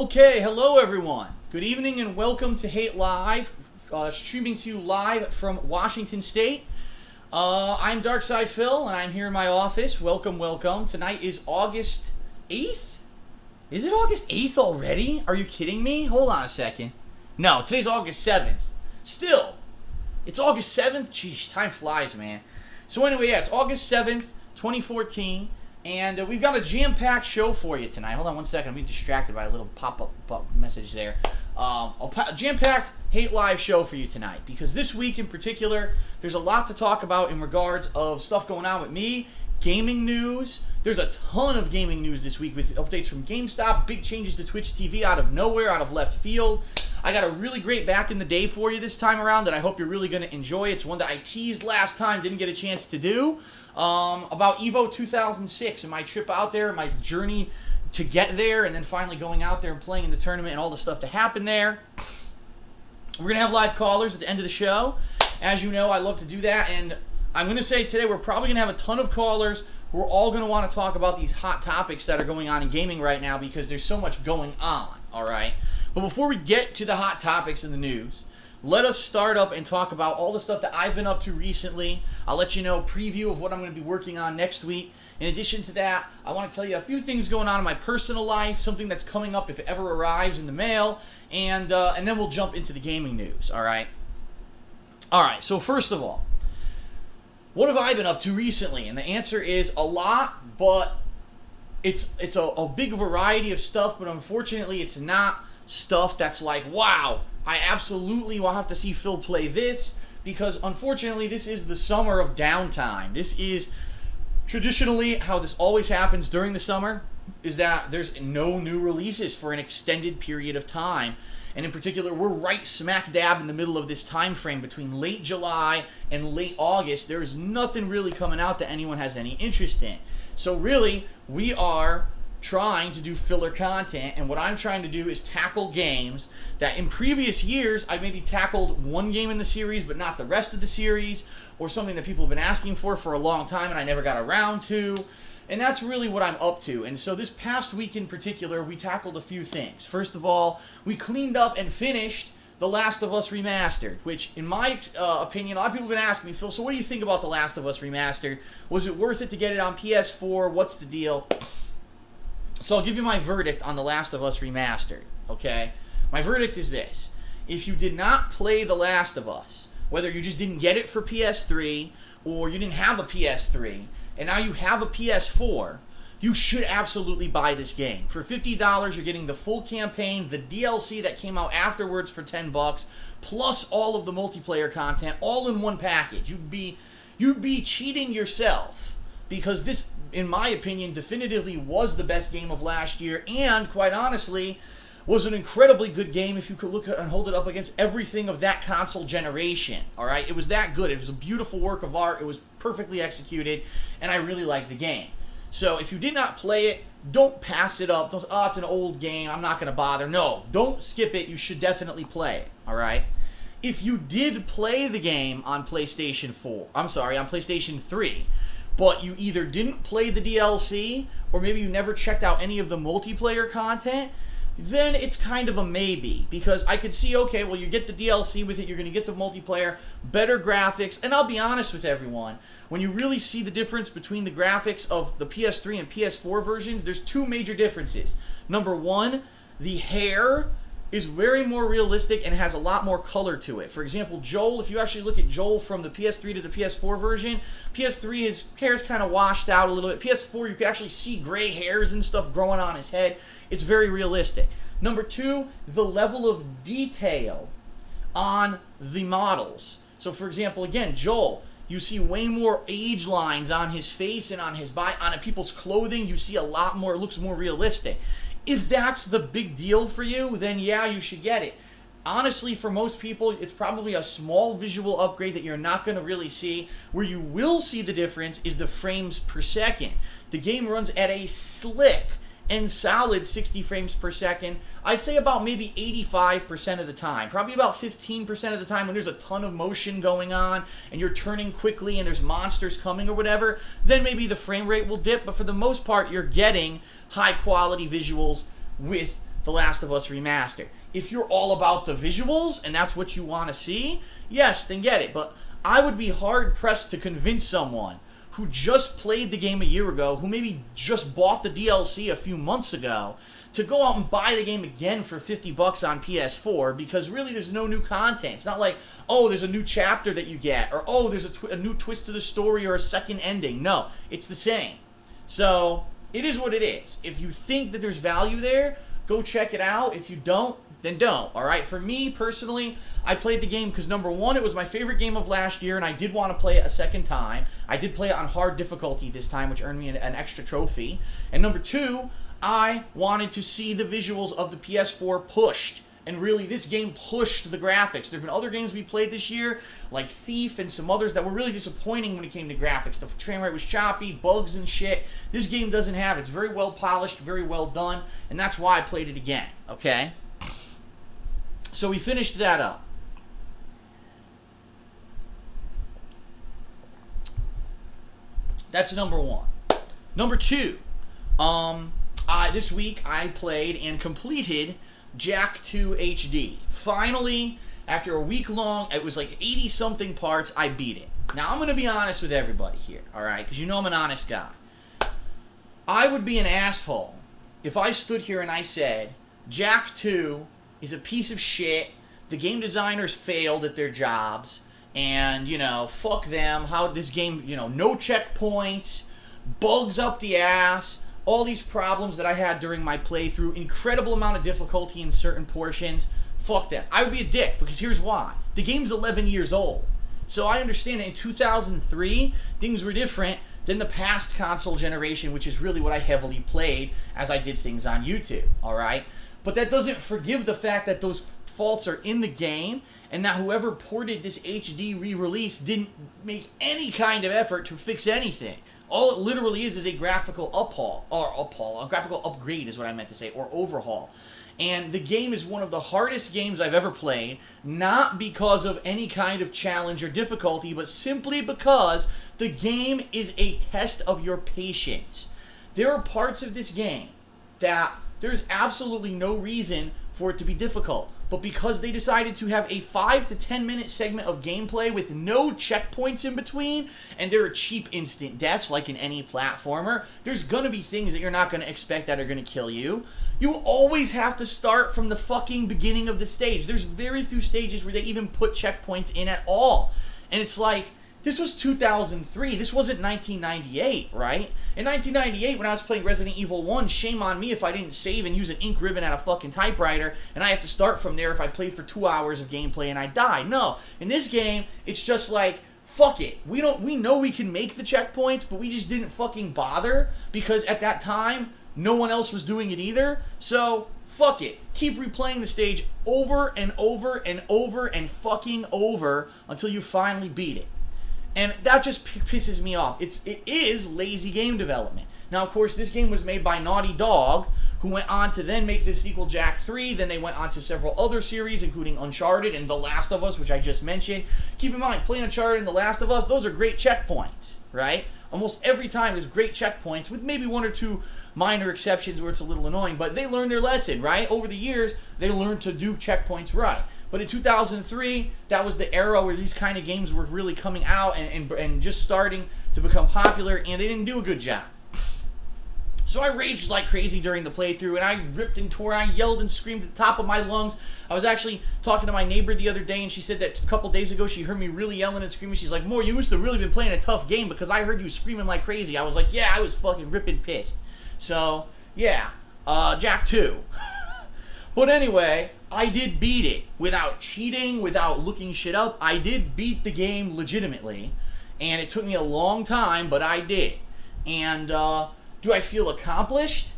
Okay, hello everyone. Good evening and welcome to Hate Live, streaming to you live from Washington State. I'm Darkside Phil and I'm here in my office. Welcome, welcome. Tonight is August 8th? Is it August 8th already? Are you kidding me? Hold on a second. No, today's August 7th. Still, it's August 7th? Jeez, time flies, man. So anyway, yeah, it's August 7th, 2014. And we've got a jam-packed show for you tonight. Hold on one second. I'm being distracted by a little pop-up message there. A jam-packed Hate Live show for you tonight. Because this week in particular, there's a lot to talk about in regards of stuff going on with me. Gaming news. There's a ton of gaming news this week with updates from Gamestop. Big changes to Twitch TV out of nowhere, out of left field. I got a really great back in the day for you this time around that I hope you're really going to enjoy. It's one that I teased last time, didn't get a chance to do. About EVO 2006 and my trip out there, my journey to get there, and then finally going out there and playing in the tournament and all the stuff that happened there. We're going to have live callers at the end of the show. As you know, I love to do that, and I'm going to say today we're probably going to have a ton of callers who are all going to want to talk about these hot topics that are going on in gaming right now because there's so much going on, all right? But before we get to the hot topics in the news, let us start up and talk about all the stuff that I've been up to recently. I'll let you know a preview of what I'm going to be working on next week. In addition to that, I want to tell you a few things going on in my personal life, something that's coming up if it ever arrives in the mail, and then we'll jump into the gaming news, all right? All right, so first of all, what have I been up to recently? And the answer is a lot, but it's a big variety of stuff, but unfortunately it's not stuff that's like, wow, I absolutely will have to see Phil play this, because unfortunately this is the summer of downtime. This is traditionally how this always happens during the summer, is that there's no new releases for an extended period of time. And in particular, we're right smack dab in the middle of this time frame between late July and late August. There's nothing really coming out that anyone has any interest in. So really, we are trying to do filler content, and what I'm trying to do is tackle games that in previous years I maybe tackled one game in the series but not the rest of the series, or something that people have been asking for a long time and I never got around to. And that's really what I'm up to. And so this past week in particular, we tackled a few things. First of all, we cleaned up and finished The Last of Us Remastered, which, in my opinion, a lot of people have been asking me, Phil, so what do you think about The Last of Us Remastered? Was it worth it to get it on PS4? What's the deal? So I'll give you my verdict on The Last of Us Remastered, okay? My verdict is this. If you did not play The Last of Us, whether you just didn't get it for PS3 or you didn't have a PS3, and now you have a PS4, you should absolutely buy this game. For $50, you're getting the full campaign, the DLC that came out afterwards for $10, plus all of the multiplayer content, all in one package. You'd be cheating yourself, because this, in my opinion, definitively was the best game of last year, and quite honestly, was an incredibly good game if you could look at and hold it up against everything of that console generation. All right, it was that good. It was a beautiful work of art. It was perfectly executed, and I really liked the game. So if you did not play it, don't pass it up. Don't, oh, it's an old game, I'm not going to bother. No, don't skip it. You should definitely play it. All right. If you did play the game on PlayStation 3, but you either didn't play the DLC, or maybe you never checked out any of the multiplayer content, then it's kind of a maybe. Because I could see, okay, well, you get the DLC with it, you're going to get the multiplayer, better graphics, and I'll be honest with everyone, when you really see the difference between the graphics of the PS3 and PS4 versions, there's two major differences. Number one, the hair is very more realistic and has a lot more color to it. For example, Joel, if you actually look at Joel from the PS3 to the PS4 version, PS3, his hair is kind of washed out a little bit. PS4, you can actually see gray hairs and stuff growing on his head. It's very realistic. Number two, the level of detail on the models. So for example, again, Joel, you see way more age lines on his face and on his body, on people's clothing. You see a lot more, it looks more realistic. If that's the big deal for you, then yeah, you should get it. Honestly, for most people, it's probably a small visual upgrade that you're not going to really see. Where you will see the difference is the frames per second. The game runs at a slick and solid 60 frames per second. I'd say about maybe 85% of the time. Probably about 15% of the time when there's a ton of motion going on and you're turning quickly and there's monsters coming or whatever, then maybe the frame rate will dip. But for the most part, you're getting high quality visuals with The Last of Us Remastered. If you're all about the visuals and that's what you want to see, yes, then get it. But I would be hard-pressed to convince someone who just played the game a year ago, who maybe just bought the DLC a few months ago, to go out and buy the game again for $50 on PS4, because really there's no new content. It's not like, oh, there's a new chapter that you get, or oh, there's a new twist to the story or a second ending. No, it's the same. So it is what it is. If you think that there's value there, go check it out. If you don't, then don't. All right. For me personally, I played the game because number one, it was my favorite game of last year, and I did want to play it a second time. I did play it on hard difficulty this time, which earned me an extra trophy. And number two, I wanted to see the visuals of the PS4 pushed. And really, this game pushed the graphics. There have been other games we played this year, like Thief and some others, that were really disappointing when it came to graphics. The frame rate was choppy, bugs and shit. This game doesn't have it. It's very well polished, very well done, and that's why I played it again, okay? So we finished that up. That's number one. Number two, this week I played and completed Jak 2 HD. Finally, after a week long, it was like 80-something parts, I beat it. Now, I'm going to be honest with everybody here, alright? Because you know I'm an honest guy. I would be an asshole if I stood here and I said, Jak 2 is a piece of shit, the game designers failed at their jobs, and, you know, fuck them, how this game, you know, no checkpoints, bugs up the ass, all these problems that I had during my playthrough, incredible amount of difficulty in certain portions, fuck them. I would be a dick, because here's why. The game's 11 years old. So I understand that in 2003, things were different than the past console generation, which is really what I heavily played as I did things on YouTube, alright? But that doesn't forgive the fact that those faults are in the game, and that whoever ported this HD re-release didn't make any kind of effort to fix anything. All it literally is a graphical a graphical upgrade is what I meant to say, or overhaul. And the game is one of the hardest games I've ever played, not because of any kind of challenge or difficulty, but simply because the game is a test of your patience. There are parts of this game that there's absolutely no reason for it to be difficult. But because they decided to have a 5 to 10 minute segment of gameplay with no checkpoints in between, and there are cheap instant deaths like in any platformer, there's gonna be things that you're not gonna expect that are gonna kill you. You always have to start from the fucking beginning of the stage. There's very few stages where they even put checkpoints in at all. And it's like, this was 2003. This wasn't 1998, right? In 1998, when I was playing Resident Evil 1, shame on me if I didn't save and use an ink ribbon at a fucking typewriter, and I have to start from there if I played for 2 hours of gameplay and I die. No. In this game, it's just like, fuck it. We know we can make the checkpoints, but we just didn't fucking bother, because at that time, no one else was doing it either. So, fuck it. Keep replaying the stage over and over and over and fucking over until you finally beat it. And that just pisses me off. It is lazy game development. Now, of course, this game was made by Naughty Dog, who went on to then make the sequel Jak 3. Then they went on to several other series, including Uncharted and The Last of Us, which I just mentioned. Keep in mind, playing Uncharted and The Last of Us, those are great checkpoints, right? Almost every time there's great checkpoints, with maybe 1 or 2 minor exceptions where it's a little annoying. But they learned their lesson, right? Over the years, they learned to do checkpoints right. But in 2003, that was the era where these kind of games were really coming out and just starting to become popular, and they didn't do a good job. So I raged like crazy during the playthrough, and I ripped and tore, and I yelled and screamed at the top of my lungs. I was actually talking to my neighbor the other day, and she said that a couple days ago she heard me really yelling and screaming. She's like, "Moore, you must have really been playing a tough game, because I heard you screaming like crazy." I was like, yeah, I was fucking ripping pissed. So, yeah, Jak 2. But anyway, I did beat it without cheating, without looking shit up. I did beat the game legitimately, and it took me a long time, but I did. And do I feel accomplished?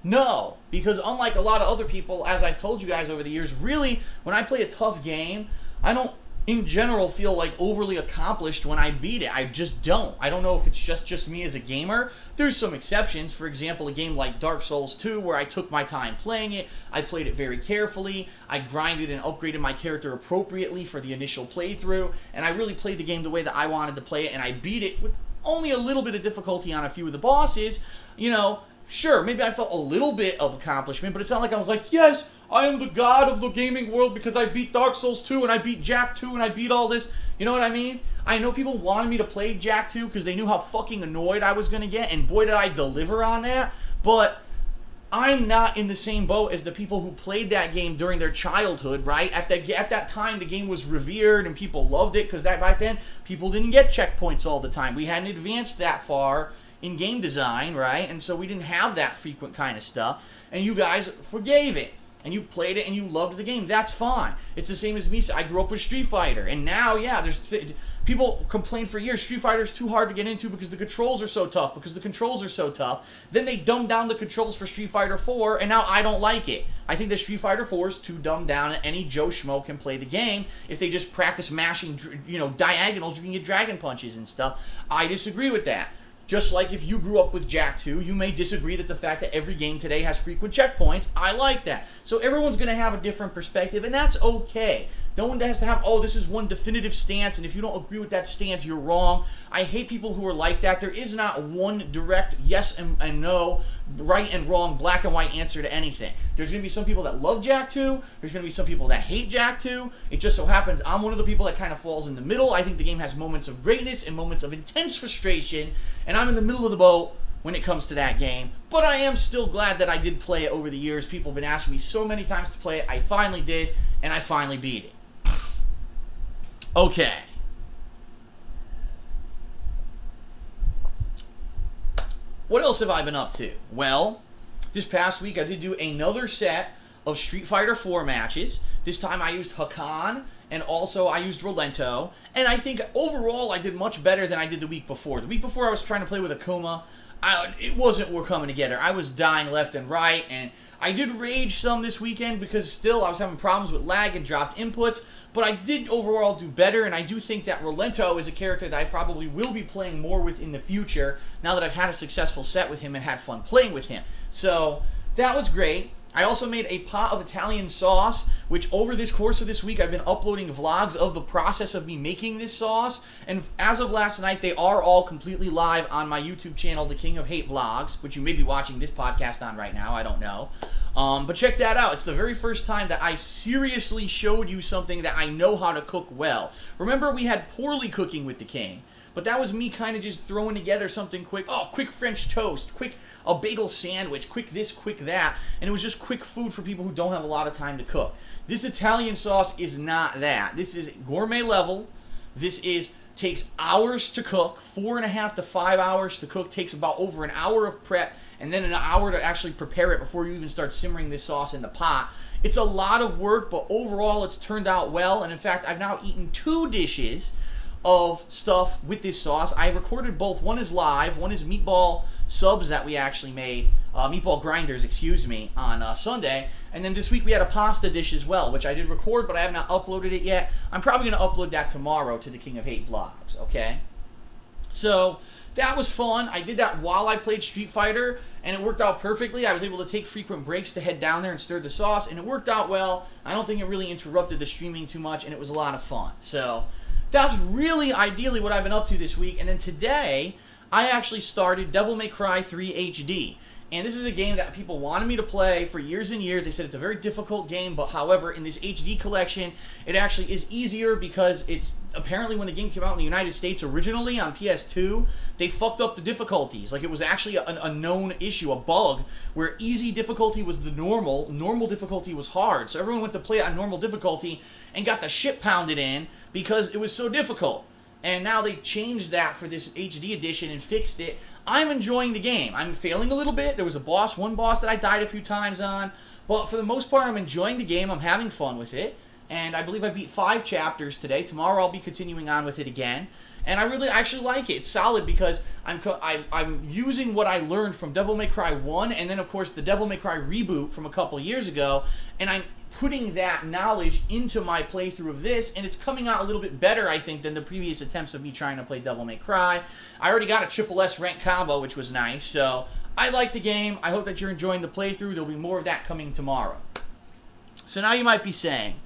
No, because unlike a lot of other people, as I've told you guys over the years, really, when I play a tough game, I don't, in general, feel like overly accomplished when I beat it. I just don't. I don't know if it's just me as a gamer. There's some exceptions. For example, a game like Dark Souls 2, where I took my time playing it. I played it very carefully. I grinded and upgraded my character appropriately for the initial playthrough, and I really played the game the way that I wanted to play it, and I beat it with only a little bit of difficulty on a few of the bosses. You know, sure, maybe I felt a little bit of accomplishment, but it's not like I was like, yes, I am the god of the gaming world because I beat Dark Souls 2 and I beat Jak 2 and I beat all this. You know what I mean? I know people wanted me to play Jak 2 because they knew how fucking annoyed I was going to get, and boy did I deliver on that, but I'm not in the same boat as the people who played that game during their childhood, right? At that time, the game was revered and people loved it because back then, people didn't get checkpoints all the time. We hadn't advanced that far in game design, right? And so we didn't have that frequent kind of stuff. And you guys forgave it. And you played it and you loved the game. That's fine. It's the same as me. I grew up with Street Fighter. And now, yeah, there's people complain for years, Street Fighter is too hard to get into because the controls are so tough, Then they dumbed down the controls for Street Fighter 4, and now I don't like it. I think that Street Fighter 4 is too dumbed down, and any Joe Schmo can play the game. If they just practice mashing, diagonals, you can get dragon punches and stuff. I disagree with that. Just like if you grew up with Jak 2, you may disagree that the fact that every game today has frequent checkpoints. I like that. So everyone's going to have a different perspective, and that's okay. No one has to have, oh, this is one definitive stance, and if you don't agree with that stance, you're wrong. I hate people who are like that. There is not one direct yes and no, right and wrong, black and white answer to anything. There's going to be some people that love Jak 2. There's going to be some people that hate Jak 2. It just so happens I'm one of the people that kind of falls in the middle. I think the game has moments of greatness and moments of intense frustration, and I'm in the middle of the boat when it comes to that game. But I am still glad that I did play it over the years. People have been asking me so many times to play it. I finally did, and I finally beat it. Okay. What else have I been up to? Well, this past week I did do another set of Street Fighter 4 matches. This time I used Hakan, and also I used Rolento. And I think overall I did much better than I did the week before. The week before I was trying to play with Akuma. It wasn't we're coming together. I was dying left and right, and I did rage some this weekend because still I was having problems with lag and dropped inputs, but I did overall do better, and I do think that Rolento is a character that I probably will be playing more with in the future now that I've had a successful set with him and had fun playing with him. So that was great. I also made a pot of Italian sauce, which over this course of this week, I've been uploading vlogs of the process of me making this sauce. And as of last night, they are all completely live on my YouTube channel, The King of Hate Vlogs, which you may be watching this podcast on right now. I don't know. But check that out. It's the very first time that I seriously showed you something that I know how to cook well. Remember, we had poorly cooking with the King. But that was me kind of just throwing together something quick. Oh, quick French toast, quick a bagel sandwich, quick this, quick that. And it was just quick food for people who don't have a lot of time to cook. This Italian sauce is not that. This is gourmet level. This takes hours to cook, 4.5 to 5 hours to cook, takes about over an hour of prep, and then an hour to actually prepare it before you even start simmering this sauce in the pot. It's a lot of work, but overall it's turned out well. And in fact, I've now eaten 2 dishes of stuff with this sauce. I recorded both. One is live, one is meatball subs that we actually made, meatball grinders, excuse me, on Sunday. And then this week we had a pasta dish as well, which I did record, but I have not uploaded it yet. I'm probably going to upload that tomorrow to the King of Hate Vlogs, okay? So that was fun. I did that while I played Street Fighter, and it worked out perfectly. I was able to take frequent breaks to head down there and stir the sauce, and it worked out well. I don't think it really interrupted the streaming too much, and it was a lot of fun. So that's really ideally what I've been up to this week. And then today, I actually started Devil May Cry 3 HD. And this is a game that people wanted me to play for years and years. They said it's a very difficult game, but however, in this HD collection, it actually is easier because it's apparently when the game came out in the United States originally on PS2, they fucked up the difficulties. Like, it was actually a known issue, a bug, where easy difficulty was the normal difficulty was hard. So everyone went to play it on normal difficulty and got the shit pounded in because it was so difficult. And now they changed that for this HD edition and fixed it. I'm enjoying the game. I'm failing a little bit. There was one boss that I died a few times on. But for the most part, I'm enjoying the game. I'm having fun with it. And I believe I beat 5 chapters today. Tomorrow I'll be continuing on with it again. And I really actually like it. It's solid because I'm using what I learned from Devil May Cry 1 and then, of course, the Devil May Cry reboot from a couple years ago. And I'm putting that knowledge into my playthrough of this, and it's coming out a little bit better, I think, than the previous attempts of me trying to play Devil May Cry. I already got a triple S rank combo, which was nice, so I like the game. I hope that you're enjoying the playthrough. There'll be more of that coming tomorrow. So now you might be saying,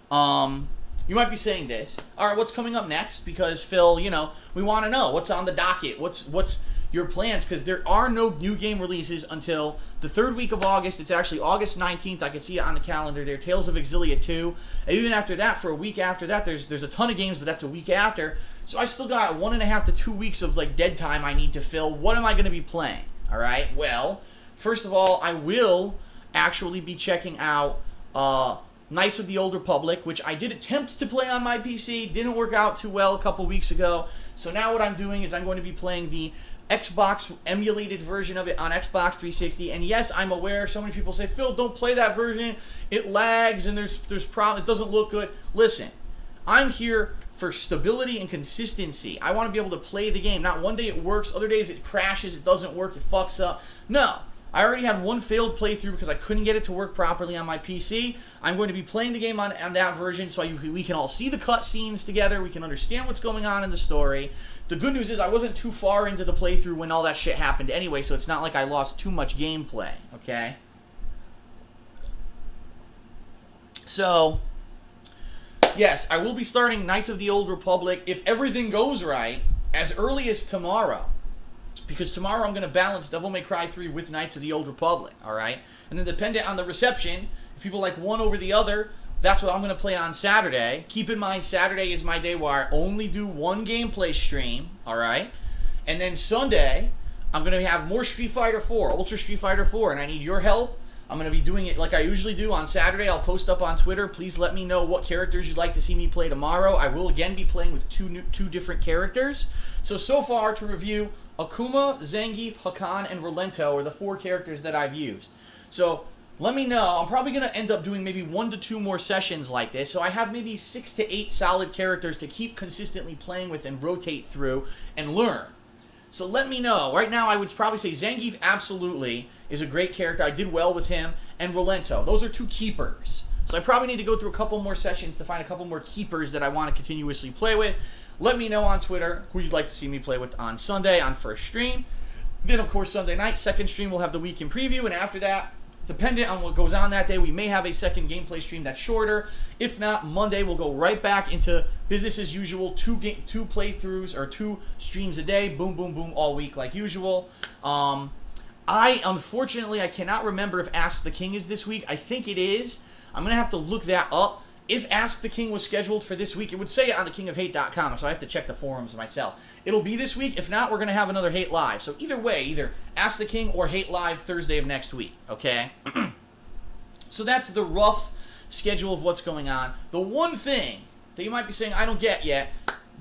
this. All right, what's coming up next? Because, Phil, you know, we want to know what's on the docket. What's your plans, because there are no new game releases until the 3rd week of August. It's actually August 19th. I can see it on the calendar there. Tales of Exilia 2. And even after that, for a week after that, there's a ton of games, but that's a week after. So I still got 1.5 to 2 weeks of like dead time I need to fill. What am I going to be playing? All right. Well, first of all, I will actually be checking out Knights of the Old Republic, which I did attempt to play on my PC. Didn't work out too well a couple weeks ago. So now what I'm doing is I'm going to be playing the Xbox emulated version of it on Xbox 360. And yes, I'm aware so many people say, Phil, don't play that version. It lags and there's problems. It doesn't look good. Listen, I'm here for stability and consistency. I want to be able to play the game. Not one day it works, other days it crashes, it doesn't work, it fucks up. No. I already had one failed playthrough because I couldn't get it to work properly on my PC. I'm going to be playing the game on that version so we can all see the cutscenes together. We can understand what's going on in the story. The good news is I wasn't too far into the playthrough when all that shit happened anyway, so it's not like I lost too much gameplay, okay? So, yes, I will be starting Knights of the Old Republic, if everything goes right, as early as tomorrow. Because tomorrow I'm going to balance Devil May Cry 3 with Knights of the Old Republic, alright? And then dependent on the reception, if people like one over the other, that's what I'm going to play on Saturday. Keep in mind, Saturday is my day where I only do one gameplay stream, alright? And then Sunday, I'm going to have more Street Fighter 4, Ultra Street Fighter 4, and I need your help. I'm going to be doing it like I usually do on Saturday. I'll post up on Twitter. Please let me know what characters you'd like to see me play tomorrow. I will again be playing with two different characters. So far, to review, Akuma, Zangief, Hakan, and Rolento are the 4 characters that I've used. So let me know. I'm probably going to end up doing maybe 1 to 2 more sessions like this. So I have maybe 6 to 8 solid characters to keep consistently playing with and rotate through and learn. So let me know. Right now, I would probably say Zangief absolutely is a great character. I did well with him. And Rolento. Those are 2 keepers. So I probably need to go through a couple more sessions to find a couple more keepers that I want to continuously play with. Let me know on Twitter who you'd like to see me play with on Sunday on first stream. Then, of course, Sunday night, second stream, we'll have the weekend preview. And after that, dependent on what goes on that day, we may have a second gameplay stream that's shorter. If not, Monday we'll go right back into business as usual. 2 playthroughs or 2 streams a day. Boom, boom, boom, all week like usual. Unfortunately, I cannot remember if Ask the King is this week. I think it is. I'm going to have to look that up. If Ask the King was scheduled for this week, it would say it on thekingofhate.com, so I have to check the forums myself. It'll be this week. If not, we're going to have another Hate Live. So either way, either Ask the King or Hate Live Thursday of next week, okay? So that's the rough schedule of what's going on. The one thing that you might be saying I don't get yet,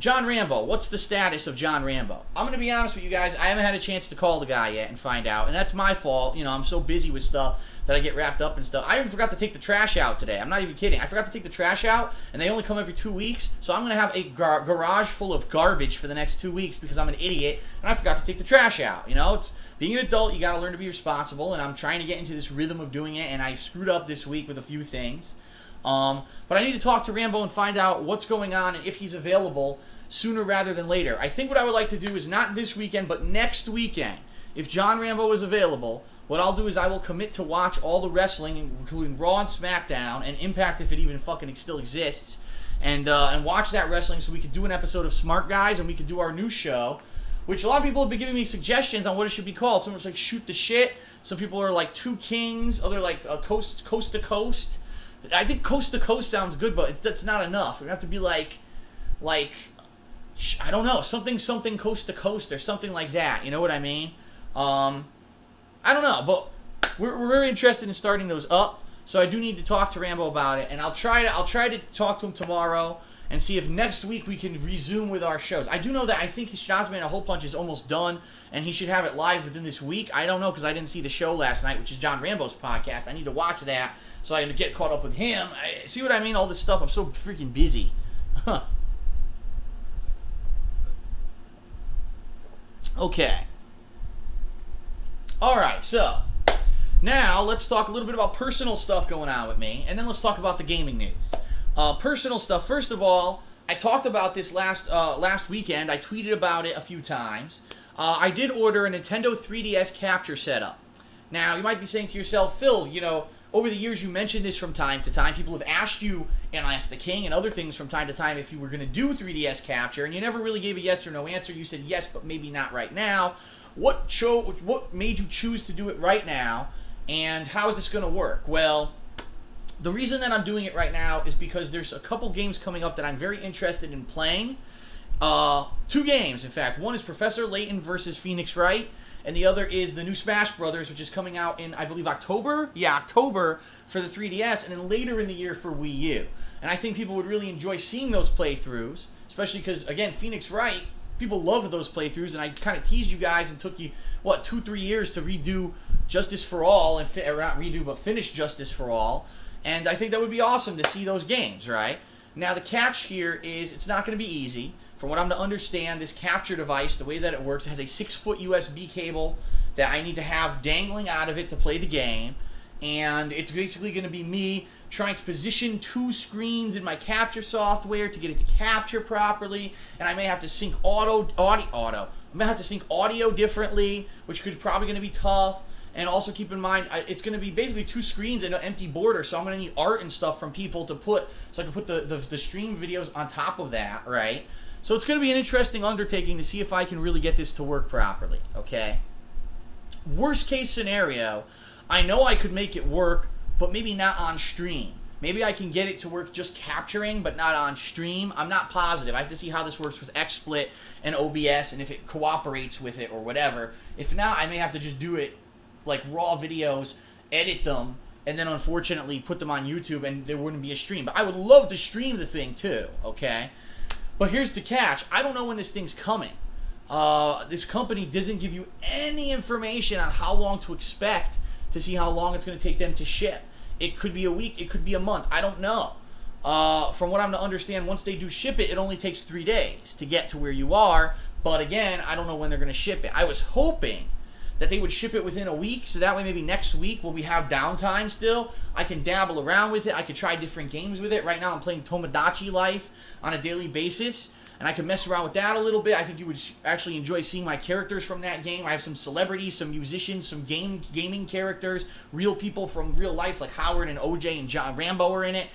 John Rambo. What's the status of John Rambo? I'm going to be honest with you guys. I haven't had a chance to call the guy yet and find out, and that's my fault. You know, I'm so busy with stuff that I get wrapped up in stuff. I even forgot to take the trash out today. I'm not even kidding. I forgot to take the trash out, and they only come every 2 weeks. So I'm going to have a garage full of garbage for the next 2 weeks because I'm an idiot, and I forgot to take the trash out. You know, it's being an adult, you got to learn to be responsible, and I'm trying to get into this rhythm of doing it, and I screwed up this week with a few things. But I need to talk to Rambo and find out what's going on and if he's available sooner rather than later. I think what I would like to do is not this weekend, but next weekend. If John Rambo is available, what I'll do is I will commit to watch all the wrestling, including Raw and SmackDown, and Impact if it even fucking still exists, and watch that wrestling so we could do an episode of Smart Guys and we could do our new show, which a lot of people have been giving me suggestions on what it should be called. Someone's like Shoot the Shit. Some people are like Two Kings. Other like Coast to Coast. I think Coast to Coast sounds good, but that's not enough. We have to be like I don't know, something Coast to Coast or something like that. You know what I mean? I don't know, but we're very interested in starting those up. So I do need to talk to Rambo about it, and I'll try to talk to him tomorrow and see if next week we can resume with our shows. I do know that I think Shazman a Hole Punch is almost done, and he should have it live within this week. I don't know because I didn't see the show last night, which is John Rambo's podcast. I need to watch that so I can get caught up with him. See what I mean? All this stuff. I'm so freaking busy. Huh. Okay. Alright, so now let's talk a little bit about personal stuff going on with me, and then let's talk about the gaming news. Personal stuff, first of all, I talked about this last weekend. I tweeted about it a few times. I did order a Nintendo 3DS capture setup. Now, you might be saying to yourself, Phil, you know, over the years you mentioned this from time to time. People have asked you, and I asked the King and other things from time to time if you were going to do 3DS capture, and you never really gave a yes or no answer. You said yes, but maybe not right now. what made you choose to do it right now, and how is this going to work? Well, the reason that I'm doing it right now is because there's a couple games coming up that I'm very interested in playing. 2 games, in fact. One is Professor Layton versus Phoenix Wright, and the other is the new Smash Brothers, which is coming out in, I believe, October? Yeah, October for the 3DS, and then later in the year for Wii U. And I think people would really enjoy seeing those playthroughs, especially because, again, Phoenix Wright, people loved those playthroughs, and I kind of teased you guys and took you, what, 2-3 years to redo Justice for All, and or not redo, but finish Justice for All. And I think that would be awesome to see those games, right? Now, the catch here is it's not going to be easy. From what I'm to understand, this capture device, the way that it works, it has a 6-foot USB cable that I need to have dangling out of it to play the game. And it's basically going to be me trying to position 2 screens in my capture software to get it to capture properly. And I may have to sync I may have to sync audio differently, which could probably going to be tough. And also keep in mind, it's going to be basically 2 screens and an empty border, so I'm going to need art and stuff from people to put, so I can put the stream videos on top of that, right? So it's going to be an interesting undertaking to see if I can really get this to work properly, okay? Worst case scenario, I know I could make it work, but maybe not on stream. Maybe I can get it to work just capturing, but not on stream. I'm not positive. I have to see how this works with XSplit and OBS and if it cooperates with it or whatever. If not, I may have to just do it like raw videos, edit them, and then unfortunately put them on YouTube and there wouldn't be a stream. But I would love to stream the thing too, okay? But here's the catch. I don't know when this thing's coming. This company doesn't give you any information on how long to expect to see how long it's going to take them to ship. It could be a week, it could be a month, I don't know. From what I'm to understand, once they do ship it, it only takes 3 days to get to where you are. But again, I don't know when they're going to ship it. I was hoping that they would ship it within a week, so that way maybe next week when we have downtime still, I can dabble around with it, I could try different games with it. Right now I'm playing Tomodachi Life on a daily basis, and I can mess around with that a little bit. I think you would actually enjoy seeing my characters from that game. I have some celebrities, some musicians, some gaming characters, real people from real life like Howard and OJ and John Rambo are in it,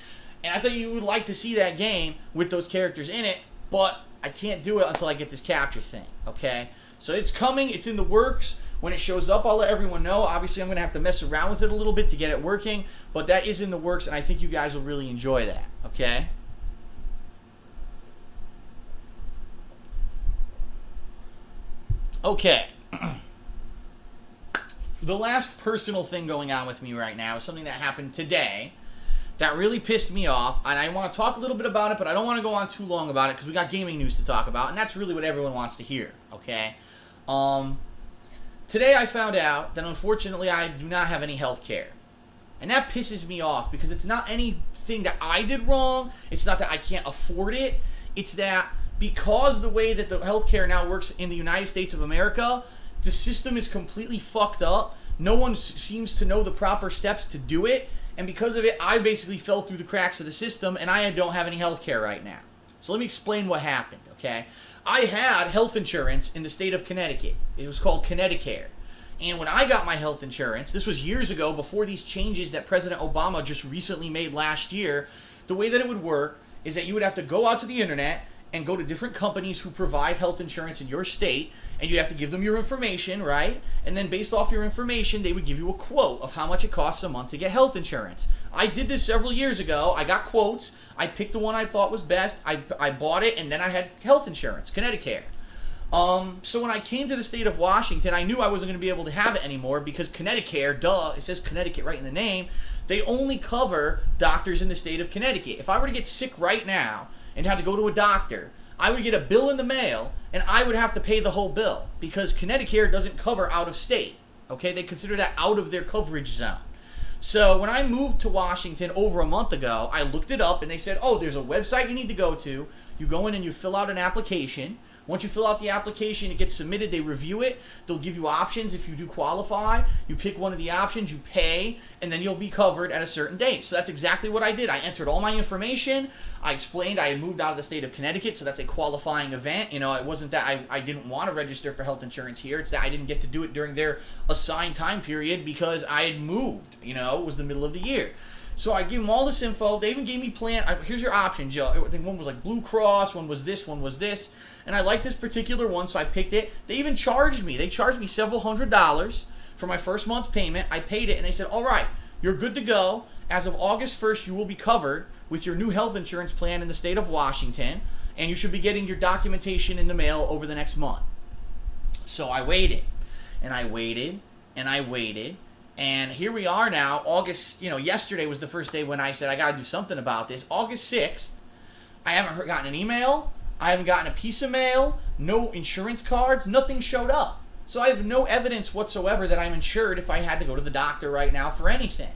and I thought you would like to see that game with those characters in it, but I can't do it until I get this capture thing, okay? So it's coming, it's in the works. When it shows up, I'll let everyone know. Obviously, I'm going to have to mess around with it a little bit to get it working, but that is in the works, and I think you guys will really enjoy that, okay? Okay. The last personal thing going on with me right now is something that happened today that really pissed me off, and I want to talk a little bit about it, but I don't want to go on too long about it because we got gaming news to talk about, and that's really what everyone wants to hear, okay? Today I found out that unfortunately I do not have any health care. And that pisses me off because it's not anything that I did wrong. It's not that I can't afford it. It's that because the way that the healthcare now works in the United States of America, the system is completely fucked up. No one seems to know the proper steps to do it. And because of it, I basically fell through the cracks of the system and I don't have any health care right now. So let me explain what happened, okay? I had health insurance in the state of Connecticut. It was called Connecticut. And when I got my health insurance, this was years ago, before these changes that President Obama just recently made last year, the way that it would work is that you would have to go out to the internet and go to different companies who provide health insurance in your state, and you'd have to give them your information, right? And then based off your information, they would give you a quote of how much it costs a month to get health insurance. I did this several years ago. I got quotes. I picked the one I thought was best. I bought it, and then I had health insurance, Connecticut. So when I came to the state of Washington, I knew I wasn't going to be able to have it anymore because Connecticut, duh, it says Connecticut right in the name, they only cover doctors in the state of Connecticut. If I were to get sick right now and had to go to a doctor, I would get a bill in the mail and I would have to pay the whole bill because Connecticut doesn't cover out of state. Okay, they consider that out of their coverage zone. So when I moved to Washington over a month ago, I looked it up and they said, oh, there's a website you need to go to. You go in and you fill out an application. Once you fill out the application, it gets submitted, they review it, they'll give you options if you do qualify, you pick one of the options, you pay, and then you'll be covered at a certain date. So that's exactly what I did. I entered all my information, I explained I had moved out of the state of Connecticut, so that's a qualifying event. You know, it wasn't that I didn't want to register for health insurance here, it's that I didn't get to do it during their assigned time period because I had moved, you know, it was the middle of the year. So I gave them all this info. They even gave me here's your option, Joe. I think one was like Blue Cross, one was this, and I liked this particular one, so I picked it. They even charged me. They charged me several $100s for my first month's payment. I paid it, and they said, all right, you're good to go. As of August 1st, you will be covered with your new health insurance plan in the state of Washington, and you should be getting your documentation in the mail over the next month. So I waited, and I waited, and I waited. And here we are now, August, yesterday was the first day when I said I got to do something about this. August 6th, I haven't gotten an email, I haven't gotten a piece of mail, no insurance cards, nothing showed up. So I have no evidence whatsoever that I'm insured if I had to go to the doctor right now for anything.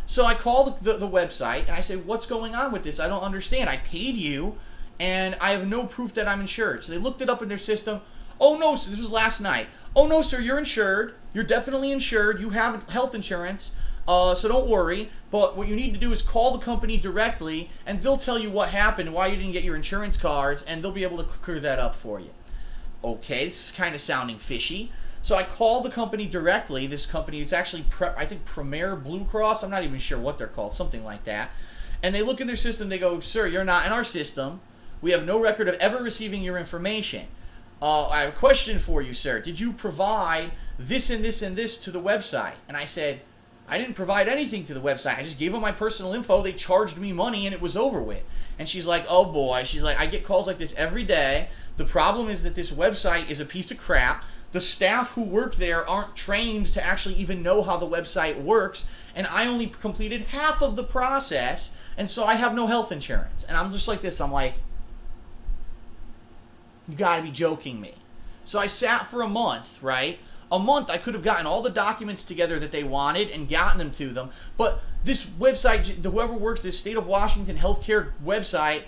So I called the website and I said, what's going on with this? I don't understand. I paid you and I have no proof that I'm insured. So they looked it up in their system. Oh no, so this was last night. Oh no, sir, you're insured. You're definitely insured. You have health insurance, so don't worry. But what you need to do is call the company directly, and they'll tell you what happened, why you didn't get your insurance cards, and they'll be able to clear that up for you. Okay, this is kind of sounding fishy. So I called the company directly. This company, it's actually, I think, Premier Blue Cross. I'm not even sure what they're called, something like that. And they look in their system. They go, sir, you're not in our system. We have no record of ever receiving your information. I have a question for you, sir. Did you provide this and this and this to the website? And I said, I didn't provide anything to the website. I just gave them my personal info. They charged me money and it was over with. And she's like, oh boy. She's like, I get calls like this every day. The problem is that this website is a piece of crap. The staff who work there aren't trained to actually even know how the website works. And I only completed half of the process. And so I have no health insurance. And I'm just like this. I'm like, you gotta be joking me. So I sat for a month, right? A month I could have gotten all the documents together that they wanted and gotten them to them. But this website, whoever works this state of Washington healthcare website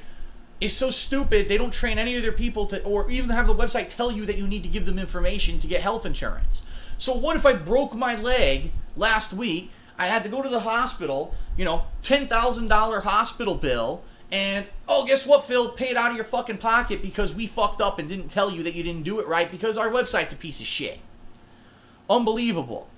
is so stupid. They don't train any of their people to, or even have the website tell you that you need to give them information to get health insurance. So what if I broke my leg last week? I had to go to the hospital, $10,000 hospital bill. And, oh, guess what, Phil? Pay it out of your fucking pocket because we fucked up and didn't tell you that you didn't do it right because our website's a piece of shit. Unbelievable.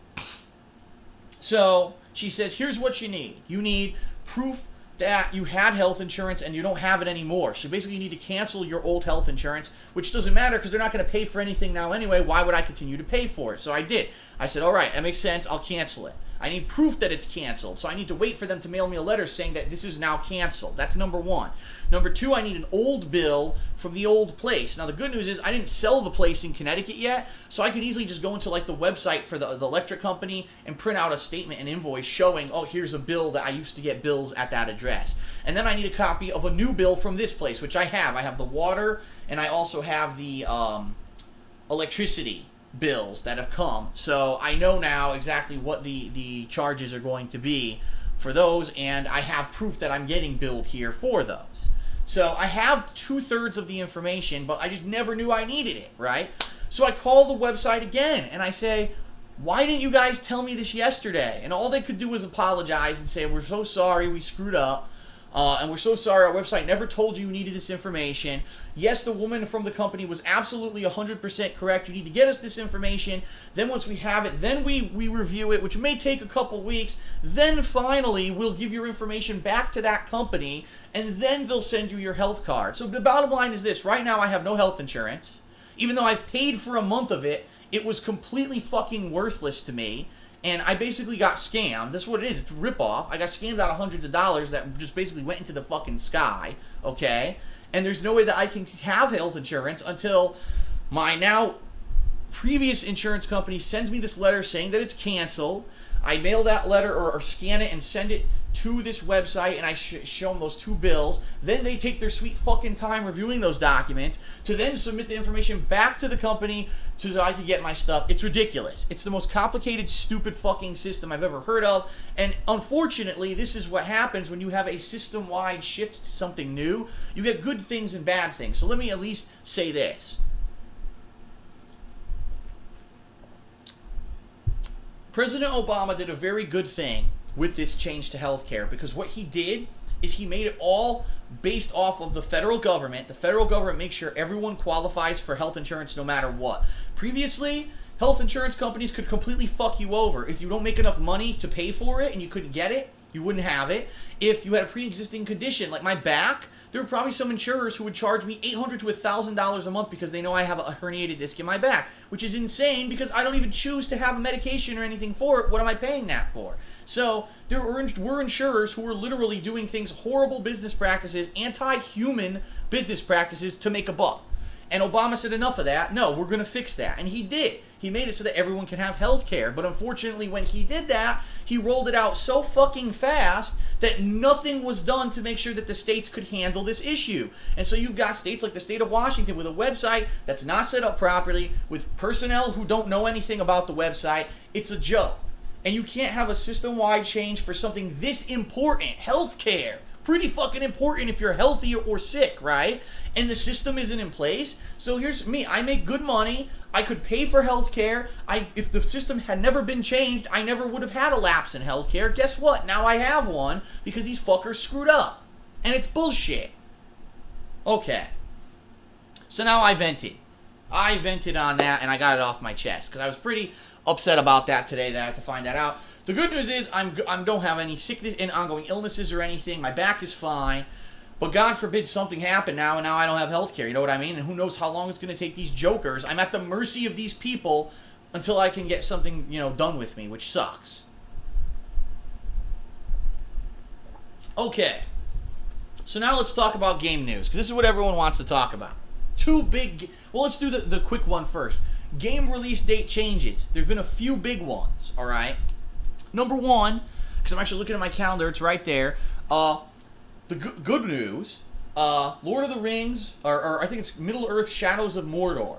So she says, here's what you need. You need proof that you had health insurance and you don't have it anymore. So basically you need to cancel your old health insurance, which doesn't matter because they're not going to pay for anything now anyway. Why would I continue to pay for it? So I did. I said, all right, that makes sense. I'll cancel it. I need proof that it's canceled. So I need to wait for them to mail me a letter saying that this is now canceled. That's number one. Number two, I need an old bill from the old place. Now the good news is I didn't sell the place in Connecticut yet, so I could easily just go into like the website for the electric company and print out a statement, an invoice showing, oh, here's a bill that I used to get bills at that address. And then I need a copy of a new bill from this place, which I have. I have the water and I also have the electricity bills that have come. So I know now exactly what the charges are going to be for those, and I have proof that I'm getting billed here for those. So I have 2/3 of the information, but I just never knew I needed it, right? So I call the website again, and I say, why didn't you guys tell me this yesterday? And all they could do was apologize and say, we're so sorry, we screwed up. And we're so sorry, our website never told you needed this information. Yes, the woman from the company was absolutely 100% correct. You need to get us this information. Then once we have it, then we review it, which may take a couple weeks. Then finally, we'll give your information back to that company, and then they'll send you your health card. So the bottom line is this. Right now, I have no health insurance. Even though I've paid for a month of it, it was completely fucking worthless to me. And I basically got scammed. That's what it is. It's a ripoff. I got scammed out of hundreds of dollars that just basically went into the fucking sky, okay? And there's no way that I can have health insurance until my now previous insurance company sends me this letter saying that it's canceled. I mail that letter or scan it and send it to this website, and I show them those 2 bills. Then they take their sweet fucking time reviewing those documents to then submit the information back to the company so I can get my stuff. It's ridiculous. It's the most complicated, stupid fucking system I've ever heard of. And unfortunately, this is what happens when you have a system-wide shift to something new. You get good things and bad things. So let me at least say this. President Obama did a very good thing with this change to healthcare, because what he did is he made it all based off of the federal government. The federal government makes sure everyone qualifies for health insurance no matter what. Previously, health insurance companies could completely fuck you over. If you don't make enough money to pay for it and you couldn't get it, You wouldn't have it. If you had a pre-existing condition, like my back, there are probably some insurers who would charge me $800 to $1,000 a month because they know I have a herniated disc in my back, which is insane because I don't even choose to have a medication or anything for it. What am I paying that for? So there were insurers who were literally doing things, horrible business practices, anti-human business practices to make a buck. And Obama said enough of that. No, we're going to fix that. And he did. He made it so that everyone can have health care. But unfortunately, when he did that, he rolled it out so fucking fast that nothing was done to make sure that the states could handle this issue. And so you've got states like the state of Washington with a website that's not set up properly, with personnel who don't know anything about the website. It's a joke. And you can't have a system-wide change for something this important, health care. Pretty fucking important if you're healthy or sick, right? And the system isn't in place. So here's me. I make good money. I could pay for health care. If the system had never been changed, I never would have had a lapse in health care. Guess what? Now I have one because these fuckers screwed up. And it's bullshit. Okay. So now I vented. I vented on that and I got it off my chest because I was pretty upset about that today that I had to find that out. The good news is I don't have any sickness and ongoing illnesses or anything. My back is fine. But God forbid something happened now, and now I don't have health care. You know what I mean? And who knows how long it's going to take these jokers. I'm at the mercy of these people until I can get something, you know, done with me, which sucks. Okay. So now let's talk about game news, because this is what everyone wants to talk about. Well, let's do the quick one first. Game release date changes. There's been a few big ones, all right? Number one, because I'm actually looking at my calendar, it's right there. The good news, Lord of the Rings, or I think it's Middle-earth Shadows of Mordor,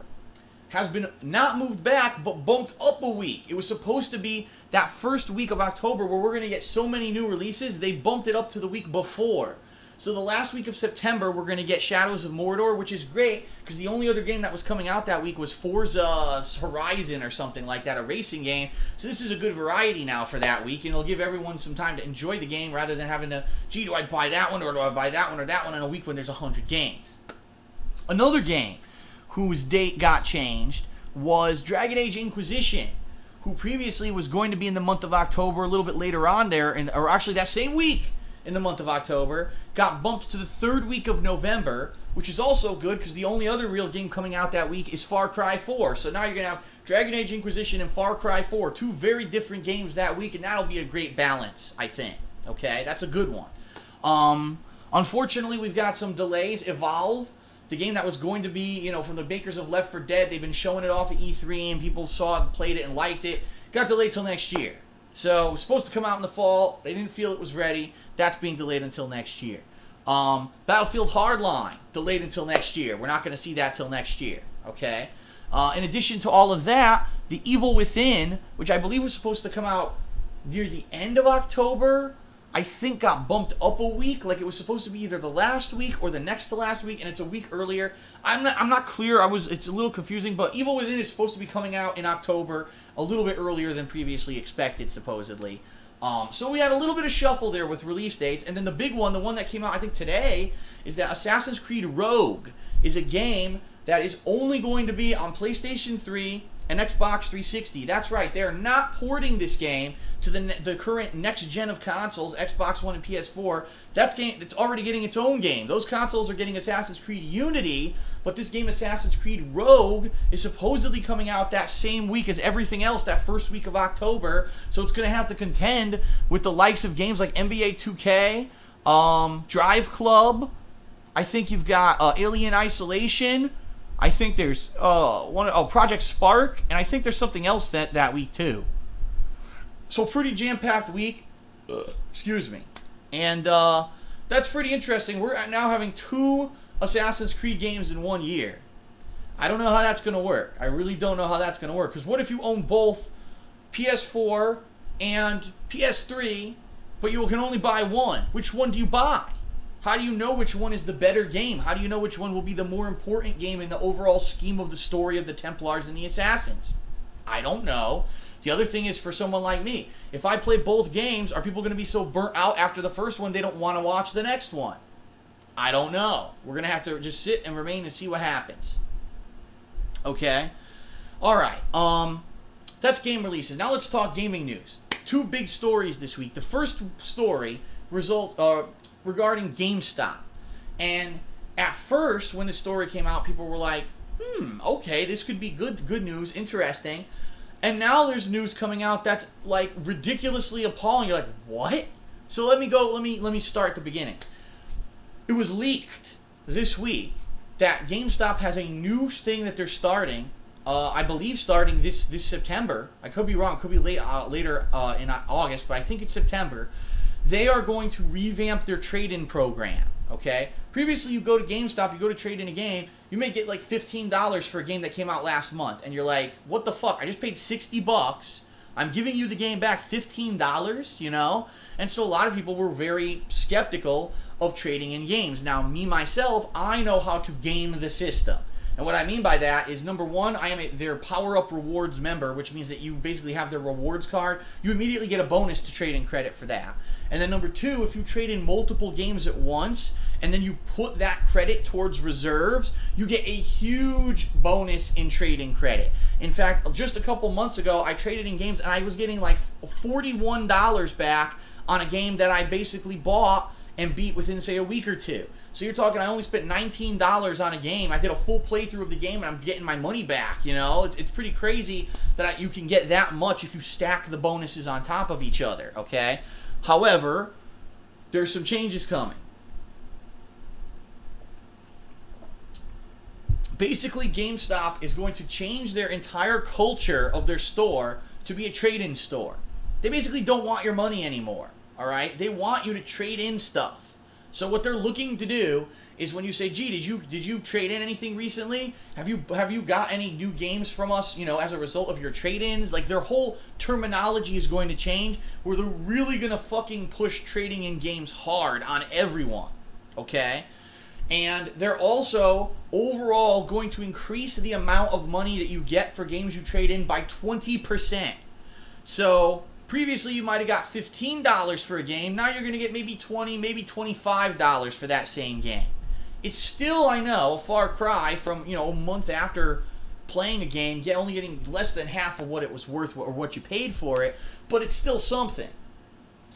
has been not moved back, but bumped up a week. It was supposed to be that first week of October where we're going to get so many new releases, they bumped it up to the week before. So the last week of September, we're going to get Shadows of Mordor, which is great, because the only other game that was coming out that week was Forza Horizon or something like that, a racing game. So this is a good variety now for that week, and it'll give everyone some time to enjoy the game rather than having to, gee, do I buy that one, or do I buy that one, or that one in a week when there's 100 games. Another game whose date got changed was Dragon Age Inquisition, who previously was going to be in the month of October, a little bit later on there, or actually that same week, in the month of October, got bumped to the third week of November, which is also good because the only other real game coming out that week is Far Cry 4. So now you're going to have Dragon Age Inquisition and Far Cry 4, two very different games that week, and that'll be a great balance, I think. Okay, that's a good one. Unfortunately, we've got some delays. Evolve, the game that was going to be, you know, from the makers of Left 4 Dead, they've been showing it off at E3, and people saw it, played it, and liked it. Got delayed till next year. So it was supposed to come out in the fall. They didn't feel it was ready. That's being delayed until next year. Battlefield Hardline, delayed until next year. We're not going to see that till next year. Okay? In addition to all of that, The Evil Within, which I believe was supposed to come out near the end of October, I think got bumped up a week. Like it was supposed to be either the last week or the next to last week, and it's a week earlier. I'm not clear. It's a little confusing, but Evil Within is supposed to be coming out in October, a little bit earlier than previously expected, supposedly. So we had a little bit of shuffle there with release dates, and then the big one, the one that came out I think today, is that Assassin's Creed Rogue is a game that is only going to be on PlayStation 3 and Xbox 360. That's right, they're not porting this game to the current next gen of consoles, Xbox One and PS4. It's already getting its own game. Those consoles are getting Assassin's Creed Unity, but this game, Assassin's Creed Rogue, is supposedly coming out that same week as everything else, that first week of October. So it's going to have to contend with the likes of games like NBA 2K, Drive Club. I think you've got Alien Isolation. I think there's Project Spark, and I think there's something else that week too. So pretty jam-packed week. Excuse me. And that's pretty interesting. We're now having 2 Assassin's Creed games in 1 year. I don't know how that's going to work. I really don't know how that's going to work. Because what if you own both PS4 and PS3, but you can only buy one? Which one do you buy? How do you know which one is the better game? How do you know which one will be the more important game in the overall scheme of the story of the Templars and the Assassins? I don't know. The other thing is, for someone like me, if I play both games, are people going to be so burnt out after the first one they don't want to watch the next one? I don't know. We're going to have to just sit and remain and see what happens. Okay? Alright. That's game releases. Now let's talk gaming news. two big stories this week. The first story regarding GameStop. And at first, when the story came out, people were like, okay, this could be good news, interesting. And now there's news coming out that's like ridiculously appalling. You're like, what? So let me start at the beginning. It was leaked this week that GameStop has a new thing that they're starting. I believe starting this September. I could be wrong. It could be later in August, but I think it's September. They are going to revamp their trade-in program. Okay. Previously, you go to GameStop, you go to trade in a game, you may get like $15 for a game that came out last month, and you're like, what the fuck? I just paid $60. I'm giving you the game back $15, you know? And so a lot of people were very skeptical of trading in games. Now, me, myself, I know how to game the system. And what I mean by that is, number one, I am their Power Up Rewards member, which means that you basically have their rewards card. You immediately get a bonus to trade in credit for that. And then number two, if you trade in multiple games at once, and then you put that credit towards reserves, you get a huge bonus in trading credit. In fact, just a couple months ago, I traded in games, and I was getting like $41 back on a game that I basically bought and beat within, say, a week or two. So you're talking, I only spent $19 on a game. I did a full playthrough of the game, and I'm getting my money back, you know? It's pretty crazy that you can get that much if you stack the bonuses on top of each other, okay? However, there's some changes coming. Basically, GameStop is going to change their entire culture of their store to be a trade-in store. They basically don't want your money anymore, all right? They want you to trade in stuff. So what they're looking to do is when you say, gee, did you trade in anything recently? Have you got any new games from us, you know, as a result of your trade-ins? Like, their whole terminology is going to change, where they're really going to fucking push trading in games hard on everyone, okay? And they're also overall going to increase the amount of money that you get for games you trade in by 20%. So previously, you might have got $15 for a game. Now you're going to get maybe $20, maybe $25 for that same game. It's still, I know, a far cry from, you know, a month after playing a game, only getting less than half of what it was worth or what you paid for it, but it's still something.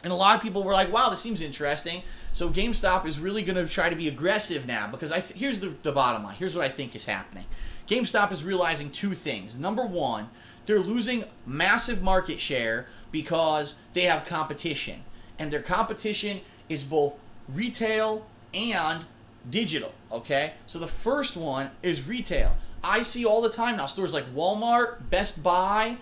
And a lot of people were like, wow, this seems interesting. So GameStop is really going to try to be aggressive now, because here's the bottom line. Here's what I think is happening. GameStop is realizing two things. Number one, they're losing massive market share because they have competition. And their competition is both retail and digital, okay? So the first one is retail. I see all the time now stores like Walmart, Best Buy,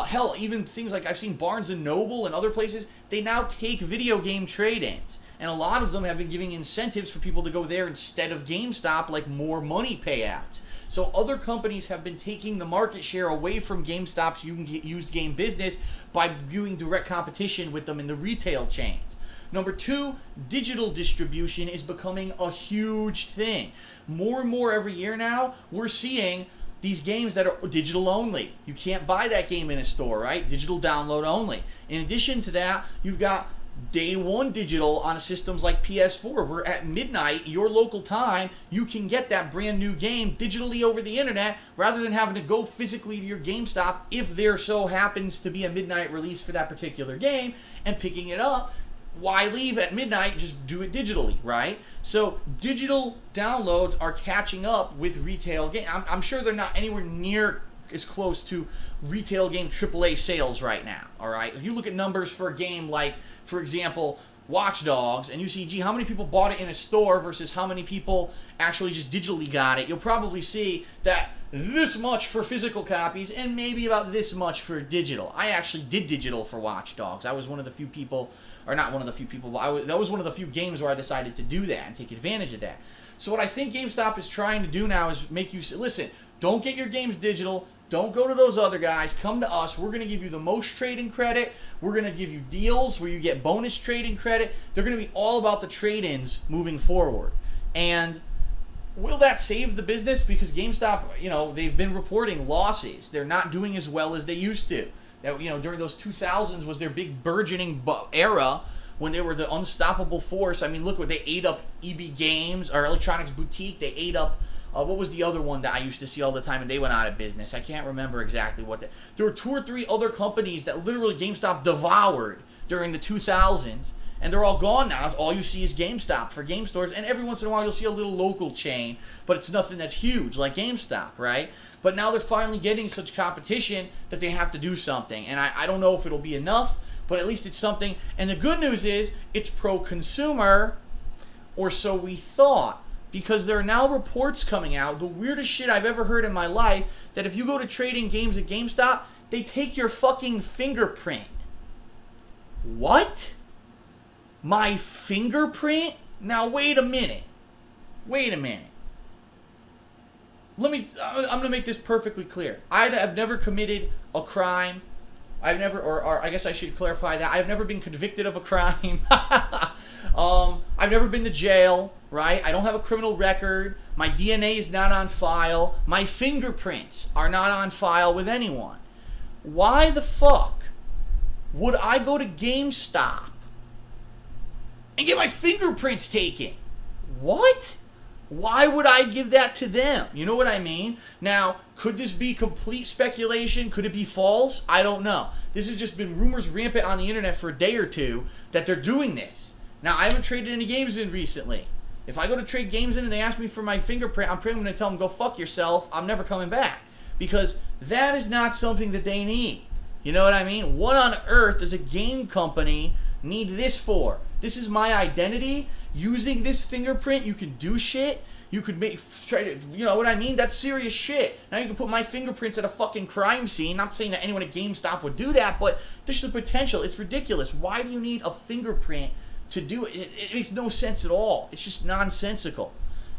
hell, even things like I've seen Barnes & Noble and other places, they now take video game trade-ins. And a lot of them have been giving incentives for people to go there instead of GameStop, like more money payouts. So other companies have been taking the market share away from GameStop's used game business by doing direct competition with them in the retail chains. Number two, digital distribution is becoming a huge thing. More and more every year now, we're seeing these games that are digital only. You can't buy that game in a store, right? Digital download only. In addition to that, you've got day one digital on systems like PS4, where at midnight, your local time, you can get that brand new game digitally over the internet rather than having to go physically to your GameStop if there so happens to be a midnight release for that particular game and picking it up. Why leave at midnight? Just do it digitally, right? So digital downloads are catching up with retail games. I'm sure they're not anywhere near as close to retail game AAA sales right now, all right? If you look at numbers for a game like, for example, Watch Dogs, and you see, gee, how many people bought it in a store versus how many people actually just digitally got it, you'll probably see that this much for physical copies and maybe about this much for digital. I actually did digital for Watch Dogs. I was one of the few people, or not one of the few people, but that was one of the few games where I decided to do that and take advantage of that. So what I think GameStop is trying to do now is make you, listen, don't get your games digital. Don't go to those other guys. Come to us. We're going to give you the most trade-in credit. We're going to give you deals where you get bonus trade-in credit. They're going to be all about the trade-ins moving forward. And will that save the business? Because GameStop, you know, they've been reporting losses. They're not doing as well as they used to. That, you know, during those 2000s was their big burgeoning era when they were the unstoppable force. I mean, look what they ate up EB Games, or Electronics Boutique. They ate up What was the other one that I used to see all the time and they went out of business? I can't remember exactly what. There were 2 or 3 other companies that literally GameStop devoured during the 2000s. And they're all gone now. All you see is GameStop for game stores. And every once in a while you'll see a little local chain. But it's nothing that's huge like GameStop, right? But now they're finally getting such competition that they have to do something. And I don't know if it'll be enough. But at least it's something. And the good news is it's pro-consumer. Or so we thought. Because there are now reports coming out, the weirdest shit I've ever heard in my life, that if you go to trading games at GameStop, they take your fucking fingerprint. What? My fingerprint? Now wait a minute. Wait a minute. I'm going to make this perfectly clear. I've never committed a crime. I've never, or I guess I should clarify that. I've never been convicted of a crime. I've never been to jail, right? I don't have a criminal record. My DNA is not on file. My fingerprints are not on file with anyone. Why the fuck would I go to GameStop and get my fingerprints taken? What? Why would I give that to them? You know what I mean? Now, could this be complete speculation? Could it be false? I don't know. This has just been rumors rampant on the internet for a day or two that they're doing this. Now, I haven't traded any games in recently. If I go to trade games in and they ask me for my fingerprint, I'm probably going to tell them, go fuck yourself. I'm never coming back. Because that is not something that they need. You know what I mean? What on earth does a game company need this for? This is my identity. Using this fingerprint, you can do shit. You could try to, you know what I mean? That's serious shit. Now you can put my fingerprints at a fucking crime scene. Not saying that anyone at GameStop would do that, but there's the potential. It's ridiculous. Why do you need a fingerprint to do it? It makes no sense at all. It's just nonsensical.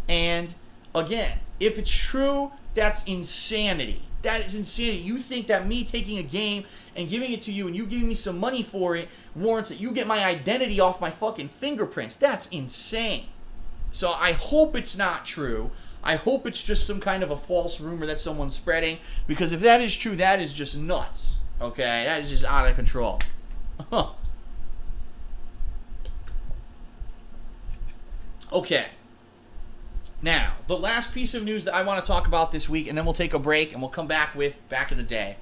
And again, if it's true, that's insanity. That is insanity. You think that me taking a game and giving it to you and you giving me some money for it warrants that you get my identity off my fucking fingerprints? That's insane. So I hope it's not true. I hope it's just some kind of a false rumor that someone's spreading. Because if that is true, that is just nuts. Okay? That is just out of control. Okay. Now, the last piece of news that I want to talk about this week, and then we'll take a break, and we'll come back with Back of the Day.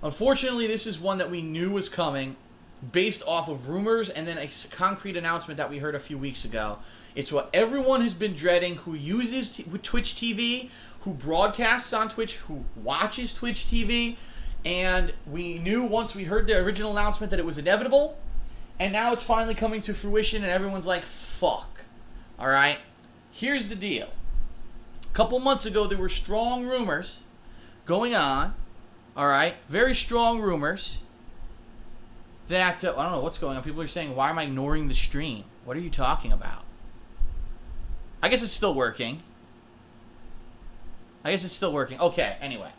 Unfortunately, this is one that we knew was coming based off of rumors and then a concrete announcement that we heard a few weeks ago. It's what everyone has been dreading who uses Twitch TV, who broadcasts on Twitch, who watches Twitch TV, and we knew once we heard the original announcement that it was inevitable. And now it's finally coming to fruition, and everyone's like, fuck. All right? Here's the deal. A couple months ago, there were strong rumors going on. All right? Very strong rumors that, I don't know what's going on. People are saying, why am I ignoring the stream? What are you talking about? I guess it's still working. Okay, anyway.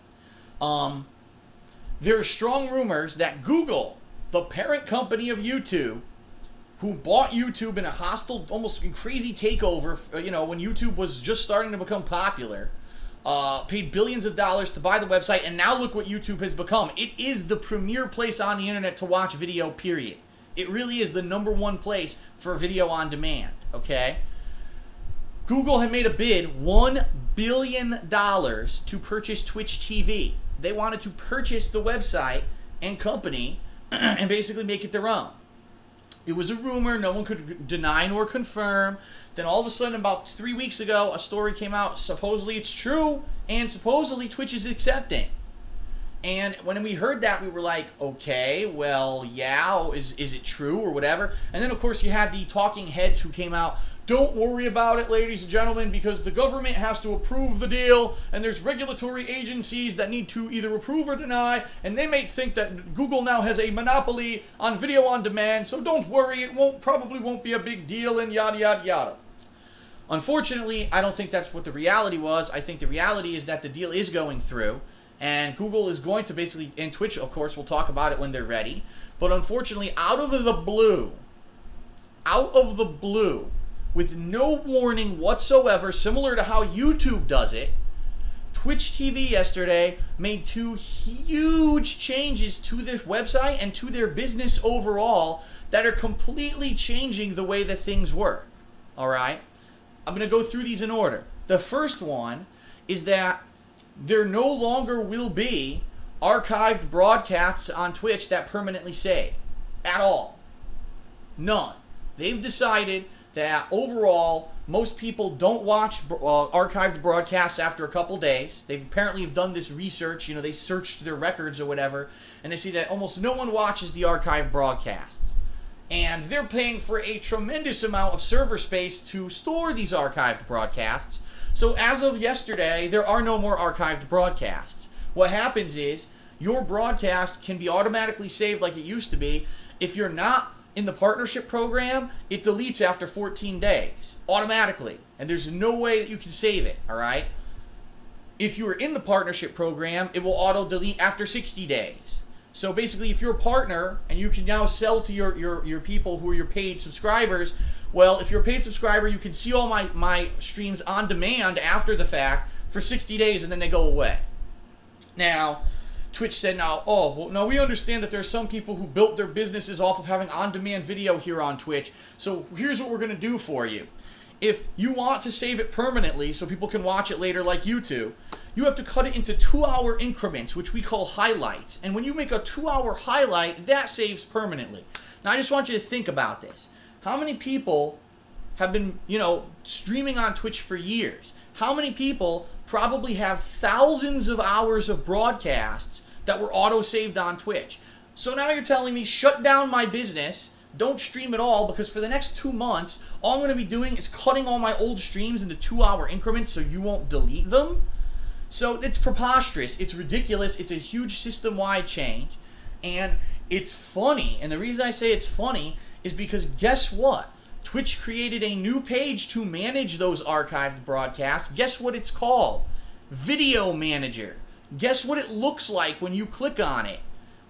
There are strong rumors that Google, the parent company of YouTube, who bought YouTube in a hostile, almost crazy takeover, you know, when YouTube was just starting to become popular, paid billions of dollars to buy the website, and now look what YouTube has become. It is the premier place on the internet to watch video, period. It really is the #1 place for video on demand, okay? Google had made a bid, $1 billion to purchase Twitch TV. They wanted to purchase the website and company and basically make it their own. It was a rumor. No one could deny nor confirm. Then all of a sudden, about 3 weeks ago, a story came out. Supposedly it's true, and supposedly Twitch is accepting. And when we heard that, we were like, okay, well, yeah, is it true or whatever? And then, of course, you had the talking heads who came out. Don't worry about it, ladies and gentlemen, because the government has to approve the deal, and there's regulatory agencies that need to either approve or deny, and they may think that Google now has a monopoly on video on demand, so don't worry, it probably won't be a big deal, and yada, yada, yada. Unfortunately, I don't think that's what the reality was. I think the reality is that the deal is going through, and Google is going to basically, and Twitch, of course, will talk about it when they're ready, but unfortunately, out of the blue, with no warning whatsoever, similar to how YouTube does it, Twitch TV yesterday made 2 huge changes to their website and to their business overall that are completely changing the way that things work. All right? I'm going to go through these in order. The first one is that there no longer will be archived broadcasts on Twitch that permanently save. At all. None. They've decided that overall, most people don't watch archived broadcasts after a couple days. They've apparently done this research. You know, they searched their records or whatever, and they see that almost no one watches the archived broadcasts. And they're paying for a tremendous amount of server space to store these archived broadcasts. So as of yesterday, there are no more archived broadcasts. What happens is, your broadcast can be automatically saved like it used to be. If you're not in the partnership program, it deletes after 14 days, automatically. And there's no way that you can save it, all right? If you are in the partnership program, it will auto-delete after 60 days. So basically, if you're a partner and you can now sell to your people who are your paid subscribers, well, if you're a paid subscriber, you can see all my streams on demand after the fact for 60 days, and then they go away. Now, Twitch said, now, we understand that there's some people who built their businesses off of having on-demand video here on Twitch, so here's what we're going to do for you. If you want to save it permanently so people can watch it later like YouTube, you have to cut it into 2-hour increments, which we call highlights. And when you make a 2-hour highlight, that saves permanently. Now, I just want you to think about this. How many people have been, streaming on Twitch for years? How many people probably have thousands of hours of broadcasts that were auto-saved on Twitch? So now you're telling me, shut down my business, don't stream at all, because for the next 2 months, all I'm going to be doing is cutting all my old streams into 2-hour increments so you won't delete them? So it's preposterous, it's ridiculous, it's a huge system-wide change, and it's funny. And the reason I say it's funny is because guess what? Twitch created a new page to manage those archived broadcasts. Guess what it's called? Video Manager. Guess what it looks like when you click on it?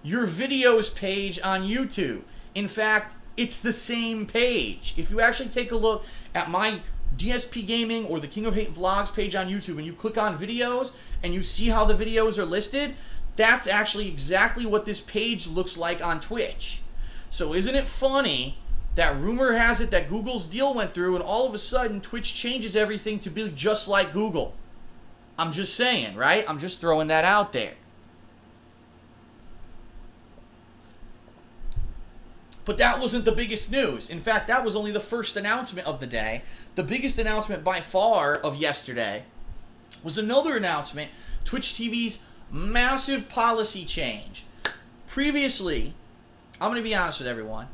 Your videos page on YouTube. In fact, it's the same page. If you actually take a look at my DSP Gaming or the King of Hate Vlogs page on YouTube and you click on videos and you see how the videos are listed, that's actually exactly what this page looks like on Twitch. So isn't it funny that rumor has it that Google's deal went through and all of a sudden Twitch changes everything to be just like Google? I'm just saying, right? I'm just throwing that out there. But that wasn't the biggest news. In fact, that was only the first announcement of the day. The biggest announcement by far of yesterday was another announcement, Twitch TV's massive policy change. Previously, I'm going to be honest with everyone,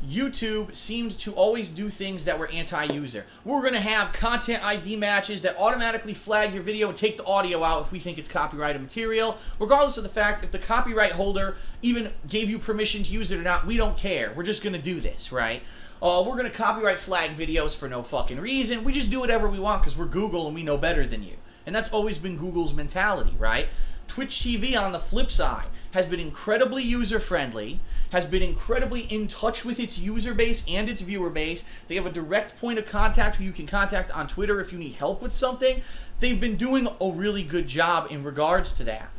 YouTube seemed to always do things that were anti-user. We're going to have content ID matches that automatically flag your video and take the audio out if we think it's copyrighted material. Regardless of the fact if the copyright holder even gave you permission to use it or not, we don't care. We're just going to do this, right? We're going to copyright flag videos for no fucking reason. We just do whatever we want because we're Google and we know better than you. And that's always been Google's mentality, right? Twitch TV, on the flip side, has been incredibly user-friendly, has been incredibly in touch with its user base and its viewer base. They have a direct point of contact who you can contact on Twitter if you need help with something. They've been doing a really good job in regards to that.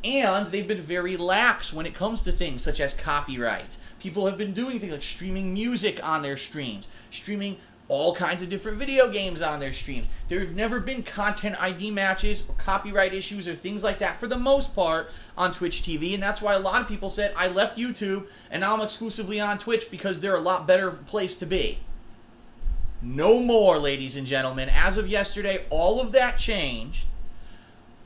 And they've been very lax when it comes to things such as copyrights. People have been doing things like streaming music on their streams, streaming all kinds of different video games on their streams. There have never been content ID matches or copyright issues or things like that for the most part on Twitch TV, and that's why a lot of people said, I left YouTube and now I'm exclusively on Twitch because they're a lot better place to be. No more, ladies and gentlemen. As of yesterday, all of that changed.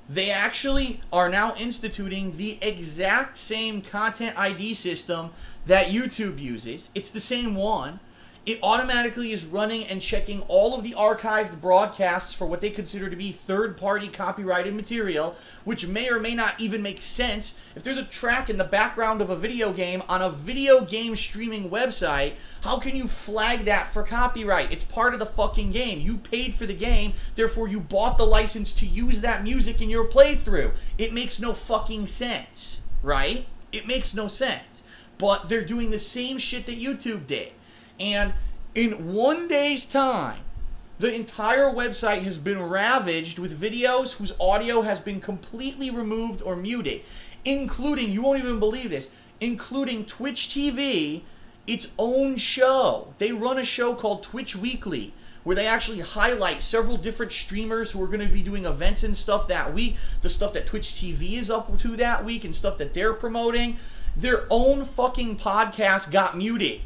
They actually are now instituting the exact same content ID system that YouTube uses. It's the same one. It automatically is running and checking all of the archived broadcasts for what they consider to be third-party copyrighted material, which may or may not even make sense. If there's a track in the background of a video game on a video game streaming website, how can you flag that for copyright? It's part of the fucking game. You paid for the game, therefore you bought the license to use that music in your playthrough. It makes no fucking sense, right? It makes no sense. But they're doing the same shit that YouTube did. And in 1 day's time, the entire website has been ravaged with videos whose audio has been completely removed or muted, including, you won't even believe this, including Twitch TV, its own show. They run a show called Twitch Weekly, where they actually highlight several different streamers who are going to be doing events and stuff that week, the stuff that Twitch TV is up to that week and stuff that they're promoting. Their own fucking podcast got muted.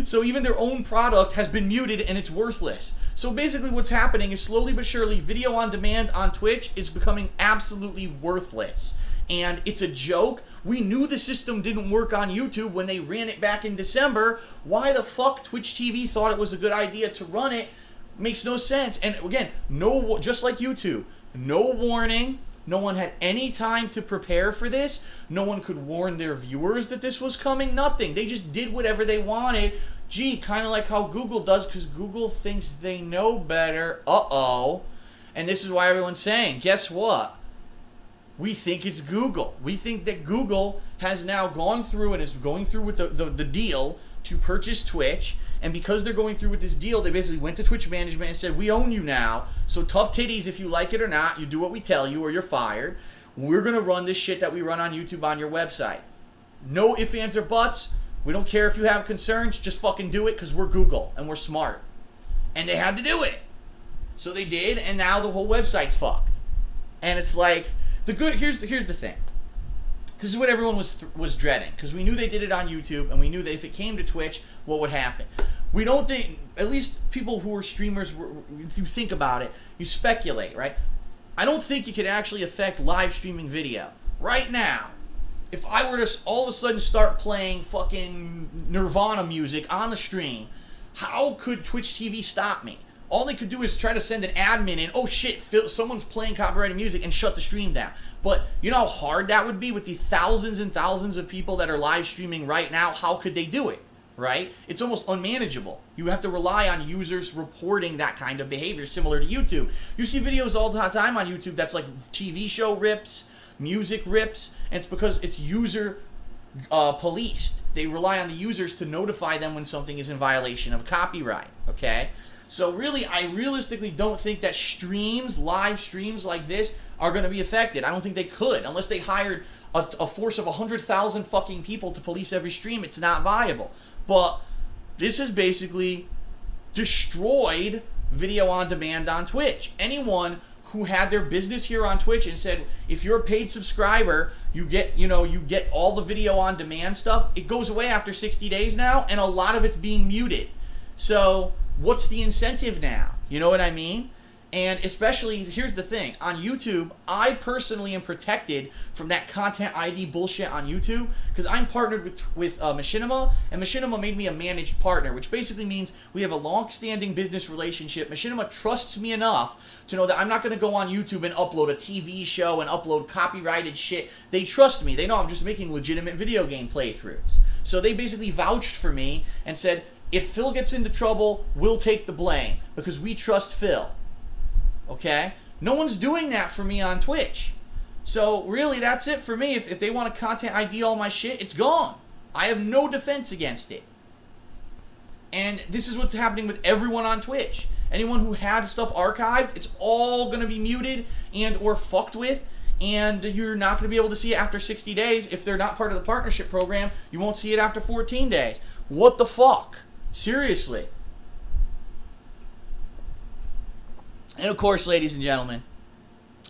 So even their own product has been muted and it's worthless. So basically what's happening is slowly but surely video on demand on Twitch is becoming absolutely worthless. And it's a joke. We knew the system didn't work on YouTube when they ran it back in December. Why the fuck Twitch TV thought it was a good idea to run it makes no sense. And again, just like YouTube, no warning. No one had any time to prepare for this. No one could warn their viewers that this was coming. Nothing. They just did whatever they wanted. Gee, kind of like how Google does, because Google thinks they know better. Uh-oh. And this is why everyone's saying, guess what? We think it's Google. We think that Google has now gone through and is going through with the deal to purchase Twitch. And because they're going through with this deal, they basically went to Twitch management and said, we own you now. So tough titties, if you like it or not, you do what we tell you or you're fired. We're going to run this shit that we run on YouTube on your website. No ifs, ands, or buts. We don't care if you have concerns. Just fucking do it because we're Google and we're smart. And they had to do it. So they did, and now the whole website's fucked. And it's like, here's the thing. This is what everyone was dreading, because we knew they did it on YouTube, and we knew that if it came to Twitch, what would happen. We don't think, at least people who are streamers, if you think about it, you speculate, right? I don't think it could actually affect live streaming video. Right now, if I were to all of a sudden start playing fucking Nirvana music on the stream, how could Twitch TV stop me? All they could do is try to send an admin in, oh shit, someone's playing copyrighted music, and shut the stream down. But you know how hard that would be with the thousands and thousands of people that are live streaming right now? How could they do it, right? It's almost unmanageable. You have to rely on users reporting that kind of behavior, similar to YouTube. You see videos all the time on YouTube that's like TV show rips, music rips, and it's because it's user policed. They rely on the users to notify them when something is in violation of copyright, okay? So really, I realistically don't think that live streams like this are going to be affected. I don't think they could. Unless they hired a force of 100,000 fucking people to police every stream, it's not viable. But this has basically destroyed video on demand on Twitch. Anyone who had their business here on Twitch and said, if you're a paid subscriber, you get all the video on demand stuff, it goes away after 60 days now, and a lot of it's being muted. So what's the incentive now? You know what I mean? And especially, here's the thing. On YouTube, I personally am protected from that content ID bullshit on YouTube because I'm partnered with Machinima, and Machinima made me a managed partner, which basically means we have a long-standing business relationship. Machinima trusts me enough to know that I'm not going to go on YouTube and upload a TV show and upload copyrighted shit. They trust me. They know I'm just making legitimate video game playthroughs. So they basically vouched for me and said, if Phil gets into trouble, we'll take the blame because we trust Phil. Okay? No one's doing that for me on Twitch. So really, that's it for me. If they want to content ID all my shit, it's gone. I have no defense against it. And this is what's happening with everyone on Twitch. Anyone who had stuff archived, it's all going to be muted and or fucked with. And you're not going to be able to see it after 60 days. If they're not part of the partnership program, you won't see it after 14 days. What the fuck? Seriously. And of course, ladies and gentlemen,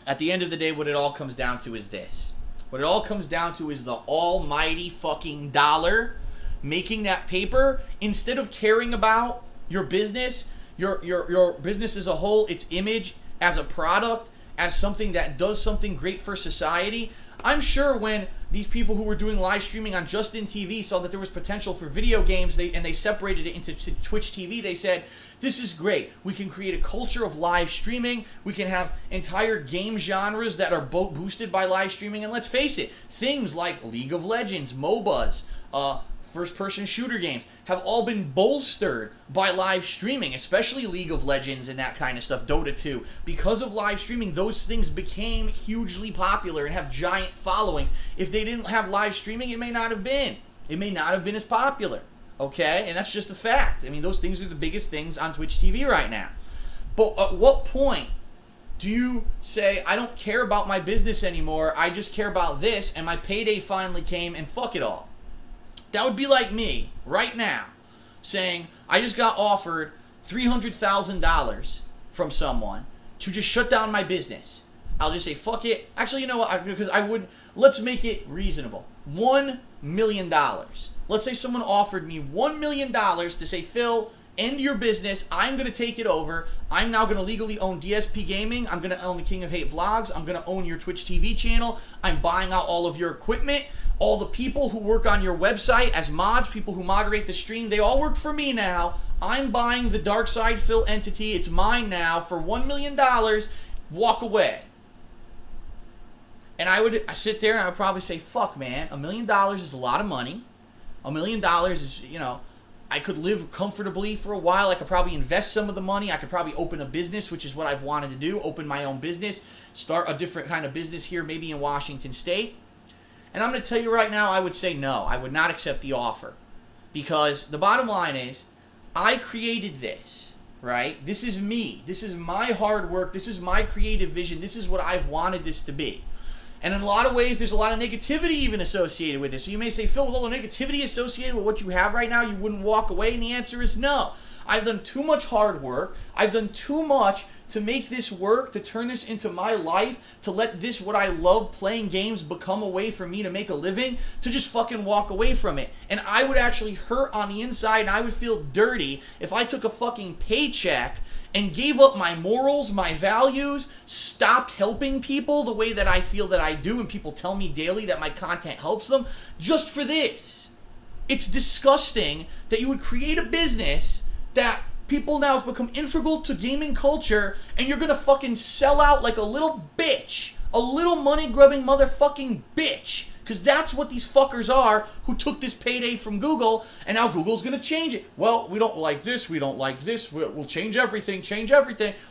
at the end of the day, what it all comes down to is this. What it all comes down to is the almighty fucking dollar making that paper. Instead of caring about your business, your business as a whole, its image as a product, as something that does something great for society. I'm sure when these people who were doing live streaming on Justin TV saw that there was potential for video games, and they separated it into Twitch TV, they said, this is great. We can create a culture of live streaming. We can have entire game genres that are boosted by live streaming. And let's face it, things like League of Legends, MOBAs, first-person shooter games have all been bolstered by live streaming, especially League of Legends and that kind of stuff, Dota 2. Because of live streaming, those things became hugely popular and have giant followings. If they didn't have live streaming, it may not have been. It may not have been as popular, okay? And that's just a fact. I mean, those things are the biggest things on Twitch TV right now. But at what point do you say, I don't care about my business anymore, I just care about this, and my payday finally came, and fuck it all? That would be like me, right now, saying, I just got offered $300,000 from someone to just shut down my business, I'll just say, fuck it. Actually, you know what? Because I would, let's make it reasonable. $1 million. Let's say someone offered me $1 million to say, Phil, end your business. I'm going to take it over. I'm now going to legally own DSP Gaming. I'm going to own the King of Hate Vlogs. I'm going to own your Twitch TV channel. I'm buying out all of your equipment. All the people who work on your website as mods, people who moderate the stream, they all work for me now. I'm buying the Darkside Phil entity. It's mine now for $1 million. Walk away. And I would sit there and I would probably say, fuck, man, $1 million is a lot of money. $1 million is, you know, I could live comfortably for a while. I could probably invest some of the money. I could probably open a business, which is what I've wanted to do. Open my own business. Start a different kind of business here, maybe in Washington State. And I'm going to tell you right now, I would say no. I would not accept the offer. Because the bottom line is, I created this, right? This is me. This is my hard work. This is my creative vision. This is what I've wanted this to be. And in a lot of ways, there's a lot of negativity even associated with this. So you may say, Phil, with all the negativity associated with what you have right now, you wouldn't walk away? And the answer is no. I've done too much hard work. I've done too much to make this work, to turn this into my life, to let this, what I love, playing games, become a way for me to make a living, to just fucking walk away from it. And I would actually hurt on the inside, and I would feel dirty if I took a fucking paycheck and gave up my morals, my values, stopped helping people the way that I feel that I do, and people tell me daily that my content helps them, just for this. It's disgusting that you would create a business that people now has become integral to gaming culture, and you're gonna fucking sell out like a little bitch. A little money-grubbing motherfucking bitch. Because that's what these fuckers are who took this payday from Google, and now Google's going to change it. Well, we don't like this, we don't like this, we'll change everything,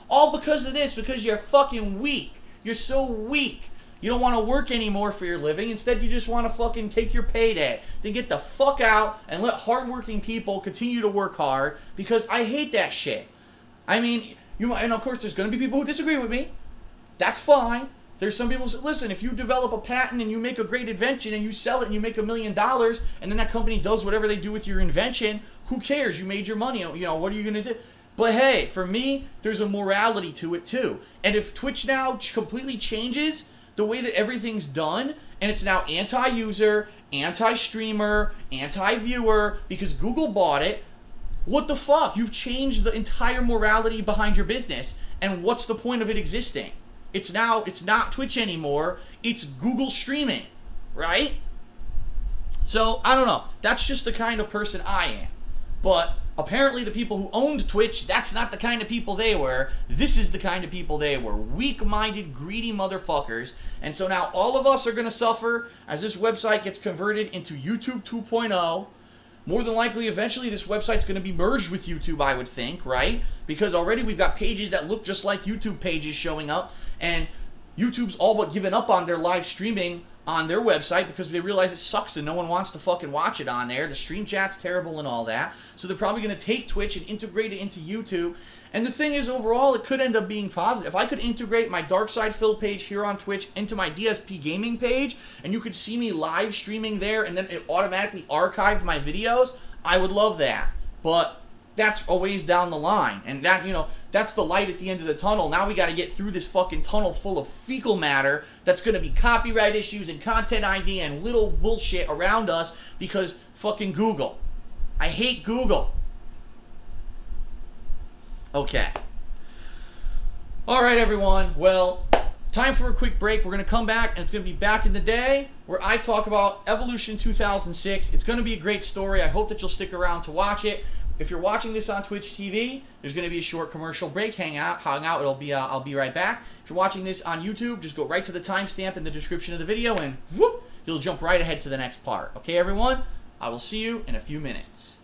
all because of this, because you're fucking weak. You're so weak. You don't want to work anymore for your living. Instead, you just want to fucking take your payday. Then get the fuck out and let hardworking people continue to work hard, because I hate that shit. I mean, and of course, there's going to be people who disagree with me. That's fine. There's some people who say, listen, if you develop a patent and you make a great invention and you sell it and you make $1 million, and then that company does whatever they do with your invention, who cares? You made your money. You know, what are you going to do? But hey, for me, there's a morality to it too. And if Twitch now completely changes the way that everything's done, and it's now anti-user, anti-streamer, anti-viewer, because Google bought it, what the fuck? You've changed the entire morality behind your business, and what's the point of it existing? It's not Twitch anymore, it's Google streaming, right? So, I don't know. That's just the kind of person I am. But apparently the people who owned Twitch, that's not the kind of people they were. This is the kind of people they were. Weak-minded, greedy motherfuckers. And so now all of us are going to suffer as this website gets converted into YouTube 2.0. More than likely, eventually, this website's going to be merged with YouTube, I would think, right? Because already we've got pages that look just like YouTube pages showing up, and YouTube's all but given up on their live streaming on their website because they realize it sucks and no one wants to fucking watch it on there. The stream chat's terrible and all that. So they're probably going to take Twitch and integrate it into YouTube. And the thing is, overall, it could end up being positive. If I could integrate my Darkside Phil page here on Twitch into my DSP Gaming page, and you could see me live streaming there, and then it automatically archived my videos, I would love that. But that's a ways down the line. And that, you know, that's the light at the end of the tunnel. Now we got to get through this fucking tunnel full of fecal matter that's going to be copyright issues and content ID and little bullshit around us because fucking Google. I hate Google. Okay. All right, everyone. Well, time for a quick break. We're going to come back, and it's going to be Back in the Day, where I talk about Evolution 2006. It's going to be a great story. I hope that you'll stick around to watch it. If you're watching this on Twitch TV, there's going to be a short commercial break. Hang out. It'll be. I'll be right back. If you're watching this on YouTube, just go right to the timestamp in the description of the video, and whoop, you'll jump right ahead to the next part. Okay, everyone? I will see you in a few minutes.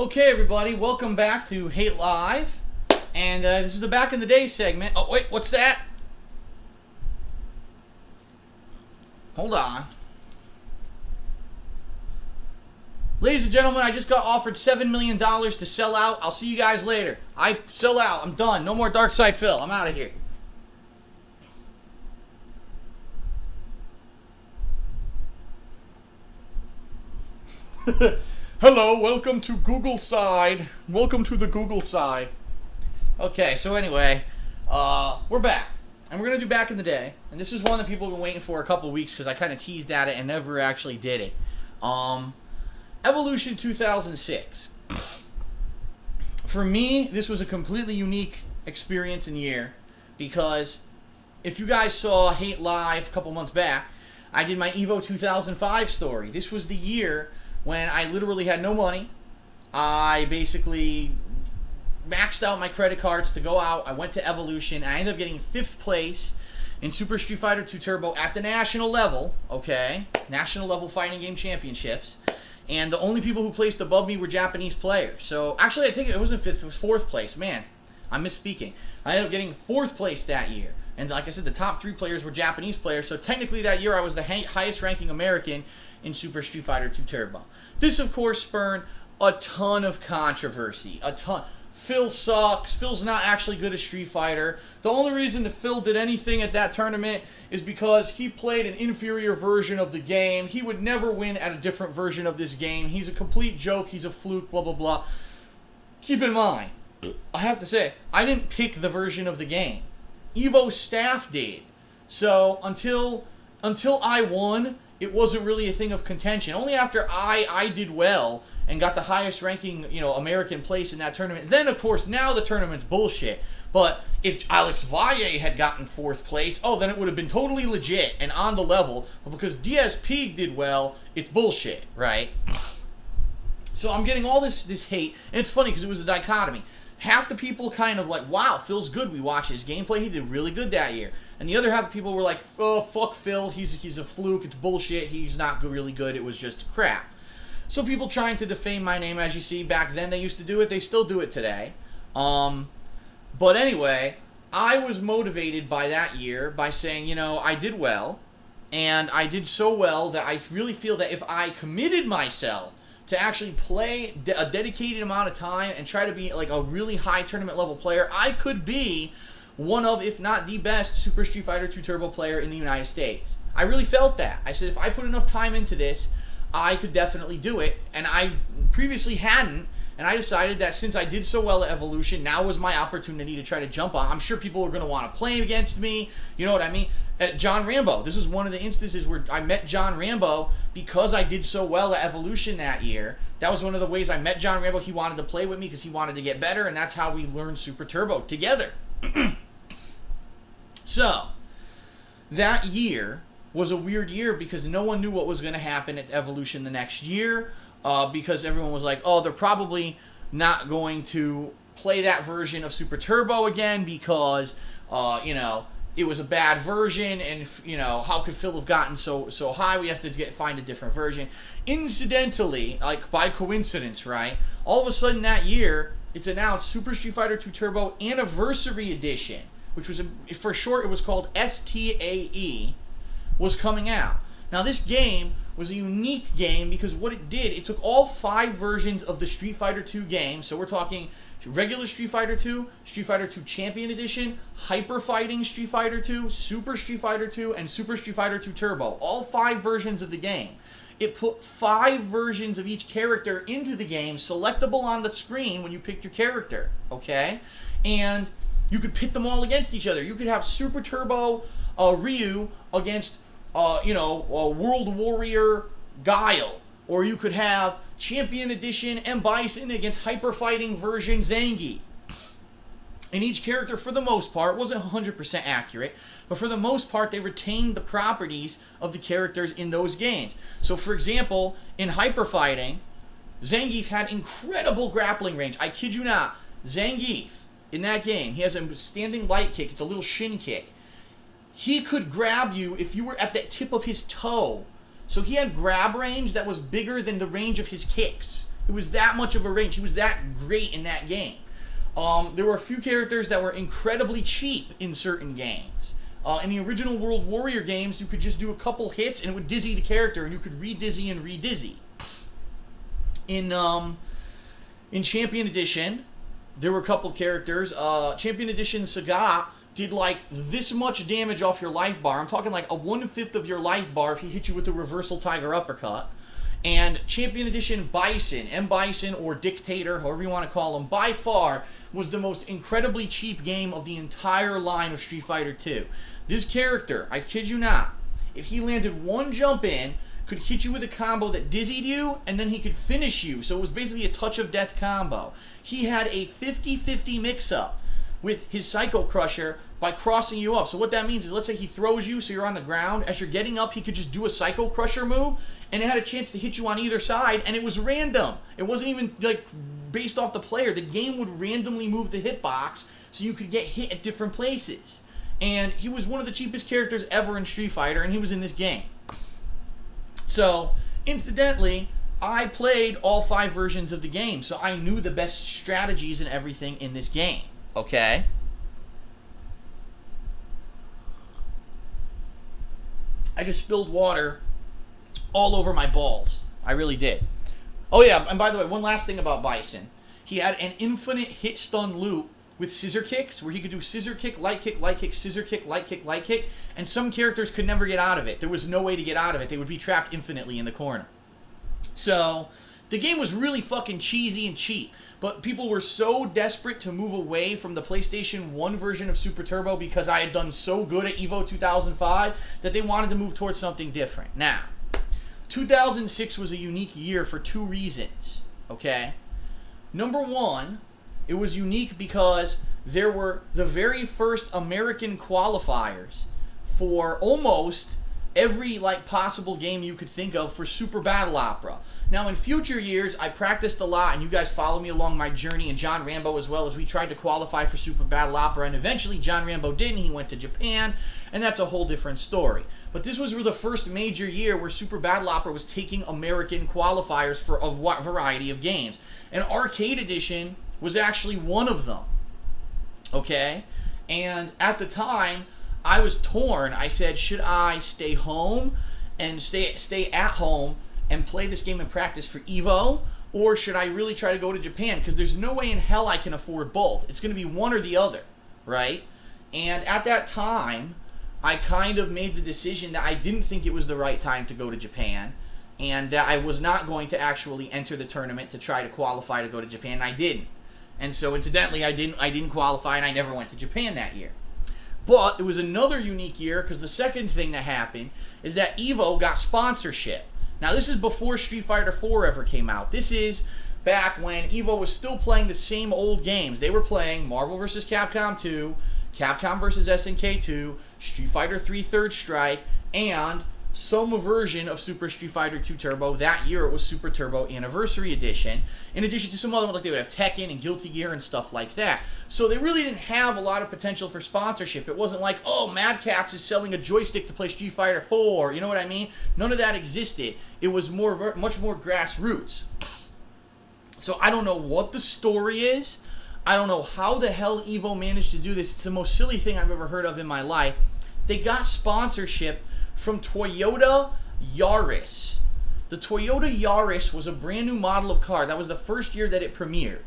Okay, everybody, welcome back to Hate Live, and this is the Back in the Day segment. Oh, wait, what's that? Hold on. Ladies and gentlemen, I just got offered $7 million to sell out. I'll see you guys later. I sell out. I'm done. No more Dark Side Phil. I'm out of here. Hello, welcome to Google Side. Welcome to the Google Side. Okay, so anyway, we're back. And we're going to do Back in the Day. And this is one that people have been waiting for a couple weeks because I kind of teased at it and never actually did it. Evolution 2006. For me, this was a completely unique experience and year because if you guys saw Hate Live a couple months back, I did my EVO 2005 story. This was the year when I literally had no money. I basically maxed out my credit cards to go out. I went to Evolution. I ended up getting 5th place in Super Street Fighter 2 Turbo at the national level, okay? National level fighting game championships. And the only people who placed above me were Japanese players. So, actually, I think it wasn't 5th, it was 4th place. Man, I'm misspeaking. I ended up getting 4th place that year. And like I said, the top 3 players were Japanese players. So, technically, that year, I was the highest ranking American in Super Street Fighter 2 Turbo. This, of course, spurred a ton of controversy. A ton. Phil sucks. Phil's not actually good at Street Fighter. The only reason that Phil did anything at that tournament is because he played an inferior version of the game. He would never win at a different version of this game. He's a complete joke. He's a fluke, blah, blah, blah. Keep in mind, I have to say, I didn't pick the version of the game. EVO staff did. So, until I won, it wasn't really a thing of contention. Only after I did well and got the highest ranking, American place in that tournament. Then, of course, now the tournament's bullshit. But if Alex Valle had gotten 4th place, oh, then it would have been totally legit and on the level. But because DSP did well, it's bullshit, right? So I'm getting all this hate. And it's funny because it was a dichotomy. Half the people kind of like, wow, Phil's good. We watched his gameplay. He did really good that year. And the other half of people were like, oh, fuck Phil. He's a fluke. It's bullshit. He's not really good. It was just crap. So people trying to defame my name, as you see, back then they used to do it. They still do it today. But anyway, I was motivated by that year by saying, I did well. And I did so well that I really feel that if I committed myself to actually play a dedicated amount of time and try to be like a really high tournament level player, I could be one of, if not the best, Super Street Fighter 2 Turbo player in the United States. I really felt that. I said if I put enough time into this, I could definitely do it. And I previously hadn't, and I decided that since I did so well at Evolution, now was my opportunity to try to jump on. I'm sure people were going to want to play against me, you know what I mean? At John Rambo, this was one of the instances where I met John Rambo because I did so well at Evolution that year. That was one of the ways I met John Rambo. He wanted to play with me because he wanted to get better, and that's how we learned Super Turbo together. So, that year was a weird year because no one knew what was going to happen at Evolution the next year because everyone was like, oh, they're probably not going to play that version of Super Turbo again because, it was a bad version, and how could Phil have gotten so high? We have to find a different version. Incidentally, like by coincidence, right? All of a sudden that year, it's announced Super Street Fighter 2 Turbo Anniversary Edition, which was for short, it was called STAE, was coming out. Now this game was a unique game because what it did, it took all 5 versions of the Street Fighter 2 game. So we're talking regular Street Fighter 2, Street Fighter 2 Champion Edition, Hyper Fighting Street Fighter 2, Super Street Fighter 2, and Super Street Fighter 2 Turbo. All 5 versions of the game. It put 5 versions of each character into the game, selectable on the screen when you picked your character, okay? And you could pit them all against each other. You could have Super Turbo Ryu against, World Warrior Guile. Or you could have Champion Edition M. Bison against Hyper Fighting version Zangief. And each character, for the most part, wasn't 100% accurate, but for the most part, they retained the properties of the characters in those games. So, for example, in Hyper Fighting, Zangief had incredible grappling range. I kid you not. Zangief, in that game, he has a standing light kick. It's a little shin kick. He could grab you if you were at the tip of his toe. So he had grab range that was bigger than the range of his kicks. It was that much of a range. He was that great in that game. There were a few characters that were incredibly cheap in certain games. In the original World Warrior games, you could just do a couple hits and it would dizzy the character, and you could re-dizzy and re-dizzy. In Champion Edition, there were a couple characters. Champion Edition Sagat did like this much damage off your life bar. I'm talking like a 1/5 of your life bar if he hit you with the reversal tiger uppercut. And Champion Edition Bison, M. Bison or Dictator, however you want to call him, by far was the most incredibly cheap game of the entire line of Street Fighter 2. This character, I kid you not, if he landed one jump in, could hit you with a combo that dizzied you, and then he could finish you. So it was basically a touch of death combo. He had a 50-50 mix-up with his Psycho Crusher by crossing you up. So what that means is, let's say he throws you so you're on the ground. As you're getting up, he could just do a Psycho Crusher move, and it had a chance to hit you on either side, and it was random. It wasn't even like based off the player. The game would randomly move the hitbox so you could get hit at different places. And he was one of the cheapest characters ever in Street Fighter, and he was in this game. So, incidentally, I played all 5 versions of the game, so I knew the best strategies and everything in this game. Okay? I just spilled water all over my balls. I really did. Oh yeah, and by the way, one last thing about Bison. He had an infinite hit stun loop with scissor kicks, where he could do scissor kick, light kick, light kick, scissor kick, light kick, light kick, and some characters could never get out of it. There was no way to get out of it. They would be trapped infinitely in the corner. So, the game was really fucking cheesy and cheap, but people were so desperate to move away from the PlayStation 1 version of Super Turbo because I had done so good at EVO 2005 that they wanted to move towards something different. Now, 2006 was a unique year for 2 reasons, okay? Number one, it was unique because there were the very first American qualifiers for almost every like possible game you could think of for Super Battle Opera. Now in future years, I practiced a lot, and you guys followed me along my journey, and John Rambo as well, as we tried to qualify for Super Battle Opera, and eventually John Rambo didn't. He went to Japan, and that's a whole different story. But this was the first major year where Super Battle Opera was taking American qualifiers for a variety of games. And Arcade Edition was actually one of them, okay? And at the time, I was torn. I said, should I stay home and stay at home and play this game in practice for EVO, or should I really try to go to Japan? Because there's no way in hell I can afford both. It's going to be one or the other, right? And at that time, I kind of made the decision that I didn't think it was the right time to go to Japan, and that I was not going to actually enter the tournament to try to qualify to go to Japan, and I didn't. And so, incidentally, I didn't qualify, and I never went to Japan that year. But it was another unique year, because the second thing that happened is that EVO got sponsorship. Now, this is before Street Fighter 4 ever came out. This is back when EVO was still playing the same old games. They were playing Marvel vs. Capcom 2, Capcom vs. SNK 2, Street Fighter 3 Third Strike, and some version of Super Street Fighter 2 Turbo. That year it was Super Turbo Anniversary Edition, in addition to some other ones, like they would have Tekken and Guilty Gear and stuff like that. So they really didn't have a lot of potential for sponsorship. It wasn't like, oh, Mad Catz is selling a joystick to play Street Fighter 4, you know what I mean? None of that existed. It was much more grassroots. So I don't know what the story is. I don't know how the hell EVO managed to do this. It's the most silly thing I've ever heard of in my life. They got sponsorship from Toyota Yaris. The Toyota Yaris was a brand new model of car. That was the first year that it premiered.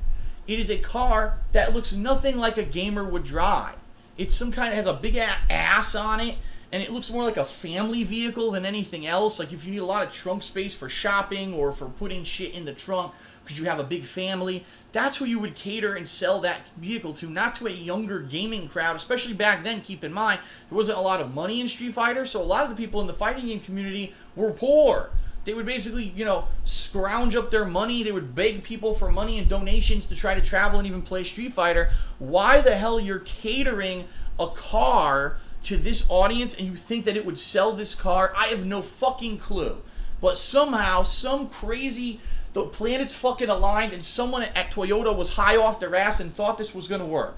It is a car that looks nothing like a gamer would drive. It's some kind of, has a big ass on it, and it looks more like a family vehicle than anything else. Like if you need a lot of trunk space for shopping or for putting shit in the trunk because you have a big family, that's who you would cater and sell that vehicle to, not to a younger gaming crowd, especially back then. Keep in mind, there wasn't a lot of money in Street Fighter, so a lot of the people in the fighting game community were poor. They would basically, you know, scrounge up their money. They would beg people for money and donations to try to travel and even play Street Fighter. Why the hell you're catering a car to this audience and you think that it would sell this car? I have no fucking clue. But somehow, some crazy, the planets fucking aligned, and someone at Toyota was high off their ass and thought this was going to work.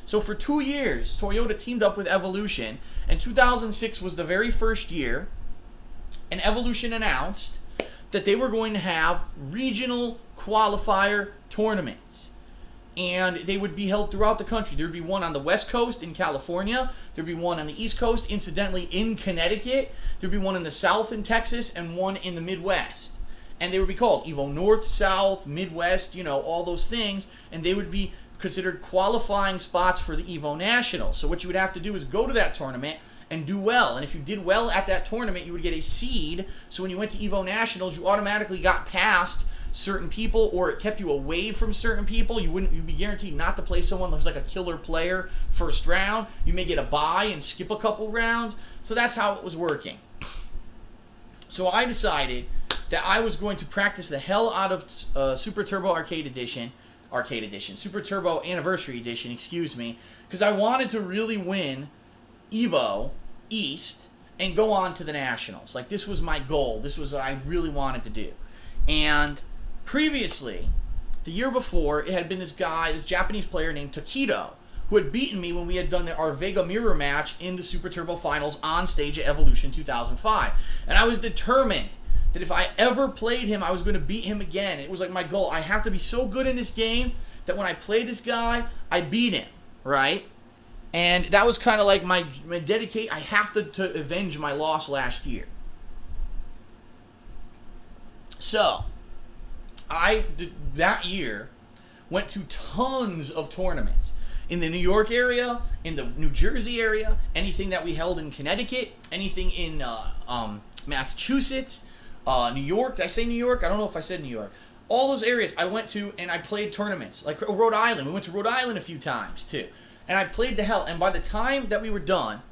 So for 2 years, Toyota teamed up with Evolution, and 2006 was the very first year, and Evolution announced that they were going to have regional qualifier tournaments. And they would be held throughout the country. There would be one on the West Coast in California. There would be one on the East Coast, incidentally, in Connecticut. There would be one in the South in Texas and one in the Midwest. And they would be called EVO North, South, Midwest, you know, all those things. And they would be considered qualifying spots for the EVO Nationals. So what you would have to do is go to that tournament and do well. And if you did well at that tournament, you would get a seed. So when you went to EVO Nationals, you automatically got past certain people, or it kept you away from certain people. You'd be guaranteed not to play someone who's like a killer player first round. You may get a bye and skip a couple rounds. So that's how it was working. So I decided that I was going to practice the hell out of Super Turbo Super Turbo Anniversary Edition, excuse me, because I wanted to really win EVO East and go on to the Nationals. Like, this was my goal. This was what I really wanted to do. And previously, the year before, it had been this guy, this Japanese player named Takedo, who had beaten me when we had done our Vega Mirror match in the Super Turbo Finals on stage at Evolution 2005. And I was determined that if I ever played him, I was going to beat him again. It was like my goal. I have to be so good in this game that when I play this guy, I beat him, right? And that was kind of like my dedicate. I have to avenge my loss last year. So, that year, went to tons of tournaments. In the New York area, in the New Jersey area, anything that we held in Connecticut, anything in Massachusetts, New York. Did I say New York? I don't know if I said New York. All those areas I went to and I played tournaments. Like Rhode Island. We went to Rhode Island a few times too. And I played the hell. And by the time that we were done,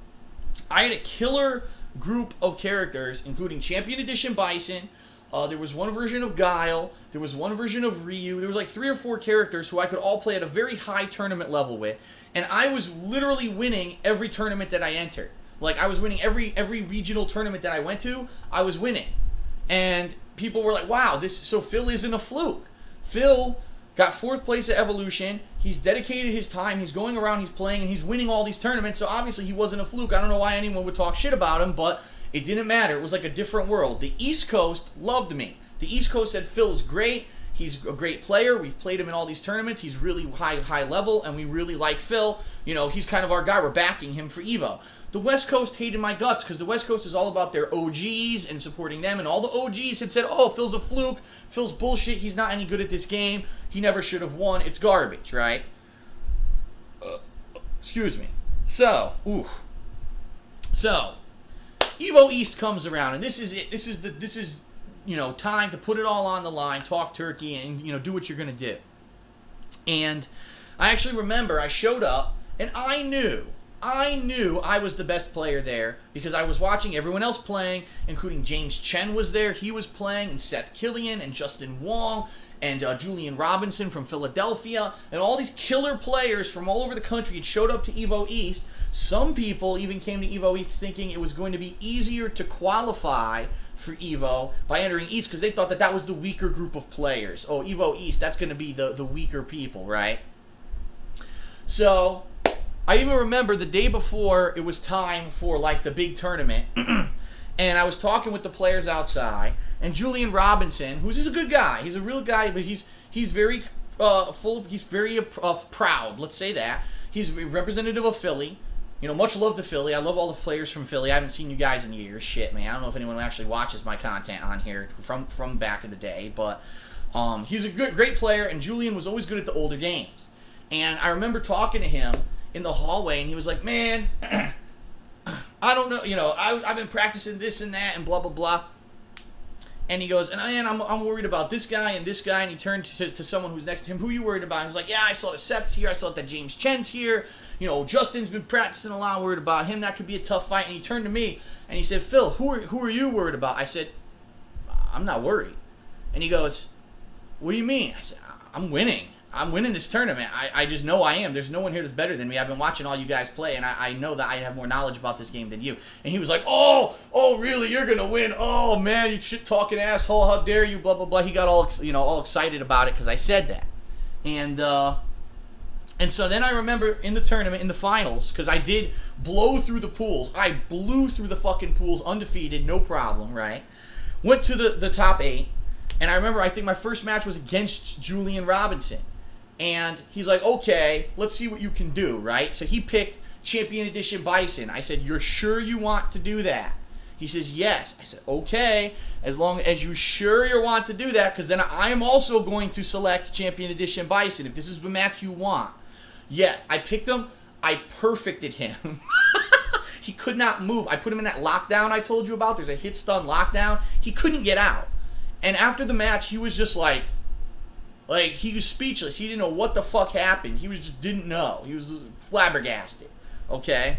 I had a killer group of characters, including Champion Edition Bison. There was one version of Guile. There was one version of Ryu. There was like 3 or 4 characters who I could all play at a very high tournament level with. And I was literally winning every tournament that I entered. Like, I was winning every regional tournament that I went to. I was winning. And people were like, wow, so Phil isn't a fluke. Phil got 4th place at Evolution. He's dedicated his time. He's going around, he's playing, and he's winning all these tournaments. So obviously he wasn't a fluke. I don't know why anyone would talk shit about him, but it didn't matter. It was like a different world. The East Coast loved me. The East Coast said Phil's great. He's a great player. We've played him in all these tournaments. He's really high level, and we really like Phil. You know, he's kind of our guy. We're backing him for EVO. The West Coast hated my guts because the West Coast is all about their OGs and supporting them, and all the OGs had said, oh, Phil's a fluke. Phil's bullshit. He's not any good at this game. He never should have won. It's garbage, right? Excuse me. So, EVO East comes around, and this is it. This is you know, time to put it all on the line, talk turkey, and, you know, do what you're going to do. And I actually remember I showed up, and I knew I was the best player there because I was watching everyone else playing, including James Chen was there. He was playing, and Seth Killian, and Justin Wong, and Julian Robinson from Philadelphia, and all these killer players from all over the country had showed up to EVO East. Some people even came to EVO East thinking it was going to be easier to qualify for EVO by entering East because they thought that was the weaker group of players. Oh, EVO East, that's going to be the weaker people, right? So I even remember the day before it was time for like the big tournament, and I was talking with the players outside, and Julian Robinson, who's a good guy, he's a real guy, but he's very he's very proud. Let's say that he's a representative of Philly. You know, much love to Philly. I love all the players from Philly. I haven't seen you guys in years. Shit, man. I don't know if anyone actually watches my content on here from back in the day, but he's a great player, and Julian was always good at the older games. And I remember talking to him in the hallway, and he was like, man, I don't know, you know, I've been practicing this and that and blah, blah, blah. And he goes, and man, I'm worried about this guy and this guy. And he turned to someone who's next to him. Who are you worried about? He was like, yeah, I saw that Seth's here. I saw that James Chen's here. You know, Justin's been practicing a lot. Worried about him. That could be a tough fight. And he turned to me and he said, Phil, who are you worried about? I said, I'm not worried. And he goes, what do you mean? I said, I'm winning. I'm winning this tournament. I just know I am. There's no one here that's better than me. I've been watching all you guys play, and I know that I have more knowledge about this game than you. And he was like, oh, really? You're going to win? Oh, man, you shit-talking asshole. How dare you? Blah, blah, blah. He got all excited about it because I said that. And so then I remember in the tournament, in the finals, because I did blow through the pools. I blew through the fucking pools undefeated, no problem, right? Went to the top 8, and I remember I think my first match was against Julian Robinson. And he's like, okay, let's see what you can do, right? So he picked Champion Edition Bison. I said, you're sure you want to do that? He says, yes. I said, okay, as long as you're sure you want to do that, because then I am also going to select Champion Edition Bison if this is the match you want. Yeah, I picked him. I perfected him. He could not move. I put him in that lockdown I told you about. There's a hit stun lockdown. He couldn't get out. And after the match, he was just like he was speechless. He didn't know what the fuck happened. He was just didn't know. He was flabbergasted. Okay?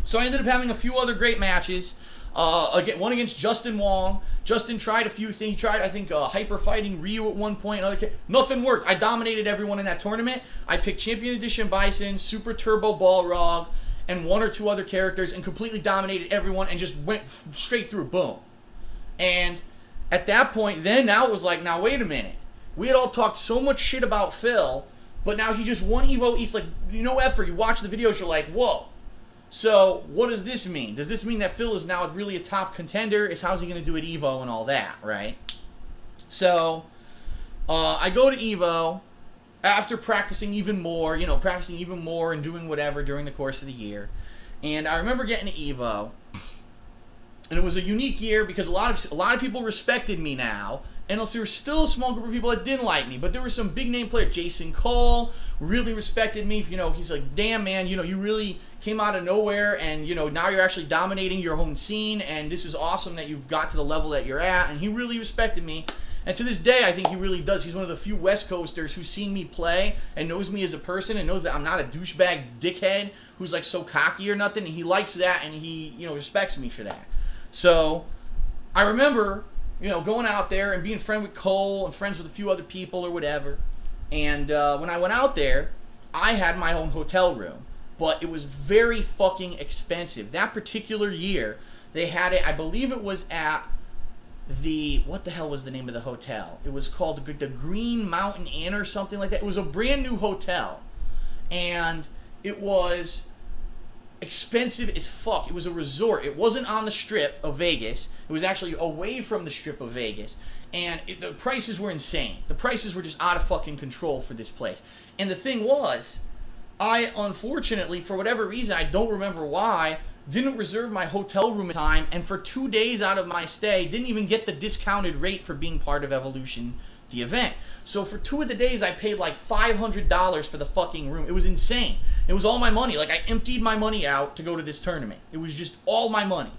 So I ended up having a few other great matches. One against Justin Wong. Justin tried a few things. He tried, I think, hyper fighting Ryu at one point. Nothing worked. I dominated everyone in that tournament. I picked Champion Edition Bison, Super Turbo Balrog, and 1 or 2 other characters, and completely dominated everyone and just went straight through. Boom. And at that point, now it was like, now wait a minute. We had all talked so much shit about Phil, but now he just won EVO East. Like, no effort. You watch the videos, you're like, whoa. So, what does this mean? Does this mean that Phil is now really a top contender? How's he going to do at EVO and all that, right? So, I go to EVO after practicing even more, and doing whatever during the course of the year. And I remember getting to EVO, and it was a unique year because a lot of people respected me now. And there was still a small group of people that didn't like me, but there were some big name players. Jason Cole really respected me. He's like, damn man, you really came out of nowhere, and now you're actually dominating your home scene, and this is awesome that you've got to the level that you're at. And he really respected me, and to this day, I think he really does. He's one of the few West Coasters who's seen me play and knows me as a person and knows that I'm not a douchebag dickhead who's like so cocky or nothing. And he likes that, and he respects me for that. So I remember going out there and being friends with Cole and friends with a few other people or whatever. And when I went out there, I had my own hotel room. But it was very fucking expensive. That particular year, they had it, I believe it was at what the hell was the name of the hotel? It was called the Green Mountain Inn or something like that. It was a brand new hotel. And it was expensive as fuck. It was a resort. It wasn't on the strip of Vegas. It was actually away from the strip of Vegas. And the prices were insane. The prices were just out of fucking control for this place. And the thing was, I unfortunately, for whatever reason, I don't remember why, didn't reserve my hotel room in time, and for 2 days out of my stay, didn't even get the discounted rate for being part of Evolution, the event. So for 2 of the days, I paid like $500 for the fucking room. It was insane. It was all my money. Like, I emptied my money out to go to this tournament. It was just all my money.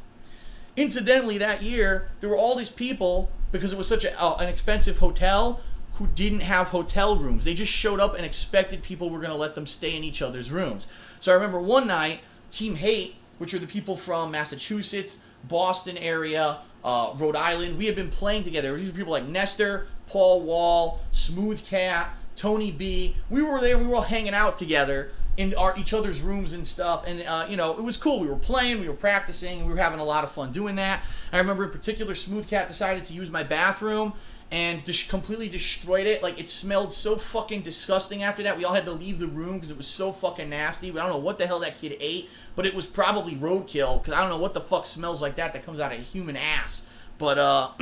Incidentally, that year, there were all these people, because it was such an expensive hotel, who didn't have hotel rooms. They just showed up and expected people were going to let them stay in each other's rooms. So I remember one night, Team Hate, which are the people from Massachusetts, Boston area, Rhode Island, we had been playing together. These were people like Nestor, Paul Wall, Smooth Cat, Tony B. We were there. We were all hanging out together in each other's rooms and stuff. And, it was cool. We were playing. We were practicing. We were having a lot of fun doing that. I remember in particular, Smooth Cat decided to use my bathroom and just completely destroyed it. Like, it smelled so fucking disgusting after that. We all had to leave the room because it was so fucking nasty. But I don't know what the hell that kid ate, but it was probably roadkill, because I don't know what the fuck smells like that comes out of a human ass. But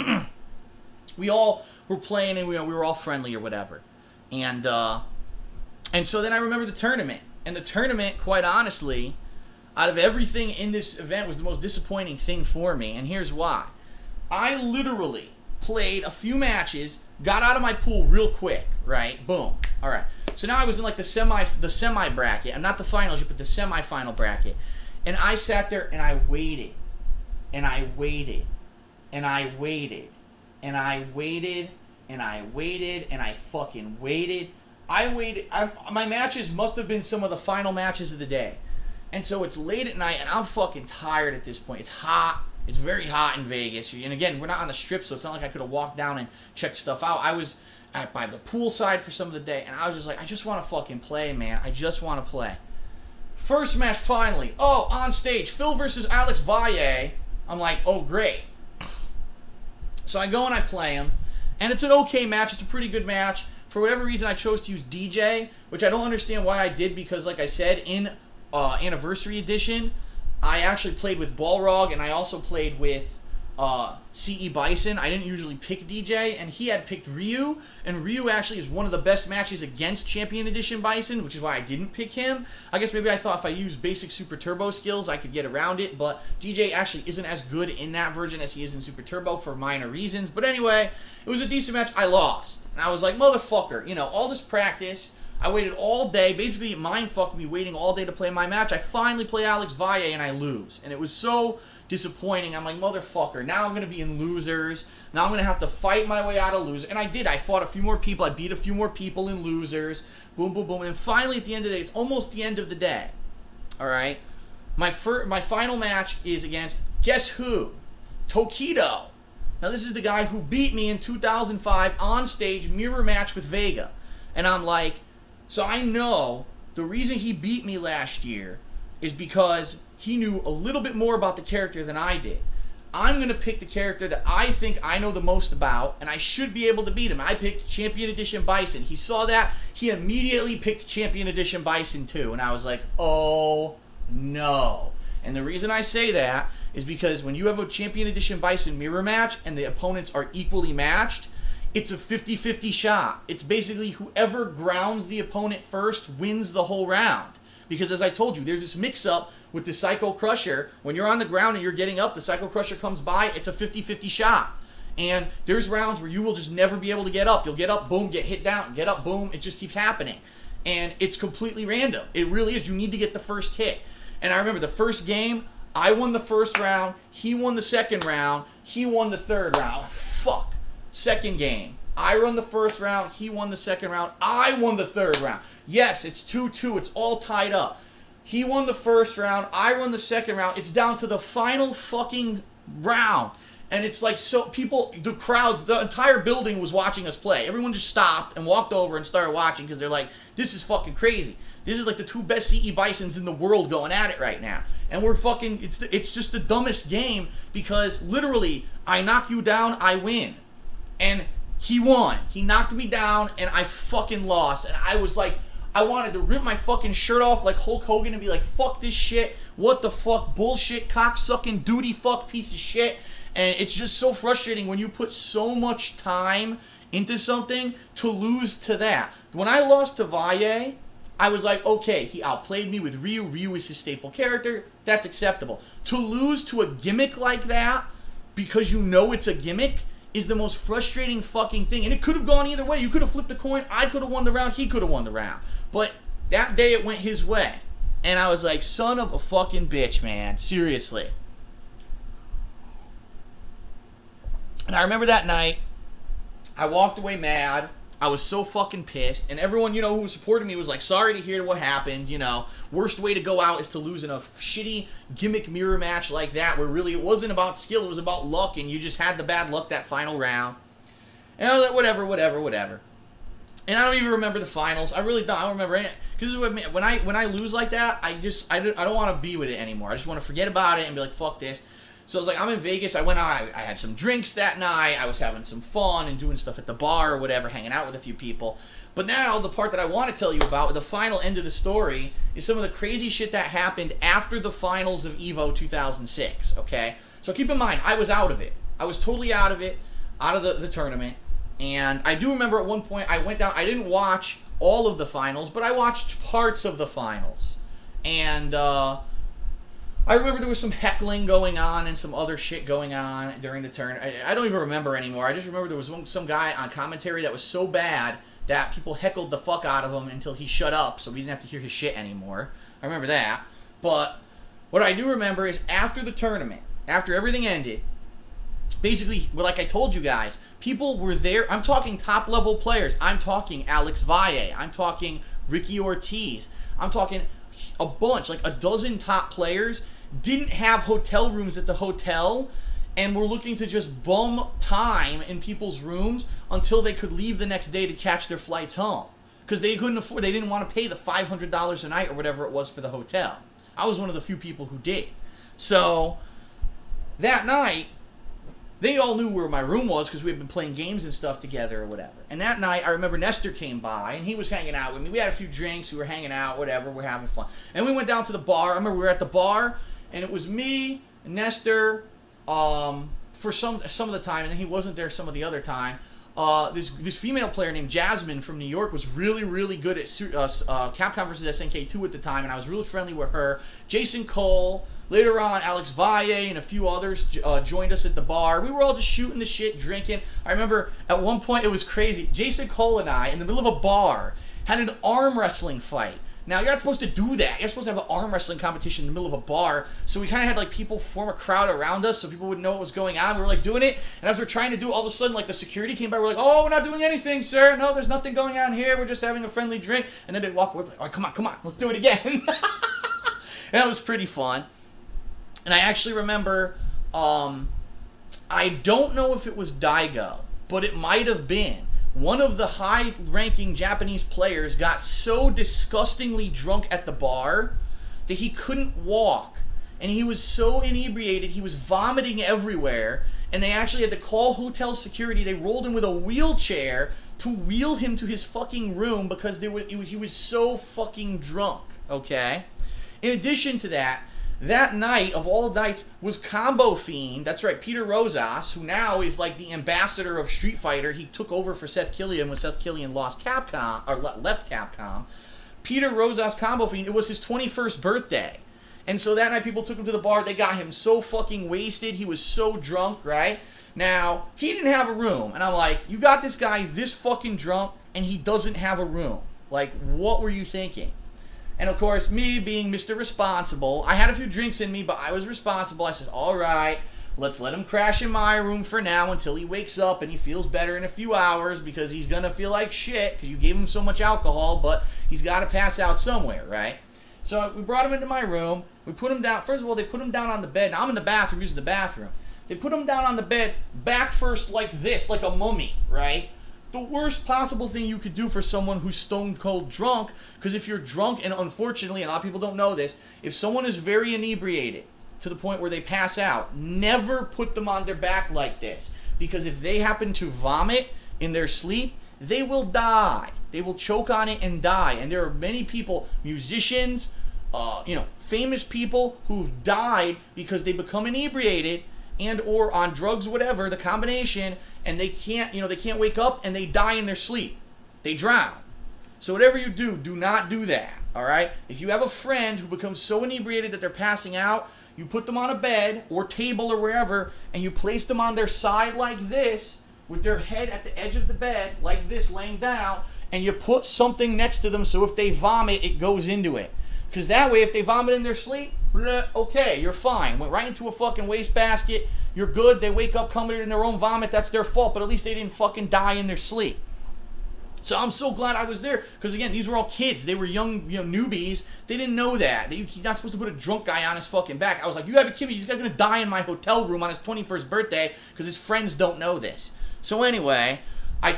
we all were playing, and we were all friendly or whatever. And so then I remember the tournament. And the tournament, quite honestly, out of everything in this event, was the most disappointing thing for me. And here's why. I literally played a few matches, got out of my pool real quick, right? Boom. All right. So now I was in like the semi bracket. I'm not the finals yet, but the semi-final bracket. And I sat there and I waited. And I waited. And I waited. And I waited. And I waited. And I fucking waited. I waited. My matches must have been some of the final matches of the day. And so it's late at night and I'm fucking tired at this point. It's hot. It's very hot in Vegas. And again, we're not on the strip, so it's not like I could have walked down and checked stuff out. I was by the poolside for some of the day, and I was just like, I just want to fucking play, man. I just want to play. First match, finally. Oh, on stage, Phil versus Alex Valle. I'm like, oh, great. So I go and I play him, and it's an okay match. It's a pretty good match. For whatever reason, I chose to use DJ, which I don't understand why I did, because like I said, in Anniversary Edition, I actually played with Balrog, and I also played with CE Bison. I didn't usually pick DJ, and he had picked Ryu, and Ryu actually is one of the best matches against Champion Edition Bison, which is why I didn't pick him. I guess maybe I thought if I used basic Super Turbo skills, I could get around it, but DJ actually isn't as good in that version as he is in Super Turbo for minor reasons. But anyway, it was a decent match. I lost, and I was like, motherfucker, you know, all this practice, I waited all day. Basically, it mind-fucked me waiting all day to play my match. I finally play Alex Valle, and I lose. And it was so disappointing. I'm like, motherfucker, now I'm going to be in losers. Now I'm going to have to fight my way out of losers. And I did. I fought a few more people. I beat a few more people in losers. Boom, boom, boom. And finally, at the end of the day, it's almost the end of the day. All right? My final match is against, guess who? Tokido. Now, this is the guy who beat me in 2005 on stage, mirror match with Vega. And I'm like, so I know the reason he beat me last year is because he knew a little bit more about the character than I did. I'm going to pick the character that I think I know the most about, and I should be able to beat him. I picked Champion Edition Bison. He saw that. He immediately picked Champion Edition Bison too, and I was like, oh no. And the reason I say that is because when you have a Champion Edition Bison mirror match and the opponents are equally matched, it's a 50-50 shot. It's basically whoever grounds the opponent first wins the whole round. Because as I told you, there's this mix-up with the Psycho Crusher. When you're on the ground and you're getting up, the Psycho Crusher comes by, it's a 50-50 shot. And there's rounds where you will just never be able to get up. You'll get up, boom, get hit down, get up, boom. It just keeps happening. And it's completely random. It really is. You need to get the first hit. And I remember the first game, I won the first round, he won the second round, he won the third round. Fuck. Second game, I won the first round, he won the second round, I won the third round. Yes, it's 2-2, it's all tied up. He won the first round, I won the second round, it's down to the final fucking round. And it's like, so people, the crowds, the entire building was watching us play. Everyone just stopped and walked over and started watching because they're like, this is fucking crazy. This is like the two best CE Bisons in the world going at it right now. And we're fucking, it's just the dumbest game because literally, I knock you down, I win. And he won. He knocked me down, and I fucking lost. And I was like, I wanted to rip my fucking shirt off like Hulk Hogan and be like, fuck this shit. What the fuck? Bullshit, cocksucking, duty fuck piece of shit. And it's just so frustrating when you put so much time into something to lose to that. When I lost to Valle, I was like, okay, he outplayed me with Ryu. Ryu is his staple character. That's acceptable. To lose to a gimmick like that, because you know it's a gimmick, is the most frustrating fucking thing. And it could have gone either way. You could have flipped a coin. I could have won the round. He could have won the round. But that day it went his way. And I was like, son of a fucking bitch, man. Seriously. And I remember that night, I walked away mad. I was so fucking pissed. And everyone, you know, who supported me was like, sorry to hear what happened, you know. Worst way to go out is to lose in a shitty gimmick mirror match like that, where really it wasn't about skill, it was about luck, and you just had the bad luck that final round. And I was like, whatever, whatever, whatever. And I don't even remember the finals. I really don't. I don't remember any. Because when I lose like that, I don't want to be with it anymore. I just want to forget about it and be like, fuck this. So I was like, I'm in Vegas. I went out. I had some drinks that night. I was having some fun and doing stuff at the bar or whatever, hanging out with a few people. But now, the part that I want to tell you about, the final end of the story, is some of the crazy shit that happened after the finals of EVO 2006, okay? So keep in mind, I was out of it. I was totally out of it, out of the tournament. And I do remember at one point, I went down, I didn't watch all of the finals, but I watched parts of the finals. And, I remember there was some heckling going on and some other shit going on during the turn. I don't even remember anymore. I just remember there was some guy on commentary that was so bad that people heckled the fuck out of him until he shut up, so we didn't have to hear his shit anymore. I remember that. But what I do remember is after the tournament, after everything ended, basically, like I told you guys, people were there. I'm talking top-level players. I'm talking Alex Valle. I'm talking Ricky Ortiz. I'm talking a bunch, like a dozen top players, didn't have hotel rooms at the hotel and were looking to just bum time in people's rooms until they could leave the next day to catch their flights home. Because they couldn't afford, they didn't want to pay the $500 a night or whatever it was for the hotel. I was one of the few people who did. So, that night, they all knew where my room was because we had been playing games and stuff together or whatever. And that night, I remember Nestor came by, and he was hanging out with me. We had a few drinks, we were hanging out, whatever, we're having fun. And we went down to the bar. I remember we were at the bar, and it was me, Nestor, for some of the time, and then he wasn't there some of the other time. This female player named Jasmine from New York was really good at Capcom vs SNK2 at the time, and I was really friendly with her. Jason Cole, later on Alex Valle and a few others joined us at the bar. We were all just shooting the shit, drinking. I remember at one point, it was crazy. Jason Cole and I, in the middle of a bar, had an arm wrestling fight. Now, you're not supposed to do that. You're supposed to have an arm wrestling competition in the middle of a bar. So we kind of had, like, people form a crowd around us so people would know what was going on. We were, like, doing it. And as we're trying to do it, all of a sudden, like, the security came by. We're like, oh, we're not doing anything, sir. No, there's nothing going on here. We're just having a friendly drink. And then they'd walk away. Like, all right, come on. Let's do it again. And that was pretty fun. And I actually remember, I don't know if it was Daigo, but it might have been. One of the high-ranking Japanese players got so disgustingly drunk at the bar that he couldn't walk. And he was so inebriated, he was vomiting everywhere. And they actually had to call hotel security. They rolled him with a wheelchair to wheel him to his fucking room because he was so fucking drunk, okay? In addition to that, that night, of all nights, was Combo Fiend. That's right, Peter Rosas, who now is like the ambassador of Street Fighter. He took over for Seth Killian when Seth Killian lost Capcom, or left Capcom. Peter Rosas, Combo Fiend, it was his 21st birthday. And so that night, people took him to the bar. They got him so fucking wasted. He was so drunk, right? Now, he didn't have a room. And I'm like, you got this guy this fucking drunk, and he doesn't have a room. Like, what were you thinking? And, of course, me being Mr. Responsible, I had a few drinks in me, but I was responsible. I said, all right, let's let him crash in my room for now until he wakes up and he feels better in a few hours because he's going to feel like shit because you gave him so much alcohol, but he's got to pass out somewhere, right? So we brought him into my room. We put him down. First of all, they put him down on the bed. Now, I'm in the bathroom using the bathroom. They put him down on the bed, back first like this, like a mummy, right? The worst possible thing you could do for someone who's stone cold drunk, because if you're drunk, and unfortunately, and a lot of people don't know this, if someone is very inebriated to the point where they pass out, never put them on their back like this, because if they happen to vomit in their sleep, they will die. They will choke on it and die. And there are many people, musicians, famous people who've died because they become inebriated and or on drugs, whatever, the combination, and they can't wake up and they die in their sleep. They drown. So whatever you do, do not do that, all right? If you have a friend who becomes so inebriated that they're passing out, you put them on a bed or table or wherever, and you place them on their side like this, with their head at the edge of the bed, like this, laying down, and you put something next to them so if they vomit, it goes into it. Because that way, if they vomit in their sleep, okay, you're fine. Went right into a fucking wastebasket. You're good. They wake up covered in their own vomit. That's their fault. But at least they didn't fucking die in their sleep. So I'm so glad I was there. Because, again, these were all kids. They were young, newbies. They didn't know that. You're not supposed to put a drunk guy on his fucking back. I was like, you gotta be kidding me. He's going to die in my hotel room on his 21st birthday because his friends don't know this. So anyway, I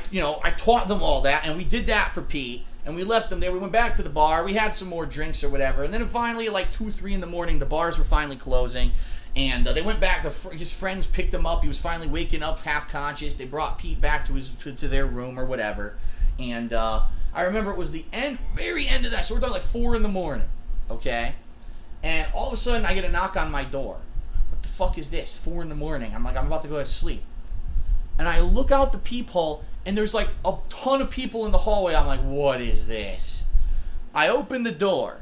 taught them all that. And we did that for Pete. And we left them there. We went back to the bar. We had some more drinks or whatever. And then finally, like 2, 3 in the morning, the bars were finally closing. And they went back. His friends picked him up. He was finally waking up, half conscious. They brought Pete back to their room or whatever. And I remember it was the very end of that. So we're talking like 4 in the morning, okay? And all of a sudden, I get a knock on my door. What the fuck is this? 4 in the morning. I'm like, I'm about to go to sleep. And I look out the peephole, and there's like a ton of people in the hallway. I'm like, what is this? I open the door.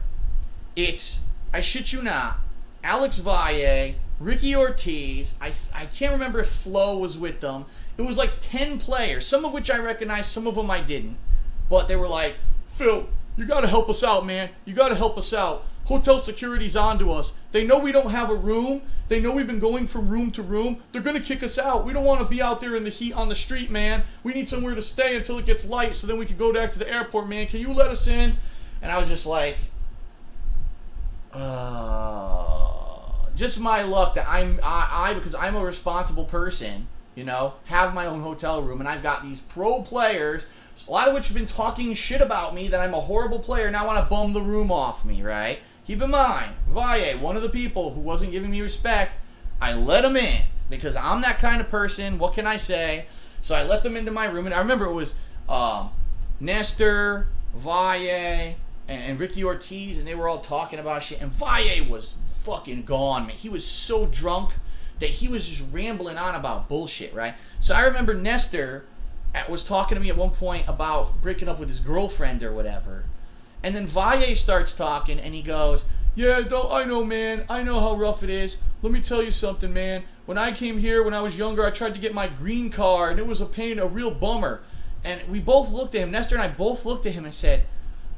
It's, I shit you not, Alex Valle, Ricky Ortiz. I can't remember if Flo was with them. It was like 10 players, some of which I recognized, some of them I didn't. But they were like, Phil, you got to help us out, man. You got to help us out. Hotel security's onto us. They know we don't have a room. They know we've been going from room to room. They're going to kick us out. We don't want to be out there in the heat on the street, man. We need somewhere to stay until it gets light so then we can go back to the airport, man. Can you let us in? And I was just like, just my luck that because I'm a responsible person, have my own hotel room, and I've got these pro players, a lot of which have been talking shit about me, that I'm a horrible player, now want to bum the room off me, right? Keep in mind, Valle, one of the people who wasn't giving me respect, I let him in, because I'm that kind of person. What can I say? So I let them into my room, and I remember it was Nestor, Valle, and Ricky Ortiz, and they were all talking about shit, and Valle was fucking gone, man. He was so drunk that he was just rambling on about bullshit, right? So I remember Nestor was talking to me at one point about breaking up with his girlfriend or whatever. And then Valle starts talking, and he goes, yeah, I know, man. I know how rough it is. Let me tell you something, man. When I came here when I was younger, I tried to get my green card, and it was a pain, a real bummer. And we both looked at him, Nestor and I both looked at him and said,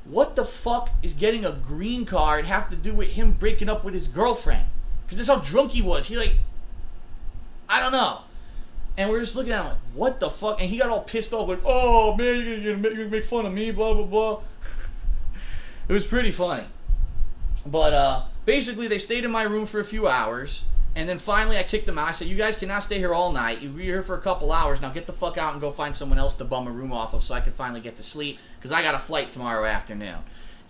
what the fuck is getting a green card have to do with him breaking up with his girlfriend? Because that's how drunk he was. He like, I don't know. And we're just looking at him like, what the fuck? And he got all pissed off like, oh, man, you're gonna make fun of me, blah, blah, blah. It was pretty funny. But basically, they stayed in my room for a few hours. And then finally, I kicked them out. I said, you guys cannot stay here all night. You're here for a couple hours. Now get the fuck out and go find someone else to bum a room off of so I can finally get to sleep. Because I got a flight tomorrow afternoon.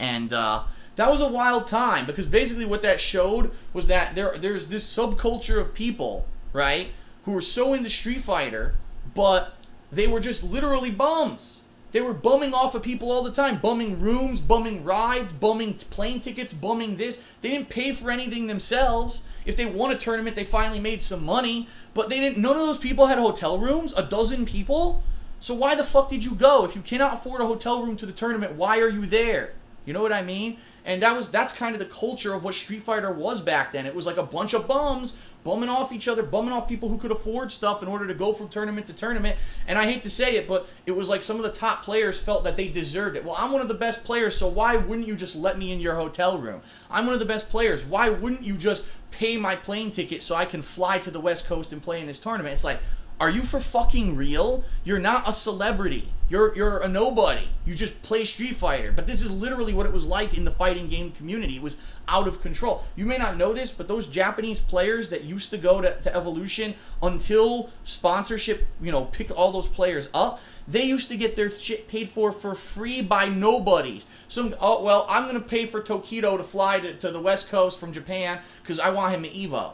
And that was a wild time. Because basically what that showed was that there's this subculture of people, right, who were so into Street Fighter, but they were just literally bums. They were bumming off of people all the time. Bumming rooms, bumming rides, bumming plane tickets, bumming this. They didn't pay for anything themselves. If they won a tournament, they finally made some money. But they didn't. None of those people had hotel rooms. 12 people. So why the fuck did you go? If you cannot afford a hotel room to the tournament, why are you there? You know what I mean? And that's kind of the culture of what Street Fighter was back then. It was like a bunch of bums bumming off each other, bumming off people who could afford stuff in order to go from tournament to tournament. And I hate to say it, but it was like some of the top players felt that they deserved it. Well, I'm one of the best players, so why wouldn't you just let me in your hotel room? I'm one of the best players. Why wouldn't you just pay my plane ticket so I can fly to the West Coast and play in this tournament? It's like, are you for fucking real? You're not a celebrity. You're a nobody. You just play Street Fighter. But this is literally what it was like in the fighting game community. It was out of control. You may not know this, but those Japanese players that used to go to Evolution until sponsorship, picked all those players up, they used to get their shit paid for free by nobodies. Oh, well, I'm going to pay for Tokido to fly to the West Coast from Japan because I want him to EVO.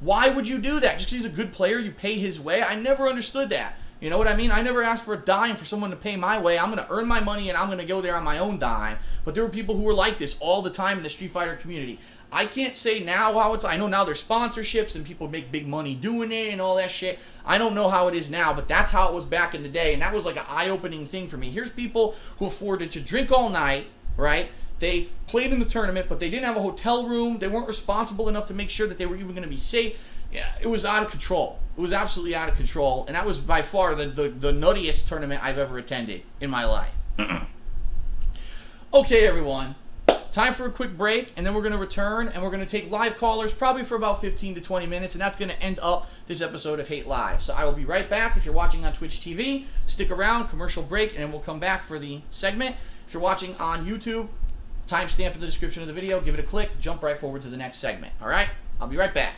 Why would you do that? Just because he's a good player, you pay his way? I never understood that. You know what I mean? I never asked for a dime for someone to pay my way. I'm going to earn my money and I'm going to go there on my own dime. But there were people who were like this all the time in the Street Fighter community. I can't say now how it's... I know now there's sponsorships and people make big money doing it and all that shit. I don't know how it is now, but that's how it was back in the day. And that was like an eye-opening thing for me. Here's people who afforded to drink all night, right? They played in the tournament, but they didn't have a hotel room. They weren't responsible enough to make sure that they were even going to be safe. Yeah, it was out of control. It was absolutely out of control. And that was by far the nuttiest tournament I've ever attended in my life. Okay, everyone. Time for a quick break, and then we're going to return, and we're going to take live callers probably for about 15 to 20 minutes, and that's going to end up this episode of Hate Live. So I will be right back. If you're watching on Twitch TV, stick around, commercial break, and then we'll come back for the segment. If you're watching on YouTube, timestamp in the description of the video, give it a click, jump right forward to the next segment. All right? I'll be right back.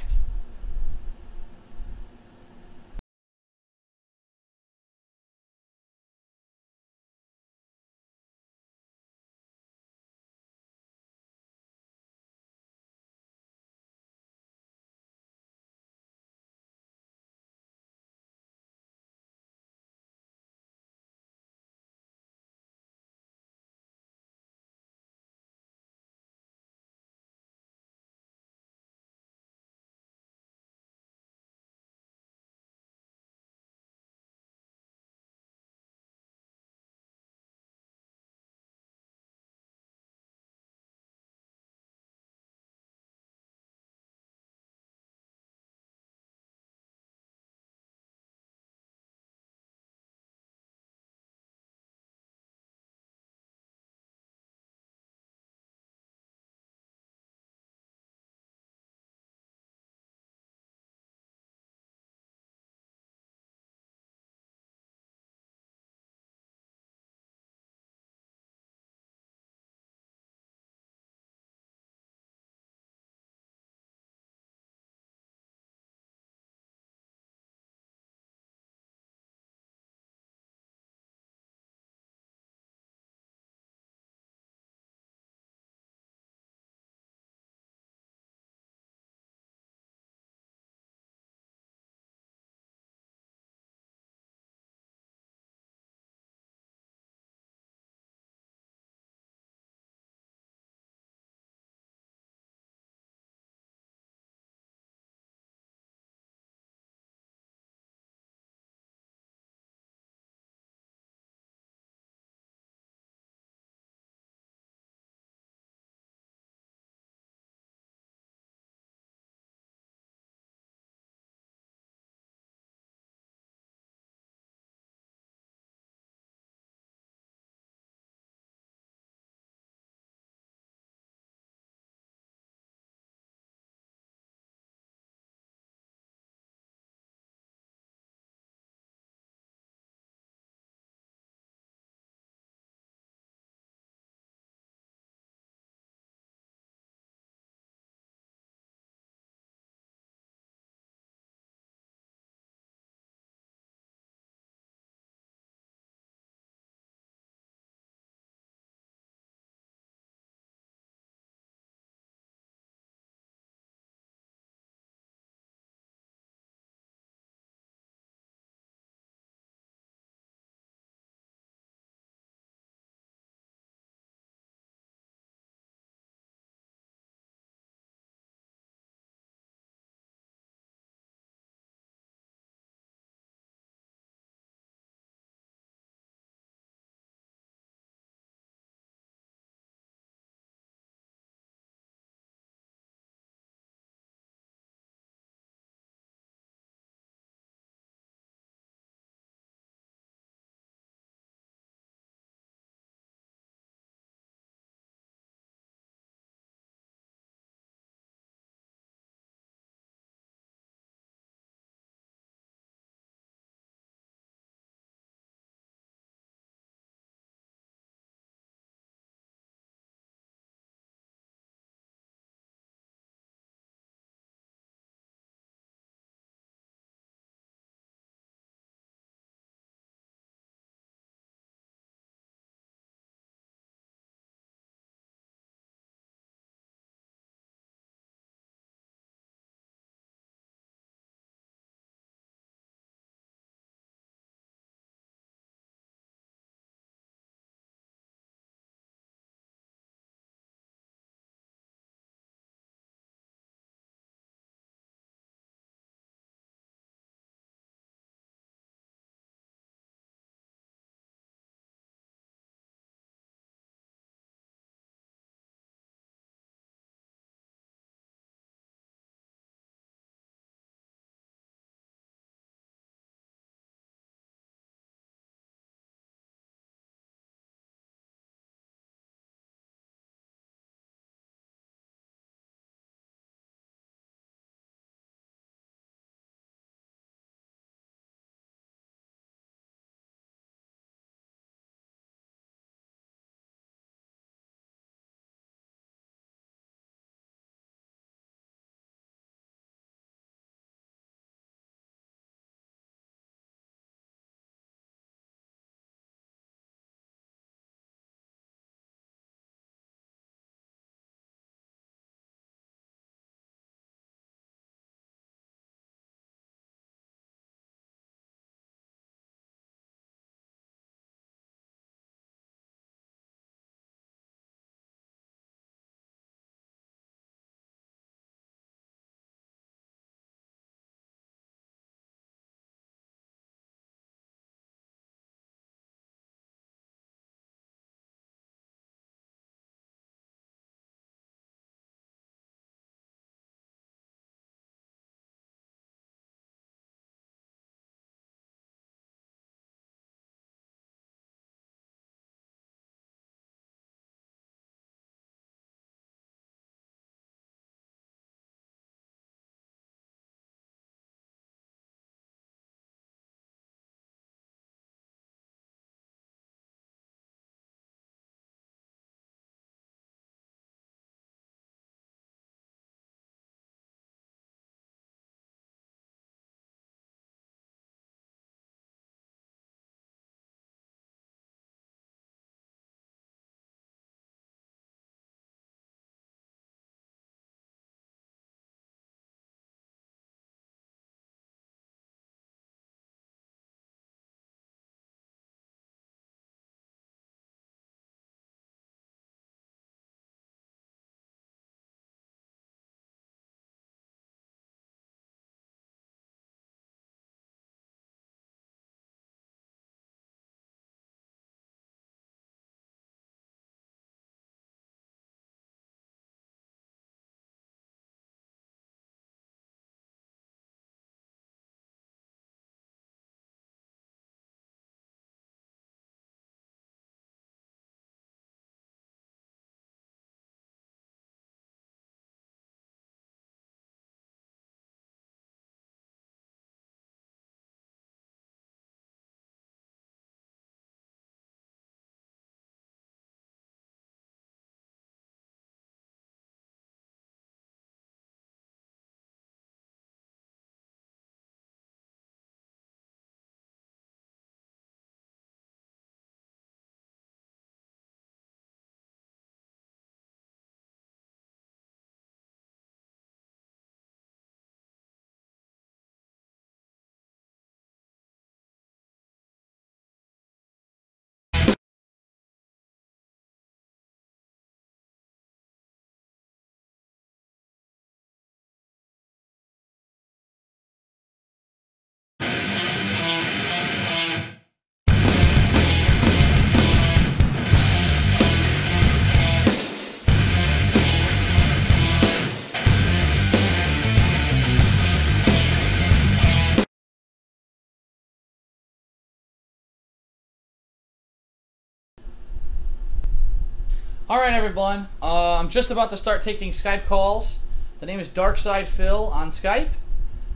All right, everyone. I'm just about to start taking Skype calls. The name is Darkside Phil on Skype.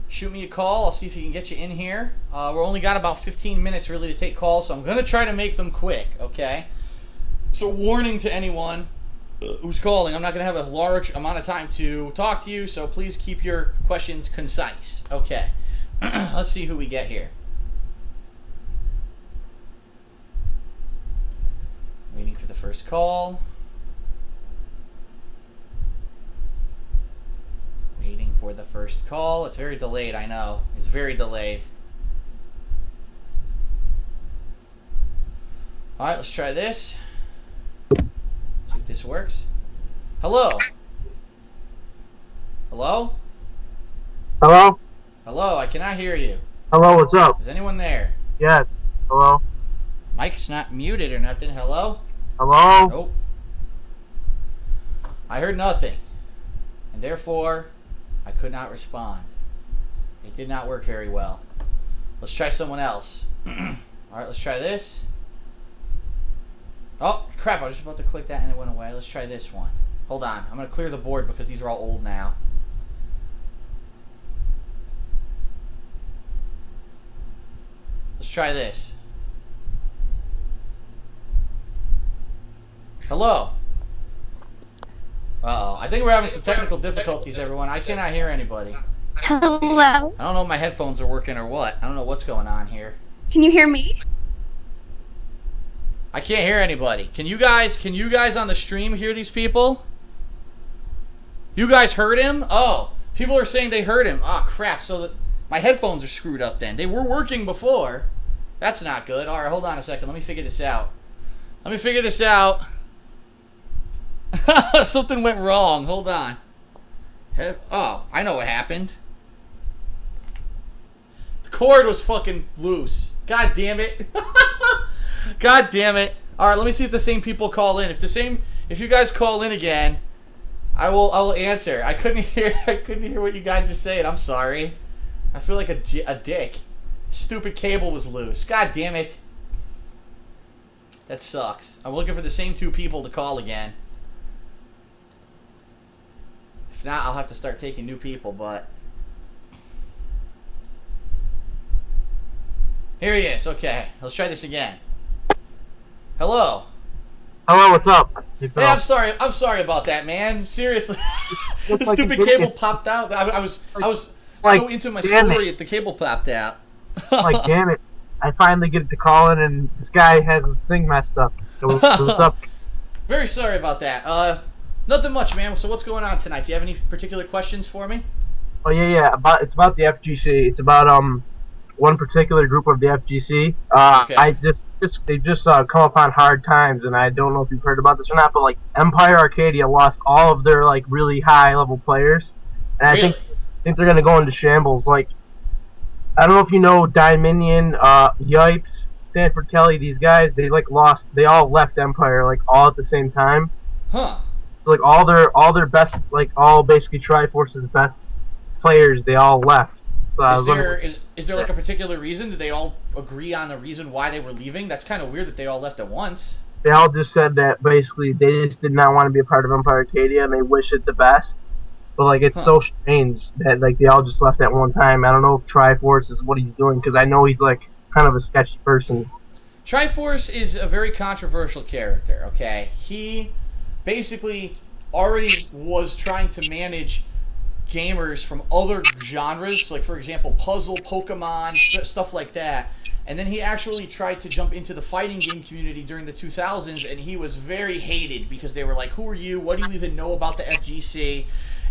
Shoot me a call. I'll see if you can get you in here. We're only got about 15 minutes really to take calls, so I'm going to try to make them quick, okay? So warning to anyone who's calling, I'm not going to have a large amount of time to talk to you, so please keep your questions concise. Okay. Let's see who we get here. Waiting for the first call. Waiting for the first call. It's very delayed, I know. It's very delayed. Alright, let's try this. See if this works. Hello? Hello? Hello? Hello, I cannot hear you. Hello, what's up? Is anyone there? Yes. Hello? Mike's not muted or nothing. Hello? Hello? Nope. I heard nothing. And therefore, I could not respond. It did not work very well. Let's try someone else. Alright, let's try this. Oh, crap. I was just about to click that and it went away. Let's try this one. Hold on. I'm going to clear the board because these are all old now. Let's try this. Hello? Uh-oh. I think we're having some technical difficulties, everyone. I cannot hear anybody. Hello. I don't know if my headphones are working or what. I don't know what's going on here. Can you hear me? I can't hear anybody. Can you guys on the stream hear these people? You guys heard him? Oh, people are saying they heard him. Oh, crap. So my headphones are screwed up then. They were working before. That's not good. All right, hold on a second. Let me figure this out. Something went wrong. Hold on. Oh, I know what happened. The cord was fucking loose. God damn it. God damn it. All right, let me see if the same people call in. If you guys call in again, I will answer. I couldn't hear what you guys are saying. I'm sorry. I feel like a dick. Stupid cable was loose. God damn it. That sucks. I'm looking for the same two people to call again. If not, I'll have to start taking new people, but... Here he is. Okay, let's try this again. Hello. Hello, what's up? Hey, I'm sorry about that, man. Seriously. The like stupid cable popped out. I was so into my story that the cable popped out. Like, damn it. I finally get to call in and this guy has his thing messed up. So what's up? Very sorry about that. Nothing much, man. So what's going on tonight? Do you have any particular questions for me? Oh, yeah. It's about the FGC. It's about, one particular group of the FGC. Okay. They've just come upon hard times, and I don't know if you've heard about this or not, but like Empire Arcadia lost all of their like really high level players, and Really? I think they're gonna go into shambles. Like, I don't know if you know Dominion, Yipes, Sanford Kelly, these guys, they all left Empire like all at the same time. Huh. So like all their best, like all basically Triforce's best players, they all left. So Is there like a particular reason? Did they all agree on a reason why they were leaving? That's kind of weird that they all left at once. They all just said that basically they just did not want to be a part of Empire Arcadia and they wish it the best. But like it's so strange that like they all just left at one time. I don't know if Triforce is what he's doing because I know he's like kind of a sketchy person. Triforce is a very controversial character, okay? He basically already was trying to manage gamers from other genres, like for example puzzle, Pokemon, stuff like that, and then he actually tried to jump into the fighting game community during the 2000s, and he was very hated because they were like, who are you, what do you even know about the FGC?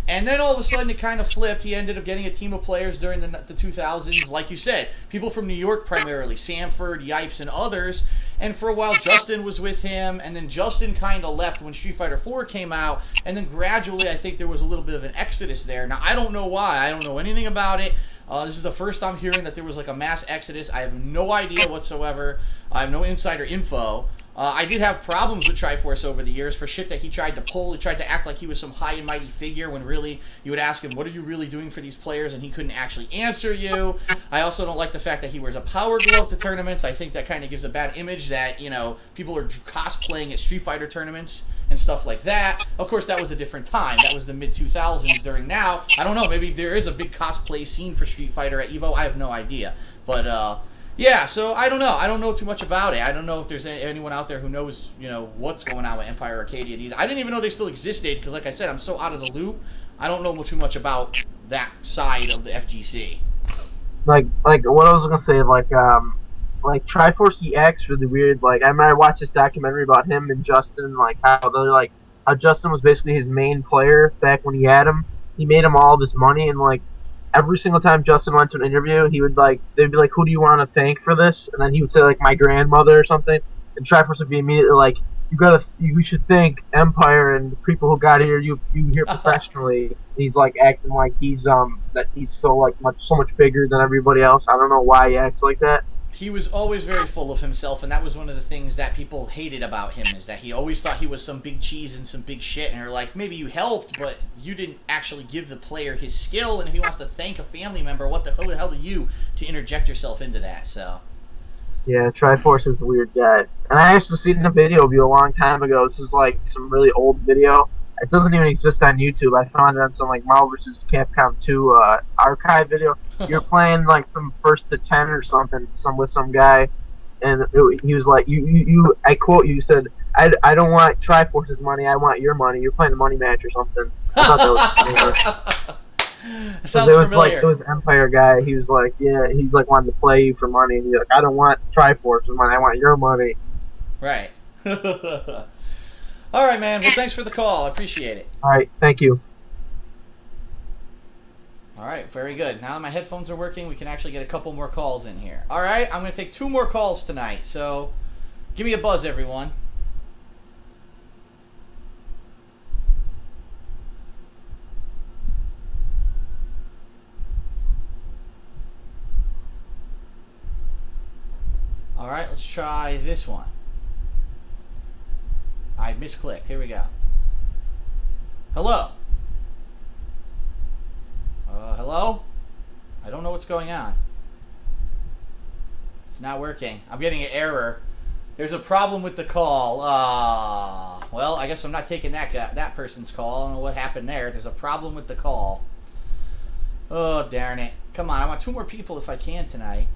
And then all of a sudden it kind of flipped. He ended up getting a team of players during the 2000s, like you said, people from New York primarily, Sanford, Yipes, and others. And for a while Justin was with him, and then Justin kind of left when Street Fighter 4 came out, and then gradually I think there was a little bit of an exodus there. Now I don't know why, I don't know anything about it. This is the first I'm hearing that there was like a mass exodus. I have no idea whatsoever. I have no insider info. I did have problems with Triforce over the years for shit that he tried to pull. He tried to act like he was some high and mighty figure when really you would ask him, what are you really doing for these players? And he couldn't actually answer you. I also don't like the fact that he wears a power glove to tournaments. I think that kind of gives a bad image that, you know, people are cosplaying at Street Fighter tournaments and stuff like that. Of course, that was a different time. That was the mid-2000s. During now, I don't know, maybe there is a big cosplay scene for Street Fighter at EVO. I have no idea. But, yeah, so I don't know. I don't know too much about it. I don't know if there's anyone out there who knows, you know, what's going on with Empire Arcadia. I didn't even know they still existed because, like I said, I'm so out of the loop. I don't know too much about that side of the FGC. Like what I was gonna say, like Triforce EX really weird. Like I remember I watched this documentary about him and Justin, like how Justin was basically his main player back when he had him. He made him all this money, and like every single time Justin went to an interview, he would they'd be like, "Who do you want to thank for this?" And then he would say like my grandmother or something, and Triforce would be immediately like, "You should thank Empire and the people who got here. You here professionally." He's like acting like he's that he's so much bigger than everybody else. I don't know why he acts like that. He was always very full of himself, and that was one of the things that people hated about him, is that he always thought he was some big cheese and some big shit, and they're like, maybe you helped, but you didn't actually give the player his skill, and if he wants to thank a family member, what the hell are you to interject yourself into that, so... Yeah, Triforce is a weird guy. And I actually seen a video of you a long time ago. This is like some really old video. It doesn't even exist on YouTube. I found it on some like Marvel vs. Capcom 2 archive video. You're playing like some 1st to 10 or something, with some guy, and he was like, I quote you, said, I don't want Triforce's money, I want your money. You're playing a money match or something. I thought that was sounds familiar. It was Empire guy. He was like, yeah, he's like wanting to play you for money, and he's like, I don't want Triforce's money, I want your money. Right. All right, man. Well, thanks for the call. I appreciate it. All right, thank you. All right, very good. Now that my headphones are working, we can actually get a couple more calls in here. All right, I'm going to take 2 more calls tonight, so give me a buzz, everyone. All right, let's try this one. I misclicked. Here we go. Hello. Hello? I don't know what's going on. It's not working. I'm getting an error. There's a problem with the call. Well, I guess I'm not taking that person's call. I don't know what happened there. There's a problem with the call. Oh, darn it. Come on, I want 2 more people if I can tonight.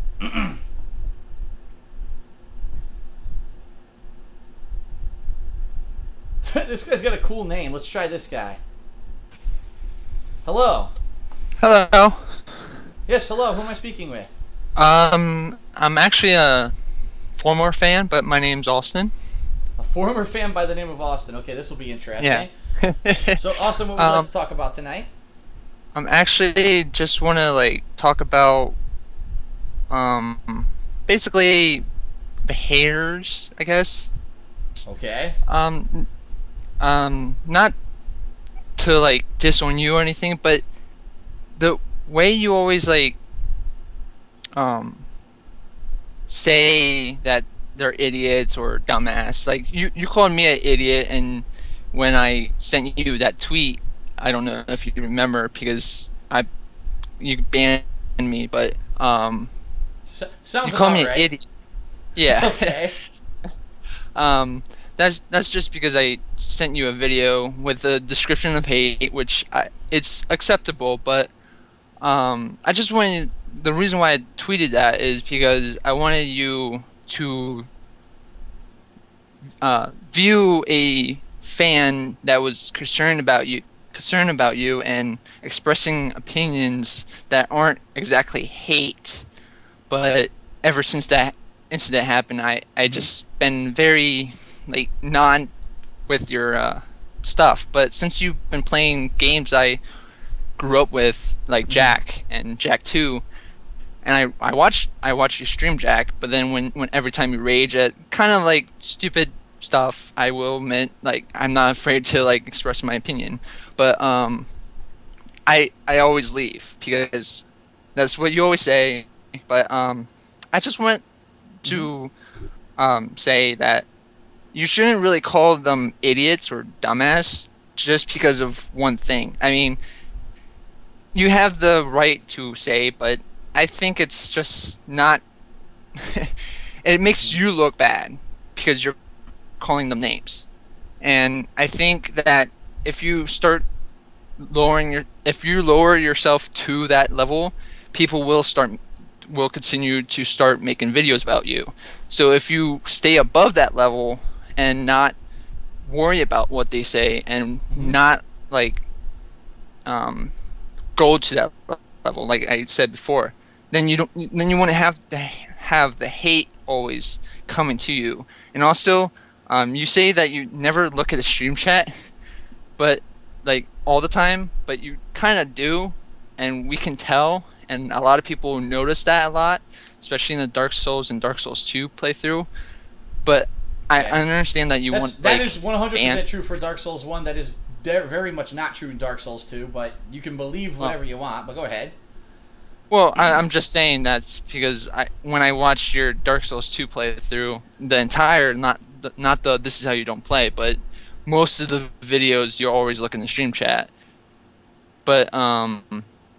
This guy's got a cool name. Let's try this guy. Hello. Hello. Yes, hello. Who am I speaking with? I'm actually a former fan, but my name's Austin. A former fan by the name of Austin. Okay, this will be interesting. Yeah. So, Austin, what would you like to talk about tonight? I'm actually just want to talk about basically the haters, I guess. Okay. Not to disown you or anything, but the way you always say that they're idiots or dumbass. Like you called me an idiot, and when I sent you that tweet, I don't know if you remember because you banned me, but sounds you called me right. an idiot. Yeah. Okay. That's just because I sent you a video with a description of hate, which it's acceptable, but I just wanted, the reason why I tweeted that is because I wanted you to view a fan that was concerned about you and expressing opinions that aren't exactly hate, but ever since that incident happened, I just been very non with your stuff. But since you've been playing games I grew up with, like Jack and Jack 2, and I watch you stream Jack, but then when every time you rage at kind of stupid stuff, I will admit I'm not afraid to express my opinion, but I always leave because that's what you always say. But I just want to say that you shouldn't really call them idiots or dumbass just because of one thing. I mean, you have the right to say, but I think it's just not. It makes you look bad because you're calling them names. And I think that if you start if you lower yourself to that level, people will continue to start making videos about you. So if you stay above that level and not worry about what they say and not like go to that level, like I said before, then you won't have the hate always coming to you. And also, you say that you never look at the stream chat, but like all the time, but you kind of do, and we can tell, and a lot of people notice that a lot, especially in the Dark Souls and Dark Souls 2 playthrough. But I understand that that is 100% true for Dark Souls 1. That is very much not true in Dark Souls 2, but you can believe whatever you want, but go ahead. Well, I'm just saying that's because when I watched your Dark Souls 2 playthrough, the entire, not the this is how you don't play, but most of the videos you always look in the stream chat. But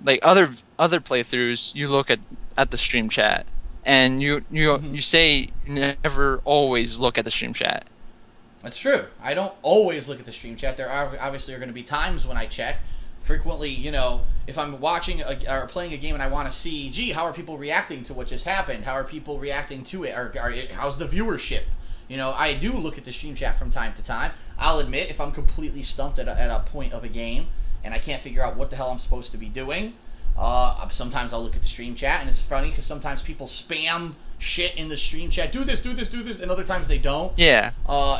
like other playthroughs, you look at the stream chat, and you say you never always look at the stream chat. That's true. I don't always look at the stream chat. There obviously are going to be times when I check. Frequently, you know, if I'm watching or playing a game and I want to see, gee, how are people reacting to what just happened? How are people reacting to it? Or how's the viewership? You know, I do look at the stream chat from time to time. I'll admit, if I'm completely stumped at a point of a game and I can't figure out what the hell I'm supposed to be doing, sometimes I'll look at the stream chat, and it's funny because sometimes people spam shit in the stream chat. Do this, do this, do this, and other times they don't. Yeah.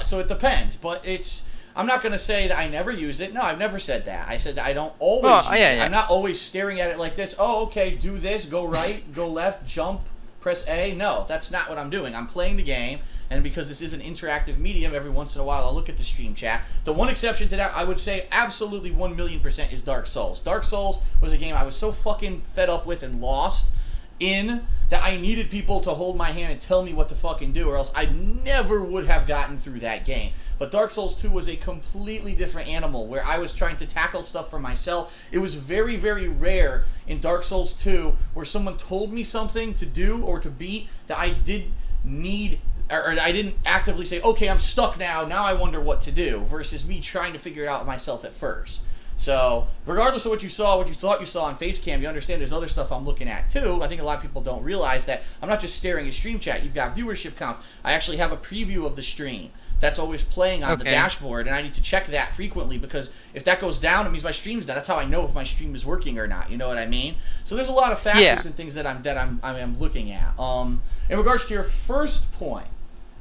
So it depends, but I'm not going to say that I never use it. No, I've never said that. I said that I don't always use it. I'm not always staring at it like this. Oh, okay, do this, go right, go left, jump, press A. No, that's not what I'm doing. I'm playing the game, and because this is an interactive medium, every once in a while I'll look at the stream chat. The one exception to that, I would say absolutely 1,000,000% is Dark Souls. Dark Souls was a game I was so fucking fed up with and lost in that I needed people to hold my hand and tell me what to fucking do, or else I never would have gotten through that game. But Dark Souls 2 was a completely different animal, where I was trying to tackle stuff for myself. It was very, very rare in Dark Souls 2 where someone told me something to do or to beat that I did need, or I didn't actively say, okay, I'm stuck now I wonder what to do, versus me trying to figure it out myself at first. So, regardless of what you saw, what you thought you saw on Facecam, you understand there's other stuff I'm looking at too. I think a lot of people don't realize that I'm not just staring at stream chat. You've got viewership counts. I actually have a preview of the stream that's always playing on the dashboard, and I need to check that frequently, because if that goes down, it means my stream's down. That's how I know if my stream is working or not. You know what I mean? So there's a lot of factors and things that I'm looking at. In regards to your first point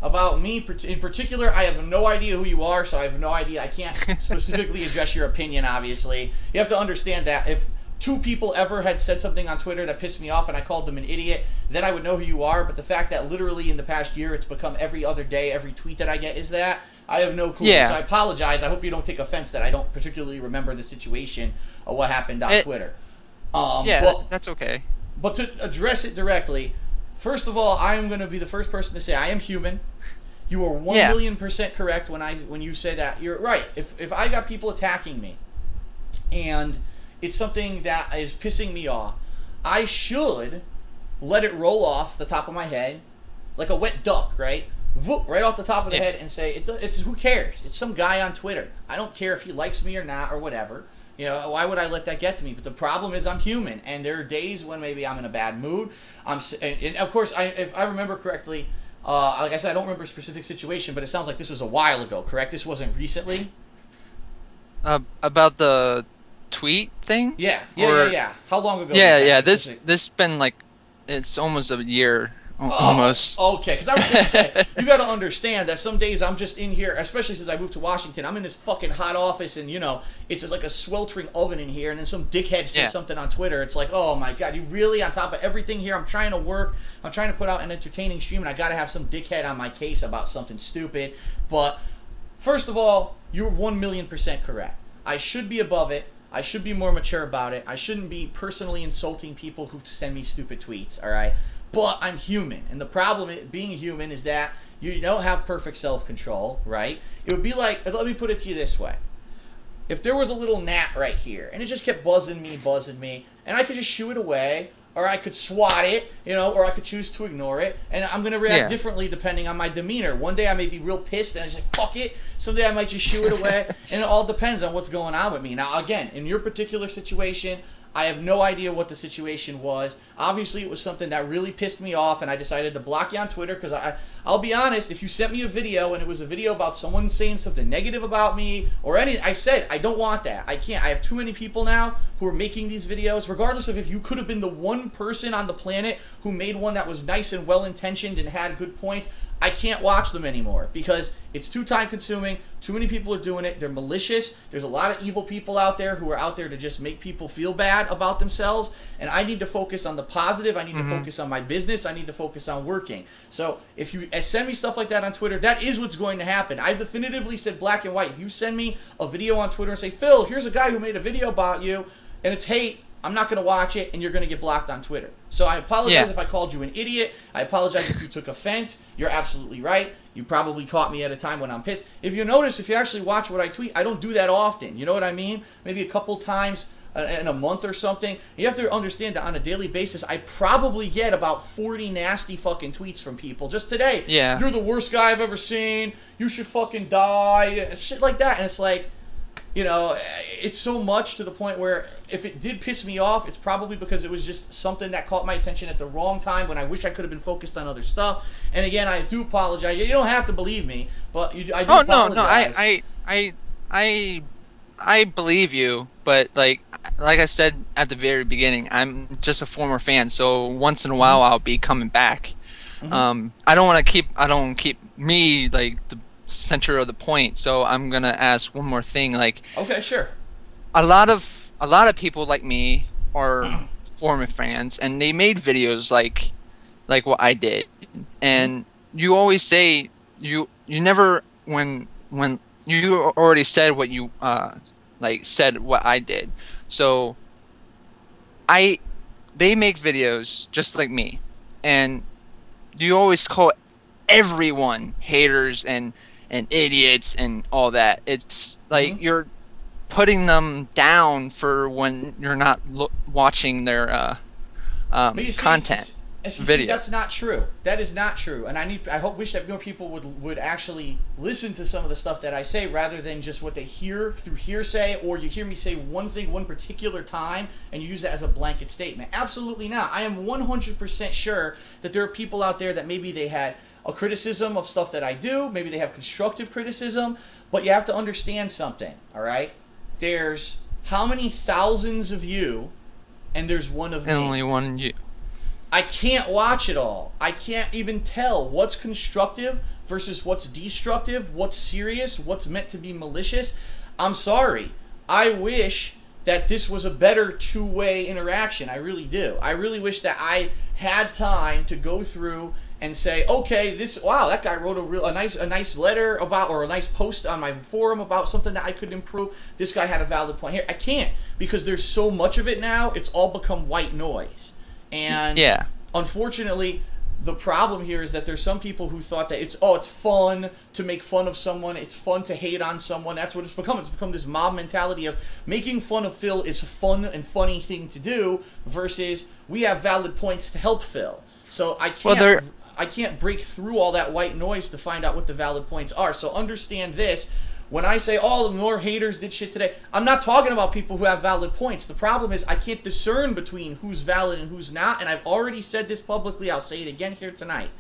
about me in particular, I have no idea who you are, so I have no idea. I can't specifically address your opinion, obviously. You have to understand that if two people ever had said something on Twitter that pissed me off and I called them an idiot, then I would know who you are. But the fact that literally in the past year it's become every other day, every tweet that I get is that, I have no clue. So I apologize. I hope you don't take offense that I don't particularly remember the situation or what happened on Twitter. That's okay. But to address it directly, first of all, I am going to be the first person to say I am human. You are 1,000,000% correct when you say that. You're right. If I got people attacking me and it's something that is pissing me off, I should let it roll off the top of my head like a wet duck, right? Right off the top of the head and say, it's who cares? It's some guy on Twitter. I don't care if he likes me or not or whatever. You know, why would I let that get to me? But the problem is I'm human, and there are days when maybe I'm in a bad mood. And of course, if I remember correctly, like I said, I don't remember a specific situation, but it sounds like this was a while ago, correct? This wasn't recently? About the tweet thing? Yeah. How long ago? This been like, it's almost a year. Almost. Okay, because I was going to say, you got to understand that some days I'm just in here, especially since I moved to Washington, I'm in this fucking hot office, and, you know, it's just like a sweltering oven in here, and then some dickhead says something on Twitter. It's like, oh my God, you really, on top of everything here, I'm trying to work, I'm trying to put out an entertaining stream, and I got to have some dickhead on my case about something stupid. But, first of all, you're 1,000,000% correct. I should be above it. I should be more mature about it. I shouldn't be personally insulting people who send me stupid tweets, all right? but I'm human. And the problem being human is that you don't have perfect self-control, right? It would be like, let me put it to you this way. If there was a little gnat right here, and it just kept buzzing me, and I could just shoo it away, or I could swat it, you know, or I could choose to ignore it, and I'm going to react differently depending on my demeanor. One day I may be real pissed, and I say, fuck it. Someday I might just shoo it away, and it all depends on what's going on with me. Now, again, in your particular situation, I have no idea what the situation was. Obviously, it was something that really pissed me off, and I decided to block you on Twitter because I'll be honest, if you sent me a video and it was a video about someone saying something negative about me or anything, I said, I don't want that. I can't. I have too many people now who are making these videos, regardless of if you could have been the one person on the planet who made one that was nice and well-intentioned and had good points. I can't watch them anymore because it's too time-consuming. Too many people are doing it. They're malicious. There's a lot of evil people out there who are out there to just make people feel bad about themselves. And I need to focus on the positive. I need to focus on my business. I need to focus on working. So if you send me stuff like that on Twitter, that is what's going to happen. I definitively said black and white. If you send me a video on Twitter and say, Phil, here's a guy who made a video about you, and it's hate, I'm not going to watch it, and you're going to get blocked on Twitter. So I apologize if I called you an idiot. I apologize if you took offense. You're absolutely right. You probably caught me at a time when I'm pissed. If you notice, if you actually watch what I tweet, I don't do that often. You know what I mean? Maybe a couple times in a month or something. You have to understand that on a daily basis, I probably get about 40 nasty fucking tweets from people. Just today, you're the worst guy I've ever seen. You should fucking die. Shit like that. And it's like, you know, it's so much to the point where if it did piss me off, it's probably because it was just something that caught my attention at the wrong time when I wish I could have been focused on other stuff. And again, I do apologize. You don't have to believe me, but I do apologize. I believe you, but like I said at the very beginning, I'm just a former fan, so once in a while I'll be coming back. I don't keep me like the center of the point, so I'm gonna ask one more thing. Like, okay, sure. A lot of people like me are former fans, and they made videos like what I did. And you always say you never when you already said what you said what I did. So they make videos just like me, and you always call everyone haters and idiots and all that. It's like you're putting them down for when you're not watching their content. See, that's not true. That is not true. And I wish that more people would actually listen to some of the stuff that I say rather than just what they hear through hearsay, or you hear me say one thing one particular time and you use that as a blanket statement. Absolutely not. I am 100% sure that there are people out there that maybe they had a criticism of stuff that I do. Maybe they have constructive criticism, but you have to understand something, all right? There's how many thousands of you, and there's one of me. And only one you. I can't watch it all. I can't even tell what's constructive versus what's destructive, what's serious, what's meant to be malicious. I'm sorry. I wish that this was a better two-way interaction. I really do. I really wish that I had time to go through and say, okay, that guy wrote a nice letter about, or a nice post on my forum about something that I could improve. This guy had a valid point here. I can't, because there's so much of it now. It's all become white noise. And unfortunately, the problem here is that there's some people who thought that it's fun to make fun of someone. It's fun to hate on someone. That's what it's become. It's become this mob mentality of making fun of Phil is a fun and funny thing to do versus we have valid points to help Phil. So I can't break through all that white noise to find out what the valid points are. So understand this. When I say, the more haters did shit today, I'm not talking about people who have valid points. The problem is I can't discern between who's valid and who's not, and I've already said this publicly. I'll say it again here tonight.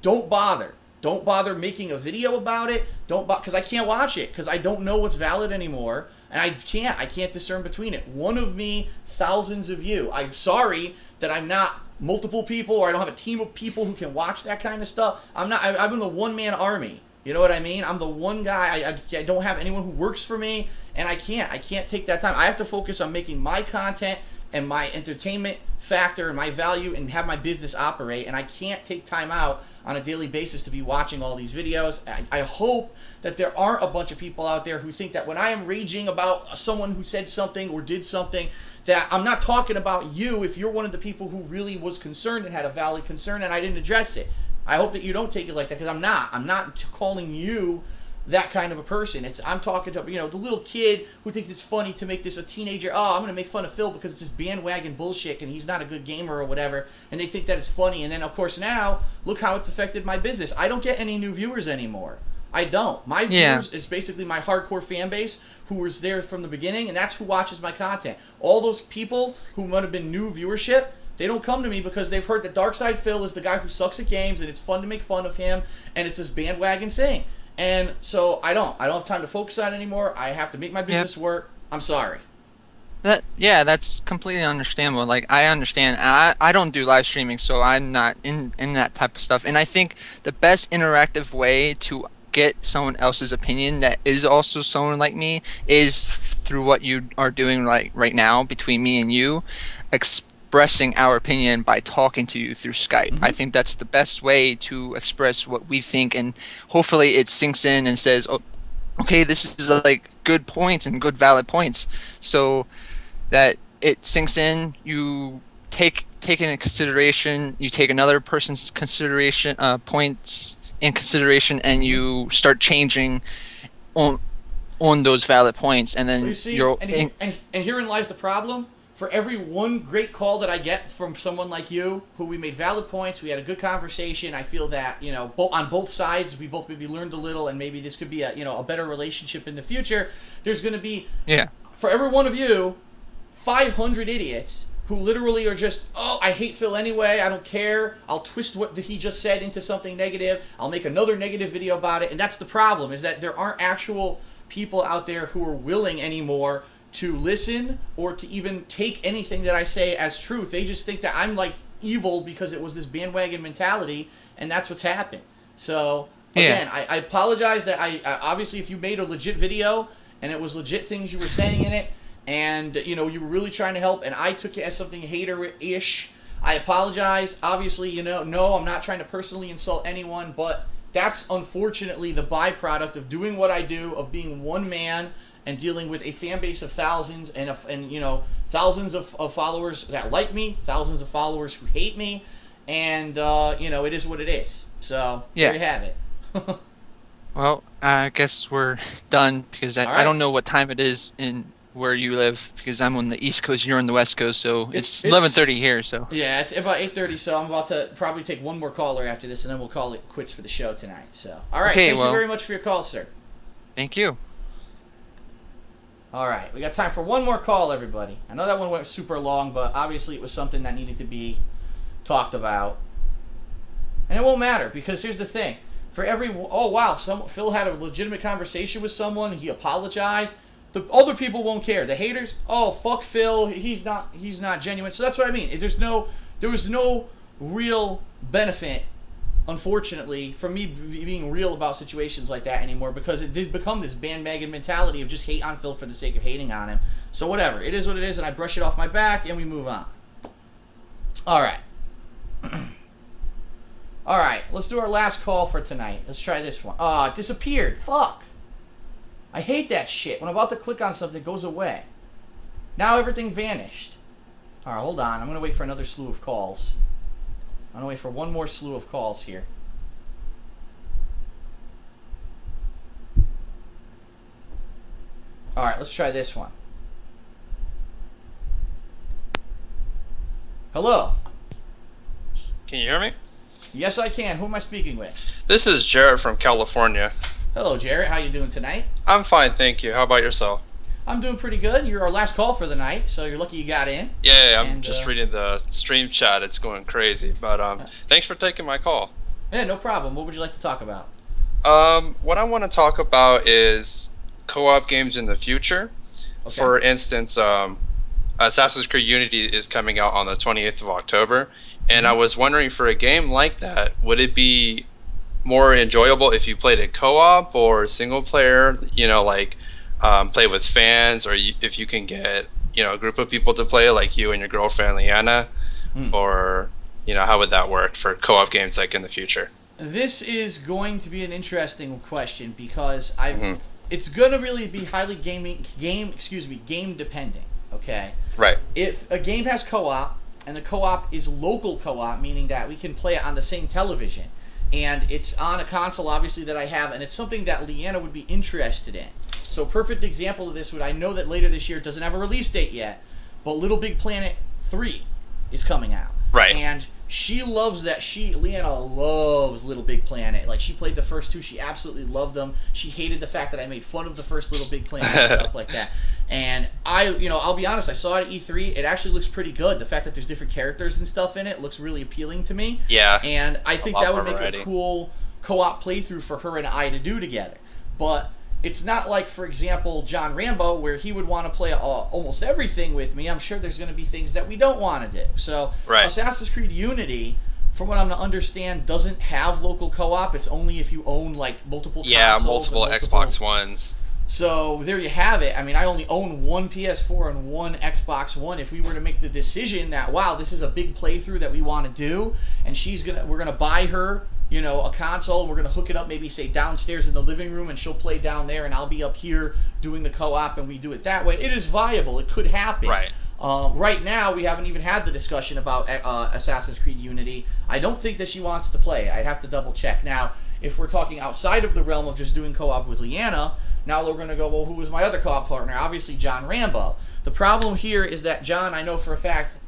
Don't bother. Don't bother making a video about it. Because I can't watch it, because I don't know what's valid anymore, and I can't discern between it. One of me, thousands of you. I'm sorry that I'm not multiple people, or I don't have a team of people who can watch that kind of stuff. I'm in the one-man army. You know what I mean? I'm the one guy. I don't have anyone who works for me, and I can't take that time. I have to focus on making my content and my entertainment factor and my value and have my business operate, and I can't take time out on a daily basis to be watching all these videos. I hope that there aren't a bunch of people out there who think that when I am raging about someone who said something or did something, that I'm not talking about you if you're one of the people who really was concerned and had a valid concern and I didn't address it. I hope that you don't take it like that, because I'm not calling you that kind of a person. I'm talking to, you know, the little kid who thinks it's funny to make this a teenager. Oh, I'm going to make fun of Phil because it's this bandwagon bullshit and he's not a good gamer or whatever, and they think that it's funny. And then, of course, now look how it's affected my business. I don't get any new viewers anymore. I don't. My viewers is basically my hardcore fan base who was there from the beginning, and that's who watches my content. All those people who might have been new viewership, they don't come to me because they've heard that Darkside Phil is the guy who sucks at games and it's fun to make fun of him and it's this bandwagon thing. And so I don't have time to focus on it anymore. I have to make my business work. I'm sorry. That's completely understandable. Like, I understand. I don't do live streaming, so I'm not in that type of stuff. And I think the best interactive way to get someone else's opinion that is also someone like me is through what you are doing right now between me and you, expressing our opinion by talking to you through Skype. I think that's the best way to express what we think, and hopefully it sinks in and says, oh, okay, this is like good points and good valid points, so that it sinks in. You take into consideration, you take another person's consideration points in consideration, and you start changing on those valid points, and then well, you see, and herein lies the problem. For every one great call that I get from someone like you, who we made valid points, we had a good conversation, I feel that, you know, on both sides, we both maybe learned a little, and maybe this could be a, you know, a better relationship in the future. There's going to be, for every one of you, 500 idiots who literally are just, oh, I hate Phil anyway, I don't care, I'll twist what he just said into something negative, I'll make another negative video about it. And that's the problem, is that there aren't actual people out there who are willing anymore to listen or to even take anything that I say as truth. They just think that I'm like evil because it was this bandwagon mentality, and that's what's happened. So again, I apologize that I obviously, if you made a legit video and it was legit things you were saying in it, and you know, you were really trying to help, and I took it as something hater-ish, I apologize. Obviously, you know, no, I'm not trying to personally insult anyone, but that's unfortunately the byproduct of doing what I do, of being one man and dealing with a fan base of thousands and you know, thousands of followers that like me, thousands of followers who hate me, and you know, it is what it is. So there you have it. Well, I guess we're done, because I don't know what time it is in where you live, because I'm on the East Coast, you're on the West Coast, so it's 11:30 here. So yeah, it's about 8:30. So I'm about to probably take one more caller after this, and then we'll call it quits for the show tonight. So all right, thank you very much for your call, sir. Thank you. All right, we got time for one more call, everybody. I know that one went super long, but obviously it was something that needed to be talked about. And it won't matter, because here's the thing. For every, oh wow, Phil had a legitimate conversation with someone, he apologized. The other people won't care. The haters, oh fuck Phil, he's not genuine. So that's what I mean. There was no real benefit, unfortunately, for me being real about situations like that anymore, because it did become this bandwagon mentality of just hate on Phil for the sake of hating on him. So whatever, it is what it is, and I brush it off my back and we move on. All right. All right, let's do our last call for tonight. Let's try this one. It disappeared. Fuck. I hate that shit. When I'm about to click on something, it goes away. Now everything vanished. All right, hold on. I'm going to wait for another slew of calls. I'm going to wait for one more slew of calls here. All right, let's try this one. Hello. Can you hear me? Yes, I can. Who am I speaking with? This is Jarrett from California. Hello, Jarrett. How you doing tonight? I'm fine, thank you. How about yourself? I'm doing pretty good. You're our last call for the night, so you're lucky you got in. Yeah, I'm just reading the stream chat. It's going crazy. But thanks for taking my call. Yeah, no problem. What would you like to talk about? What I want to talk about is co-op games in the future. Okay. For instance, Assassin's Creed Unity is coming out on the 28th of October. And I was wondering, for a game like that, would it be more enjoyable if you played it co-op or single player, you know, like play with fans, or if you can get a group of people to play, like you and your girlfriend Leanna, or how would that work for co-op games like in the future? This is going to be an interesting question because it's going to really be highly game dependent. Okay. Right. If a game has co-op and the co-op is local co-op, meaning that we can play it on the same television, and it's on a console obviously that I have, and it's something that Leanna would be interested in. So perfect example of this would, I know that later this year, it doesn't have a release date yet, but Little Big Planet 3 is coming out. Right. And she loves that. Leanna loves Little Big Planet. Like, she played the first two. She absolutely loved them. She hated the fact that I made fun of the first Little Big Planet and stuff like that. And I'll be honest, I saw it at E3. It actually looks pretty good. The fact that there's different characters and stuff in it looks really appealing to me. Yeah. And I think that would make a cool co-op playthrough for her and I to do together. But it's not like, for example, John Rambo, where he would want to play almost everything with me. I'm sure there's going to be things that we don't want to do. So Assassin's Creed Unity, from what I'm to understand, doesn't have local co-op. It's only if you own like multiple consoles. Multiple Xbox Ones. So there you have it. I mean, I only own one PS4 and one Xbox One. If we were to make the decision that, wow, this is a big playthrough that we want to do, and we're gonna buy her, a console, and we're gonna hook it up, maybe say downstairs in the living room, and she'll play down there, and I'll be up here doing the co-op, and we do it that way. It is viable. It could happen. Right. Right now, we haven't even had the discussion about Assassin's Creed Unity. I don't think that she wants to play. I'd have to double check. Now, if we're talking outside of the realm of just doing co-op with Leanna, now we're going to go, well, who was my other co-op partner? Obviously, John Rambo. The problem here is that John, I know for a fact,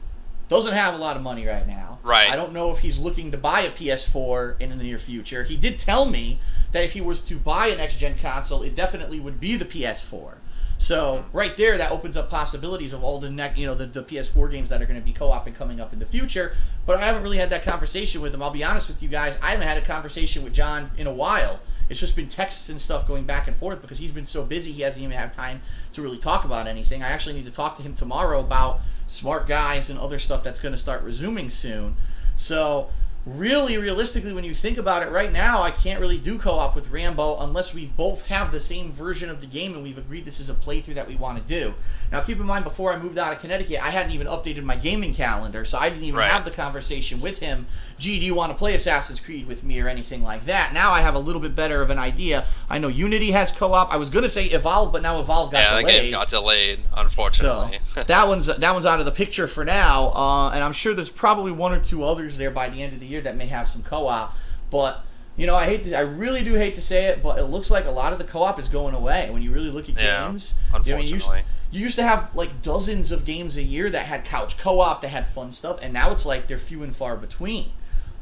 doesn't have a lot of money right now. Right. I don't know if he's looking to buy a PS4 in the near future. He did tell me that if he was to buy a next-gen console, it definitely would be the PS4. So right there, that opens up possibilities of all the the PS4 games that are going to be co-op and coming up in the future. But I haven't really had that conversation with him. I'll be honest with you guys, I haven't had a conversation with John in a while. It's just been texts and stuff going back and forth because he's been so busy he hasn't even had time to really talk about anything. I actually need to talk to him tomorrow about Smart Guys and other stuff that's going to start resuming soon. So really, realistically, when you think about it right now, I can't really do co-op with Rambo unless we both have the same version of the game and we've agreed this is a playthrough that we want to do. Now, keep in mind, before I moved out of Connecticut, I hadn't even updated my gaming calendar, so I didn't even have the conversation with him, gee, do you want to play Assassin's Creed with me or anything like that? Now I have a little bit better of an idea. I know Unity has co-op. I was going to say Evolve, but now Evolve got delayed. Yeah, the game got delayed, unfortunately. So that one's out of the picture for now, and I'm sure there's probably one or two others there by the end of the year that may have some co-op. But I really do hate to say it, but it looks like a lot of the co-op is going away when you really look at games. Unfortunately. You used to have like dozens of games a year that had couch co-op, that had fun stuff, and now it's like they're few and far between.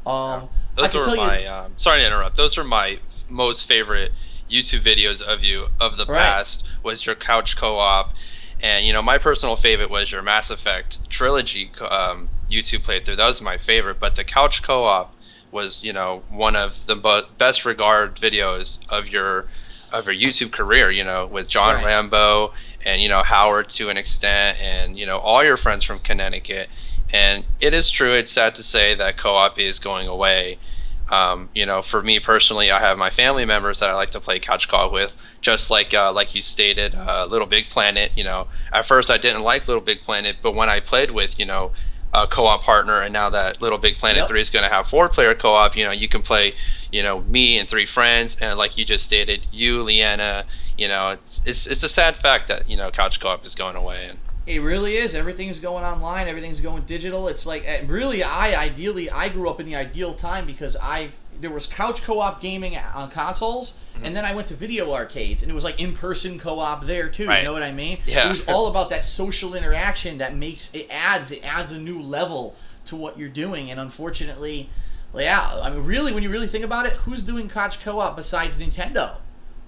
Those were my sorry to interrupt. Those were my most favorite YouTube videos of you of the past. Was your couch co-op, and my personal favorite was your Mass Effect trilogy YouTube playthrough. That was my favorite, but the couch co-op was one of the best regarded videos of your YouTube career. With John Rambo and Howard to an extent, and all your friends from Connecticut. And it is true, it's sad to say that co-op is going away. For me personally, I have my family members that I like to play couch co-op with, just like you stated, Little Big Planet. At first I didn't like Little Big Planet, but when I played with a co-op partner, and now that Little Big Planet 3 is going to have 4-player co-op, you can play me and 3 friends, and like you just stated, you, Leanna, it's a sad fact that couch co-op is going away. And it really is. Everything's going online. Everything's going digital. It's like, really, I grew up in the ideal time because there was couch co-op gaming on consoles, and then I went to video arcades, and it was like in-person co-op there too. You know what I mean? Yeah. It was all about that social interaction that adds a new level to what you're doing. And unfortunately, I mean, really, when you really think about it, who's doing couch co-op besides Nintendo?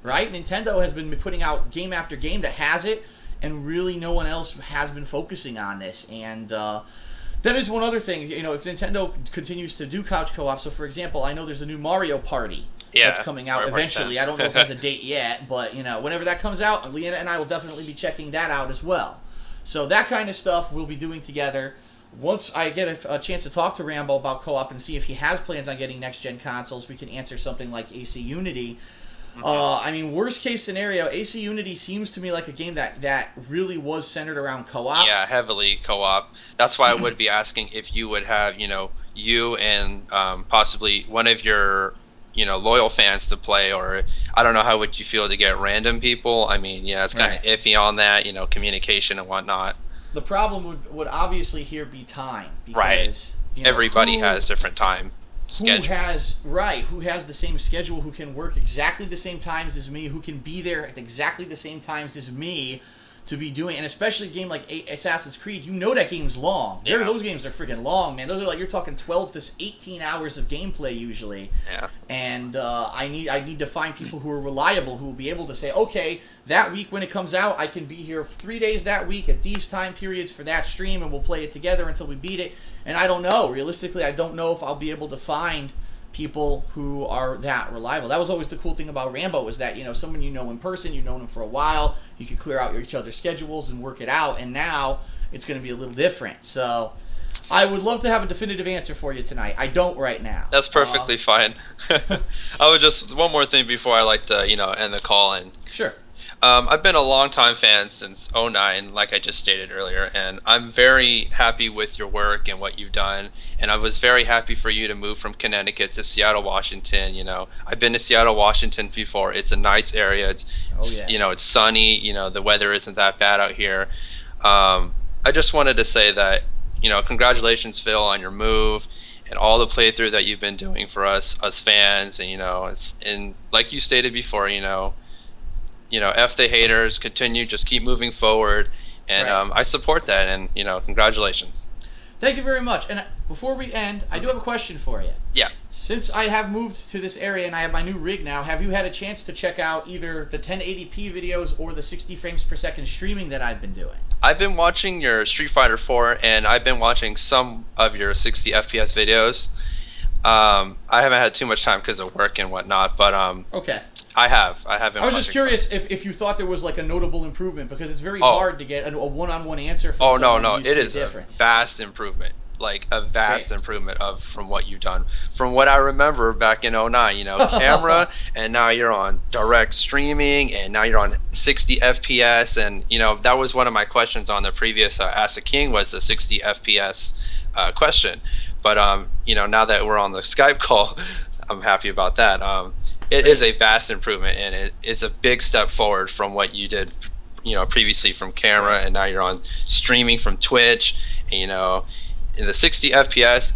Right? Nintendo has been putting out game after game that has it, and really no one else has been focusing on this. And that is one other thing. If Nintendo continues to do couch co-op, so for example, I know there's a new Mario Party that's coming out eventually. I don't know if it has a date yet, but whenever that comes out, Leanna and I will definitely be checking that out as well. So that kind of stuff we'll be doing together. Once I get a chance to talk to Rambo about co-op and see if he has plans on getting next-gen consoles, we can answer something like AC Unity. I mean, worst case scenario, AC Unity seems to me like a game that really was centered around co-op. Yeah, heavily co-op. That's why I would be asking if you would have, you and possibly one of your, loyal fans to play, or I don't know, how would you feel to get random people? I mean, yeah, it's kind of iffy on that, communication and whatnot. The problem would obviously here be time, because right. Everybody has different time schedules. Who has the same schedule, who can work exactly the same times as me, who can be there at exactly the same times as me to be doing, and especially a game like Assassin's Creed, that game's long. Yeah. Those games are freaking long, man. Those are like, you're talking 12 to 18 hours of gameplay usually. Yeah. And I need to find people who are reliable, who will be able to say, okay, that week when it comes out, I can be here 3 days that week at these time periods for that stream, and we'll play it together until we beat it. And I don't know. Realistically, I don't know if I'll be able to find people who are that reliable. That was always the cool thing about Rambo, was that, someone in person, you've known them for a while, you could clear out each other's schedules and work it out, and now it's going to be a little different. So I would love to have a definitive answer for you tonight. I don't right now. That's perfectly fine. I would just, one more thing before I like to, end the call. And sure. I've been a long-time fan since '09, like I just stated earlier, and I'm very happy with your work and what you've done. And I was very happy for you to move from Connecticut to Seattle, Washington. I've been to Seattle, Washington before. It's a nice area. It's it's sunny. The weather isn't that bad out here. I just wanted to say that, congratulations, Phil, on your move and all the playthrough that you've been doing for us fans. And and like you stated before, F the haters, continue, just keep moving forward, and I support that, and congratulations. Thank you very much. And before we end, I do have a question for you. Yeah. Since I have moved to this area and I have my new rig now, have you had a chance to check out either the 1080p videos or the 60 frames per second streaming that I've been doing? I've been watching your Street Fighter 4, and I've been watching some of your 60 FPS videos. I haven't had too much time because of work and whatnot, but okay. I have been. I was just curious if you thought there was like a notable improvement, because it's very hard to get a one-on-one answer from someone. No, it is a vast improvement, like a vast improvement from what you've done. From what I remember back in '09, camera, and now you're on direct streaming, and now you're on 60 FPS, and that was one of my questions on the previous Ask the King, was the 60 FPS question. But now that we're on the Skype call, I'm happy about that. It is a vast improvement, and it is a big step forward from what you did, previously from camera, and now you're on streaming from Twitch. And, in the 60 FPS,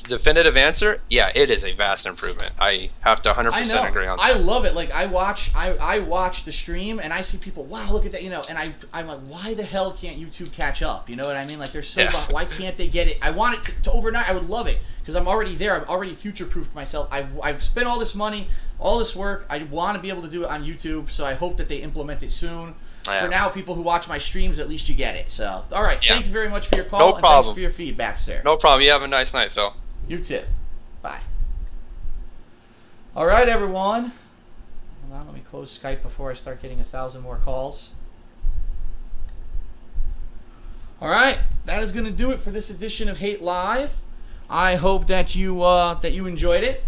definitive answer, yeah, it is a vast improvement. I have to 100% agree on that. I love it. Like, I watch the stream, and I see people, wow, look at that, and I'm like, why the hell can't YouTube catch up? You know what I mean? Like, they're so, why can't they get it? I want it to overnight. I would love it, because I'm already there. I've already future-proofed myself. I've spent all this money, all this work. I want to be able to do it on YouTube, so I hope that they implement it soon. For now, people who watch my streams, at least you get it. So, all right. Thanks very much for your call. No problem. Thanks for your feedback, sir. No problem. You have a nice night, Phil. You too. Bye. All right, everyone. Hold on. Let me close Skype before I start getting 1,000 more calls. All right. That is going to do it for this edition of Hate Live. I hope that you enjoyed it.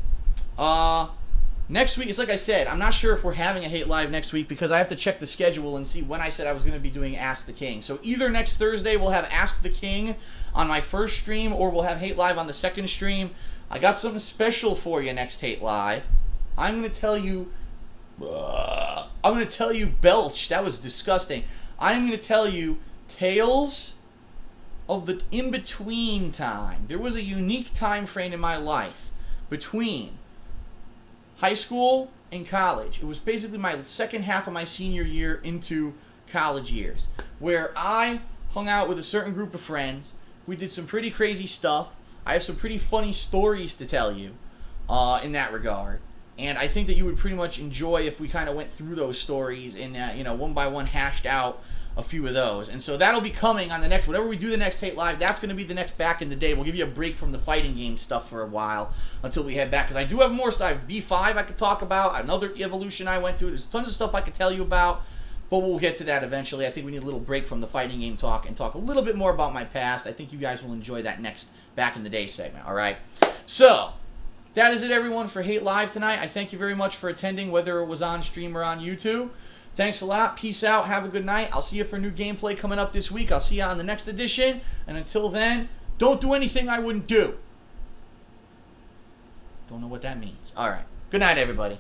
Next week, it's like I said, I'm not sure if we're having a Hate Live next week, because I have to check the schedule and see when I said I was going to be doing Ask the King. So either next Thursday we'll have Ask the King on my first stream, or we'll have Hate Live on the second stream. I got something special for you next Hate Live. I'm going to tell you... belch. That was disgusting. I'm going to tell you tales of the in-between time. There was a unique time frame in my life between high school and college. It was basically my second half of my senior year into college years, where I hung out with a certain group of friends. We did some pretty crazy stuff. I have some pretty funny stories to tell you in that regard. And I think that you would pretty much enjoy if we kind of went through those stories and, one by one hashed out a few of those. And so that'll be coming on the next, whenever we do the next Hate Live, that's going to be the next Back in the Day. We'll give you a break from the fighting game stuff for a while until we head back, because I do have more stuff. I have B5 I could talk about, another evolution I went to. There's tons of stuff I could tell you about, but we'll get to that eventually. I think we need a little break from the fighting game talk and talk a little bit more about my past. I think you guys will enjoy that next Back in the Day segment, all right? So, that is it, everyone, for Hate Live tonight. I thank you very much for attending, whether it was on stream or on YouTube. Thanks a lot. Peace out. Have a good night. I'll see you for new gameplay coming up this week. I'll see you on the next edition. And until then, don't do anything I wouldn't do. Don't know what that means. All right. Good night, everybody.